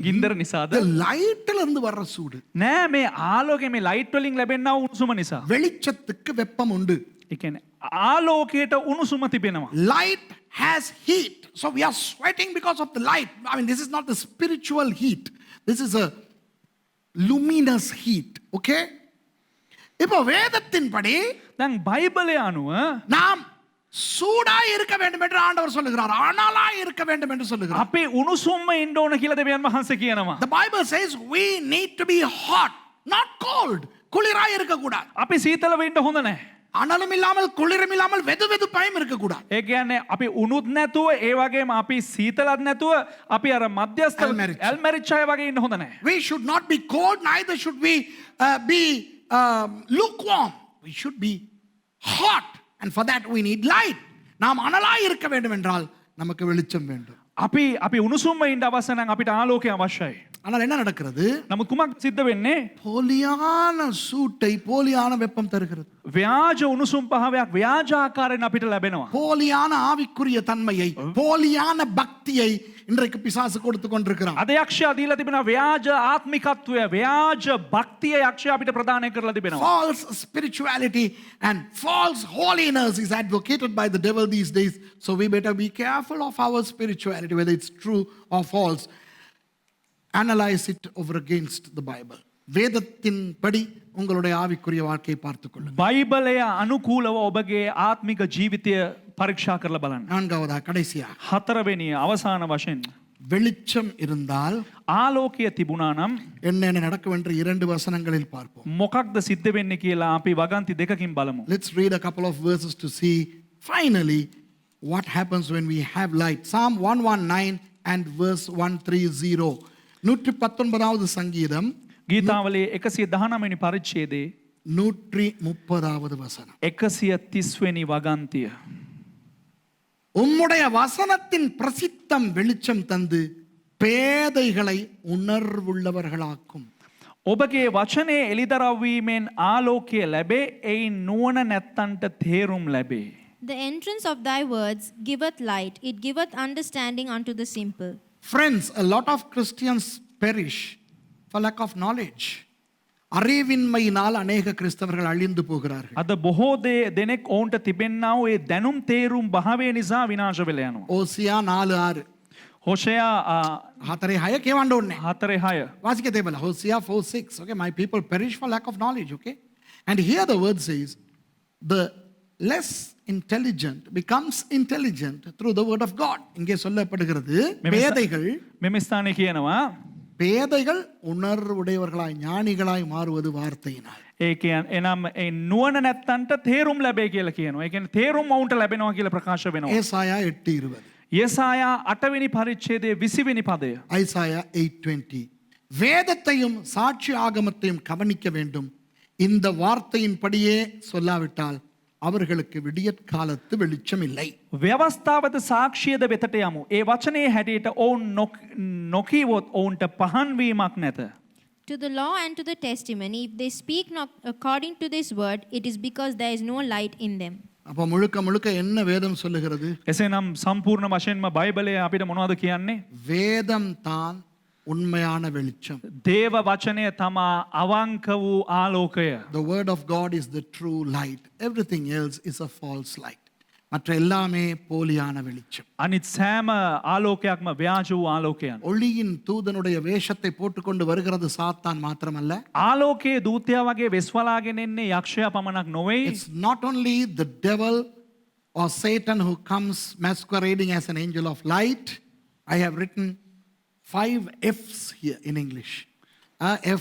ගින්දර නිසාද? The lightல இருந்து வர்ற சூடு. නෑ මේ ආලෝකයේ මේ ලයිට් වලින් ලැබෙනා උණුසුම නිසා. வெளிச்சத்துக்கு வெப்பம் உண்டு. ඒ කියන්නේ ආලෝකයට උණුසුම තිබෙනවා. Light has heat. So we are sweating because of the light. I mean, this is not the spiritual heat. This is a luminous heat. Okay? இப்போ வேதத்தின்படி දැන් බයිබලය අනුව நாம் சூடாய் இருக்க வேண்டும் என்று ஆண்டவர் சொல்லுகிறார். அனலாய் இருக்க வேண்டும் என்று சொல்லுகிறார். අපේ උණුසුම්ම ඉන්න ඕන කියලා දෙවියන් වහන්සේ කියනවා. The Bible says we need to be hot, not cold. குளிராய் இருக்க கூடாது. අපි සීතල වෙන්න හොඳ නැහැ. அனலும் இல்லாமல் குளிரும் இல்லாமல் வெதுவெதுப்பாயும் இருக்க கூடாது. ඒ කියන්නේ අපි උණුත් නැතුව ඒ වගේම අපි සීතලත් නැතුව අපි අර මධ්‍යස්ථ ඇල්මැරිච් අය වගේ ඉන්න හොඳ නැහැ. We should not be cold, neither should we be lukewarm. We should be hot. And for that we need light. நாம் அனலாய் இருக்க வேண்டும் என்றால் நமக்கு வெளிச்சம் வேண்டும். අපි උණුසුම්ව ඉන්න අවශ්‍ය නම් අපිට ආලෝකය අවශ්‍යයි. ஆனால் என்ன நடக்கிறது? නමුත් කුමක් සිද්ධ වෙන්නේ? போலியான சூட்டை போலியான வெப்பம் தருகிறது. ව්‍යාජ උණුසුම් පහවයක් ව්‍යාජ ආකාරයෙන් අපිට ලැබෙනවා. போலியான ஆவிக்குரிய தன்மையை, போலியான பக்தியை இன்றைக்கு பிசாசு கொடுத்து கொண்டிருக்கிறான். අද යක්ෂයා දීලා තිබෙනවා ව්‍යාජ ආත්මිකත්වය, ව්‍යාජ භක්තිය යක්ෂයා අපිට ප්‍රදානය කරලා තිබෙනවා. False spirituality and false holiness is advocated by the devil these days. So we better be careful of our spirituality, whether it's true or false. Analyze it over against the Bible. வேதத்தின் படி உங்களுடைய ஆவிக்குரிய வாழ்க்கையை பார்த்துக் கொள்ளுங்கள். බයිබලය අනුකූලව ඔබගේ ආත්මික ජීවිතය පරීක්ෂා කරලා බලන්න. நான்காவதா கடைசியா, හතරවෙනි අවසාන වශයෙන් வெளிச்சம் இருந்தால் ආලෝකය තිබුණා නම් என்ன நடக்கும் என்று 2 வசனங்களில் பார்ப்போம். මොකක්ද සිද්ධ වෙන්නේ කියලා අපි වගන්ති දෙකකින් බලමු. Let's read a couple of verses to see finally what happens when we have light. Psalm 119 and verse 130. 119வது சங்கீதம் ගීතාවලේ 119 වෙනි පරිච්ඡේදයේ 130வது வசனம். 130 වෙනි වගන්තිය. உம்முடைய வசனத்தின் பிரசித்தம் வெளிச்சம் தந்து பேதைகளை உணர்வுள்ளவர்களாக்கும். ඔබගේ වචනේ එළිදරව්වීමෙන් ආලෝකය ලැබේ, එයින් නුවණ නැත්තන්ට තේරුම් ලැබේ. The entrance of thy words giveth light, it giveth understanding unto the simple. Friends, a lot of Christians perish for lack of knowledge. அறிவின்மையினால் அநேக கிறிஸ்தவர்கள் அழிந்து போகிறார்கள். අද බොහෝ දෙනෙක් ඔවුන්ට තිබෙන්නා වූ ඒ දැනුම් තේරුම් භාවය නිසා විනාශ වෙලා යනවා. ஓசியா 4:6. හොෂයා 4:6 කියවන්න ඕනේ. 4:6. வாசிக்க தேவையில்ல. Hosea 4:6. Okay, my people perish for lack of knowledge. Okay, and here the word says the less intelligent becomes intelligent through the word of God. இங்கே சொல்லப்படுகிறது பேதைகள் මෙම ස්ථානයේ කියනවා பேதைகள் உணர்வுடையவர்களாய் ஞானிகளாய் மாறுவது வார்த்தையினால். ඒ කියන්නේ එනම් ඒ නුවණ නැත්තන්ට තේරුම් ලැබේ කියලා කියනවා. ඒ කියන්නේ තේරුම් වුන්ට ලැබෙනවා කියලා ප්‍රකාශ වෙනවා. ஏசாயா 8:20. யெசாயா 8 වෙනි පරිච්ඡේදයේ 20 වෙනි පදය. ஐசாயா 8:20. வேதத்தையும் சாட்சி ஆகமத்தையும் கவனிக்க வேண்டும். இந்த வார்த்தையின்படியே சொல்லாவிட்டால் அவர்களுக்கு விடியற்காலத்து வெளிச்சம் இல்லை. ව්‍යවස්ථාවද සාක්ෂියද වෙතට යමු. ඒ වචනේ හැටියට ඔවුන් නොකීවොත් ඔවුන්ට පහන් වීමක් නැත. To the law and to the testimony, if they speak not according to this word, it is because there is no light in them. அப்ப முழுக்க முழுக்க என்ன வேதம் சொல்லுகிறது? එසේනම් සම්පූර්ණ වශයෙන්ම බයිබලය අපිට මොනවද කියන්නේ? வேதம் தான் உண்மையான வெளிச்சம். දේව වචනය තමා අවංක වූ ආලෝකය. The word of God is the true light. Everything else is a false light. மற்ற எல்லாமே போலியான வெளிச்சம். අනිත් සෑම ආලෝකයක්ම ව්‍යාජ වූ ආලෝකයන්. ஒளியின் தூதனுடைய வேஷத்தை போட்டுக்கொண்டு வருகிறது சாத்தான் மாத்திரமல்ல. ආලෝකයේ දූතයා වගේ වෙස්වලාගෙන එන්නේ යක්ෂයා පමණක් නොවේ. It's not only the devil or Satan who comes masquerading as an angel of light. I have written 5 F's here in English.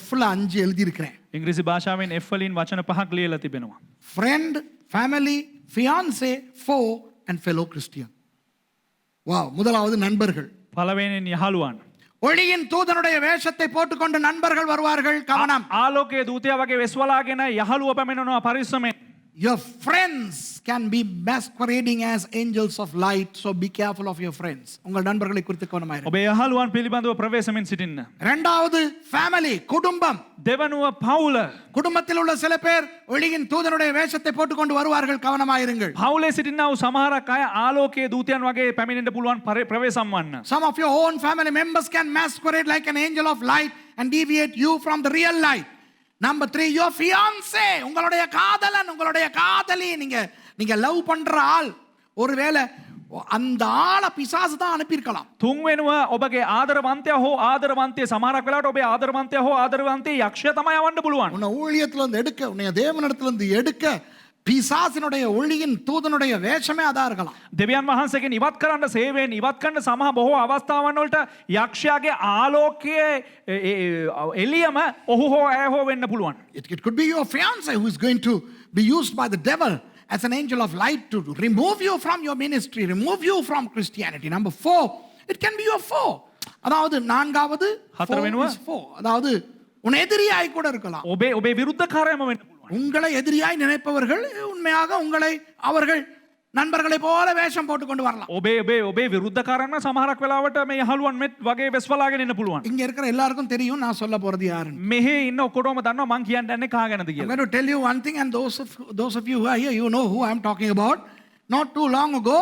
Fல 5 எழுதி இருக்கிறேன். ඉංග්‍රීසි භාෂාවෙන් F වලින් වචන 5ක් ලියලා තිබෙනවා. Friend, family, fiancé, foe and fellow Christian. Wow, முதலாவது நண்பர்கள். පළවෙනියෙන් යහළුවන්. ஒளியின் தூதனுடைய வேஷத்தை போட்டுக்கொண்டு நண்பர்கள் வருவார்கள். கவனம். ආලෝකයේ දූතයා වගේ වෙස්වලාගෙන යහළුව පැමිණෙනවා පරිස්සමෙන්. Your friends can be masquerading as angels of light, so be careful of your friends. உங்கள் நண்பர்களை குறித்து கவனமாயிருங்கள். ඔබේ යහළුවන් පිළිබඳව ප්‍රවේශමෙන් සිටින්න. இரண்டாவது family, குடும்பம். දෙවනුව පවුල. குடும்பத்தில் உள்ள சில பேர் ஒளியின் தூதனுடைய வேஷத்தை போட்டுக்கொண்டு வருவார்கள். கவனமாயிருங்கள். පවුලේ සිටිනා වූ සමහරක් අය ආලෝකයේ දූතයන් වගේ පැමිණෙන්න පුළුවන් ප්‍රවේශම් වන්න. Some of your own family members can masquerade like an angel of light and deviate you from the real light. Number 3, your fiancé, உங்களுடைய காதலன், உங்களுடைய காதலி, நீங்க லவ் பண்ற ஆள் ஒருவேளை அந்த ஆளை பிசாசு தான் அனுப்பியிருக்கலாம். තුන්වෙනුව ඔබගේ ආදරවන්තයා හෝ ආදරවන්තිය සමහරක් වෙලාවට ඔබේ ආදරවන්තයා හෝ ආදරවන්තිය යක්ෂයා තමයි යවන්න පුළුවන්. உன்னை ஊழியத்துல இருந்து எடுக்க, உன்னை தேவனிடத்துல இருந்து எடுக்க பிசாசினுடைய ஒளியின் தூதனுடைய வேஷமே அதா இருக்கலாம். දෙවියන් වහන්සේගෙන් ඉවත් කරන්න සේවයෙන් ඉවත් කරන්න සමහර බොහෝ අවස්ථාවන් වලට යක්ෂයාගේ ආලෝකයේ එළියම ඔහු හෝ ඇය හෝ වෙන්න පුළුවන්. It could be your fiancé who is going to be used by the devil as an angel of light to remove you from your ministry, remove you from Christianity. Number 4, it can be your foe. அதாவது நான்காவது foe. அதாவது உன் எதிரியாய் கூட இருக்கலாம். ඔබේ විරුද්ධකාරයම වෙන්න පුළුවන්. உங்களை எதிரியாய் நினைப்பவர்கள் உண்மையாக அவர்கள் நண்பர்களை போல வேஷம் போட்டு கொண்டு வரலாம். ඔබේ විරුද්ධකාරන්න සමහරක් වෙලාවට මේ යහළුවන් මෙත් වගේ වෙස්වලාගෙන එන්න පුළුවන්. இங்க இருக்கிற எல்லாருக்கும் தெரியும் நான் சொல்ல போறது யாருன்னு. මෙහි ඉන්න ඔක්කොටම දන්නවා මං කියන්න යන්නේ කා ගැනද I'm කියලා. going to tell you one thing, and those of you who are here, you know who I'm talking about. Not too long ago,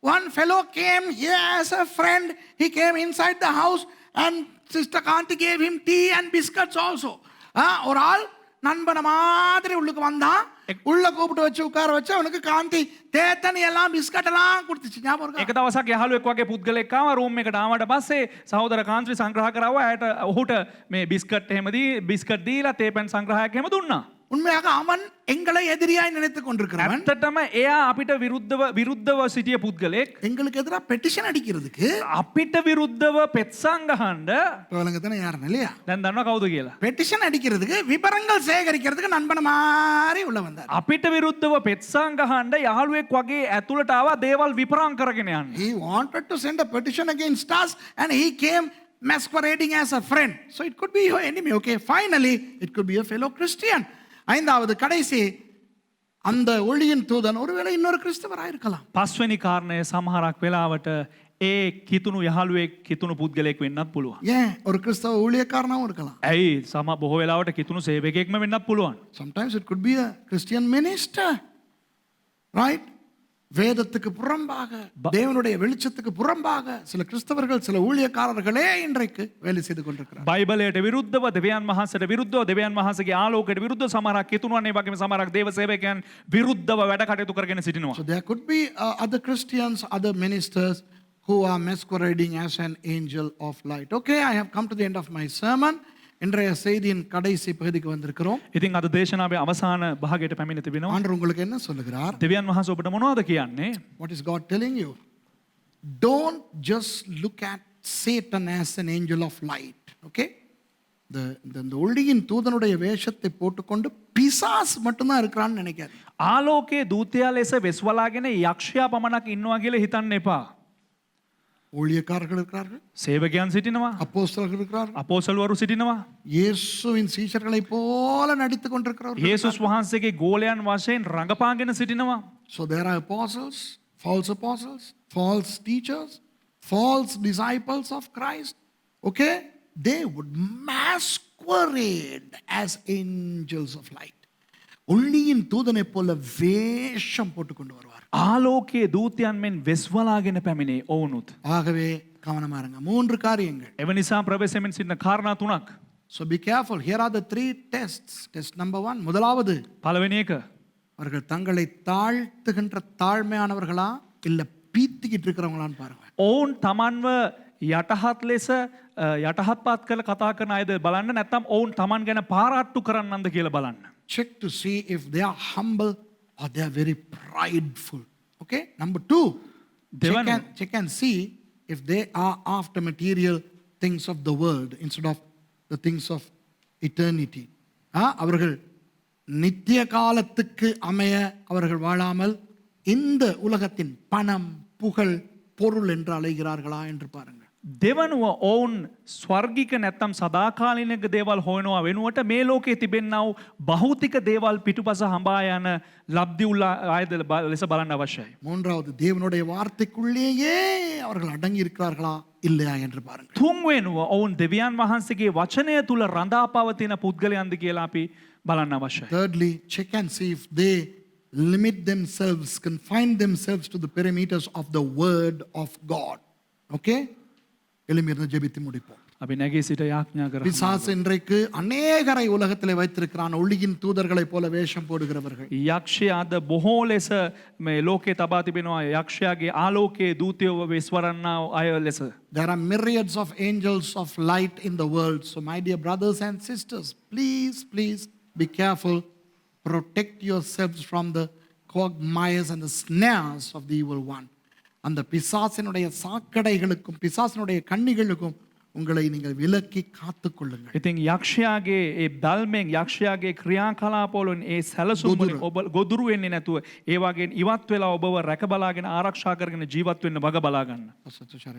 one fellow came here as a friend. He came inside the house, and Sister Kanti gave him tea and biscuits also. ஒரு ஆள் நண்பன மாதிரி உள்ளுக்கு வந்தான், உள்ள கூப்பிட்டு வச்சு உட்கார வச்சு அவனுக்கு காந்தி தேத்தனி எல்லாம் பிஸ்கட் எல்லாம் கொடுத்துச்சு. ஞாபகம் இருக்கா? එක දවසක් යහළුවෙක් වගේ පුද්ගලෙක් ආවා රූම් එකට ආවට පස්සේ සහෝදර කාන්ත්‍රි සංග්‍රහ කරාවා. ඇයට ඔහුට මේ බිස්කට් බිස්කට් දීලා තේපැන් සංග්‍රහයක් එහෙම දුන්නා. உண்மையாக அவன் எங்களை எதிரியாய் நினைத்துக் கொண்டிருக்கிறான். ඇත්තටම එයා අපිට විරුද්ධව සිටිය පුද්ගලෙක්. எங்களுக்கு எதிராக பெட்டிஷன் அடிக்கிறதுக்கு අපිට විරුද්ධව පෙත්සං ගහන්න தானே யாருன்னு இல்லையா? දැන් දන්නවා කවුද කියලා. பெட்டிஷன் அடிக்கிறதுக்கு விவரங்கள் சேகரிக்கிறதுக்கு நண்பன மாதிரி உள்ள வந்தார். අපිට විරුද්ධව පෙත්සං ගහන්න යහළුවෙක් වගේ ඇතුළට ආවා දේවල් විපරම් කරගෙන යන්න. He wanted to send a petition against us, and he came masquerading as a friend. So it could be your enemy. Okay, finally it could be a fellow Christian. ஐந்தாவது கடைசி, அந்த ஒளியின் தூதன் ஒருவேளை இன்னொரு கிறிஸ்தவராக இருக்கலாம். පස්වෙනි කාරණය සමහරක් වෙලාවට ඒ කිතුණු යහළුවෙක් කිතුණු පුද්ගලයෙක් වෙන්නත් පුළුවන්. ஏன் ஒரு கிறிஸ்தவ ஊழியக்காரனாகவும் இருக்கலாம். ඇයි බොහෝ වෙලාවට කිතුණු සේවකයෙක්ම වෙන්නත් පුළුවන්. Sometimes it could be a Christian minister, right? வேதத்துக்கு புறம்பாக, தேவனுடைய வெளிச்சத்துக்கு புறம்பாக சில கிறிஸ்தவர்கள், சில ஊழியக்காரர்களே இன்றைக்கு வேலை செய்து கொண்டிருக்கிறார்கள். බයිබලයට විරුද්ධව දෙවියන් වහන්සේට විරුද්ධව දෙවියන් වහන්සේගේ ආලෝකයට විරුද්ධව සමහරක් කිතුණුවන් ඒ වගේම සමහරක් දේව සේවකයන් විරුද්ධව වැඩ කටයුතු කරගෙන සිටිනවා. So there could be other Christians, other ministers who are masquerading as an angel of light. Okay, I have come to the end of my sermon. இன்றைய செய்தியின் கடைசி பகுதிக்கு வந்திருக்கிறோம். ඉතින් අද දේශනාවේ අවසාන භාගයට පැමිණ තිබෙනවා. ஆண்டவர் உங்களுக்கு என்ன சொல்லுகிறார்? දෙවියන් වහන්සේ ඔබට මොනවද කියන්නේ? What is God telling you? Don't just look at Satan as an angel of light. Okay? இந்த ஒளியின் தூதனுடைய வேஷத்தை போட்டுக்கொண்டு பிசாஸ் மட்டும்தான் இருக்கிறான்னு நினைக்காது. ආලෝකයේ දූතයා ලෙස වෙස්වලාගෙන යක්ෂයා පමණක් ඉන්නවා කියලා හිතන්න එපා. ஊழியக்காரர்கள் இருக்கிறார்கள், සේවකයන් සිටිනවා, அப்போஸ்தலர்கள் இருக்கிறார்கள், අපෝසල්වරු සිටිනවා, இயேசுவின் சீஷர்களைப் போல நடித்துக் கொண்டிருக்கிறவர்கள். යේසුස් වහන්සේගේ ගෝලයන් වශයෙන් රඟපාගෙන සිටිනවා. So there are apostles, false teachers, false disciples of Christ. Okay? They would masquerade as angels of light. ஒளியின் தூதனை போல வேஷம் போட்டுக்கொண்டு வருவார். ආලෝකයේ දූතයන් මෙන් වෙස්වලාගෙන පැමිණේ ඔවුනුත්. ஆகவே கவனமா இருங்க. 3 காரியங்கள். එවනිසා ප්‍රවේශයෙන් සිටින කාරණා 3ක්. So be careful. Here are the 3 tests. Test number 1. முதலாவது, පළවෙනි එක, அவர்கள் தங்களை தாழ்த்துகின்ற தாழ்மையானவர்களா இல்ல பீத்திக்கிட்டு இருக்கிறவங்களான்னு பாருங்க. ඔවුන් තමන්ව යටහත් ලෙස යටහත්පත් කළ කතා කරන අයද බලන්න, නැත්නම් ඔවුන් තමන් ගැන පාරාට්ටු කරන්නන්ද කියලා බලන්න. Check to see if they are humble or they are very prideful. Okay? Number 2, check and see if they are after material things of the world instead of the things of eternity. அவர்கள் நித்திய காலத்துக்கு அமைய அவர்கள் வாழாமல் இந்த உலகத்தின் பணம், புகழ், பொருள் என்று அலைகிறார்களா என்று பாருங்கள். දෙවනුව ඔවුන් ස්වර්ගික නැත්තම් සදාකාලිනික දේවල් හොයනවා වෙනුවට මේ ලෝකයේ තිබෙන්නා වූ භෞතික දේවල් පිටුපස හඹා යන ලබ්ධි උල්ලා ආයද ලෙස බලන්න අවශ්‍යයි. மூன்றாவது, தேவனுடைய வார்த்தைக்குள்ளேயே அவர்கள் அடங்கி இருக்கிறார்களா இல்லையா என்று பாருங்கள். තුන්වෙනුව ඔවුන් දෙවියන් වහන්සේගේ වචනය තුල රඳා පවතින පුද්ගලයන්ද කියලා අපි බලන්න අවශ්‍යයි. Thirdly, check and see if they limit themselves, confine themselves to the perimeters of the word of God. Okay? எளிமையாக ஜெபித்து முடிப்போம். අපි නැගී සිට යාඥා කරමු. பிசாசு இன்றைக்கு அநேகரை உலகத்திலே வைத்திருக்கிறான், ஒளியின் தூதர்களைப் போல வேஷம் போடுகிறவர்கள். යක්ෂයා අද බොහෝ ලෙස මේ ලෝකේ තබා තිබෙනවා යක්ෂයාගේ ආලෝකයේ දූතයව වෙස්වරන්නා අය ලෙස. There are myriads of angels of light in the world. So my dear brothers and sisters, please be careful. Protect yourselves from the quagmires and the snares of the evil one. அந்த பிசாசினுடைய சாக்கடைகளுக்கும் பிசாசினுடைய கண்ணிகளுக்கும் உங்களை நீங்கள் விலக்கி காத்துக்கொள்ளுங்கள். ඉතින් යක්ෂයාගේ ඒ බල්මෙන් යක්ෂයාගේ ක්‍රියාකලාපවලින් ඒ සැලසුම්වලින් ඔබ ගොදුරු වෙන්නේ නැතුව ඒ වගේ ඉවත් වෙලා ඔබව රැක බලාගෙන ආරක්ෂා කරගෙන ජීවත් වෙන්න වග බලා ගන්න. Pastor Tushar,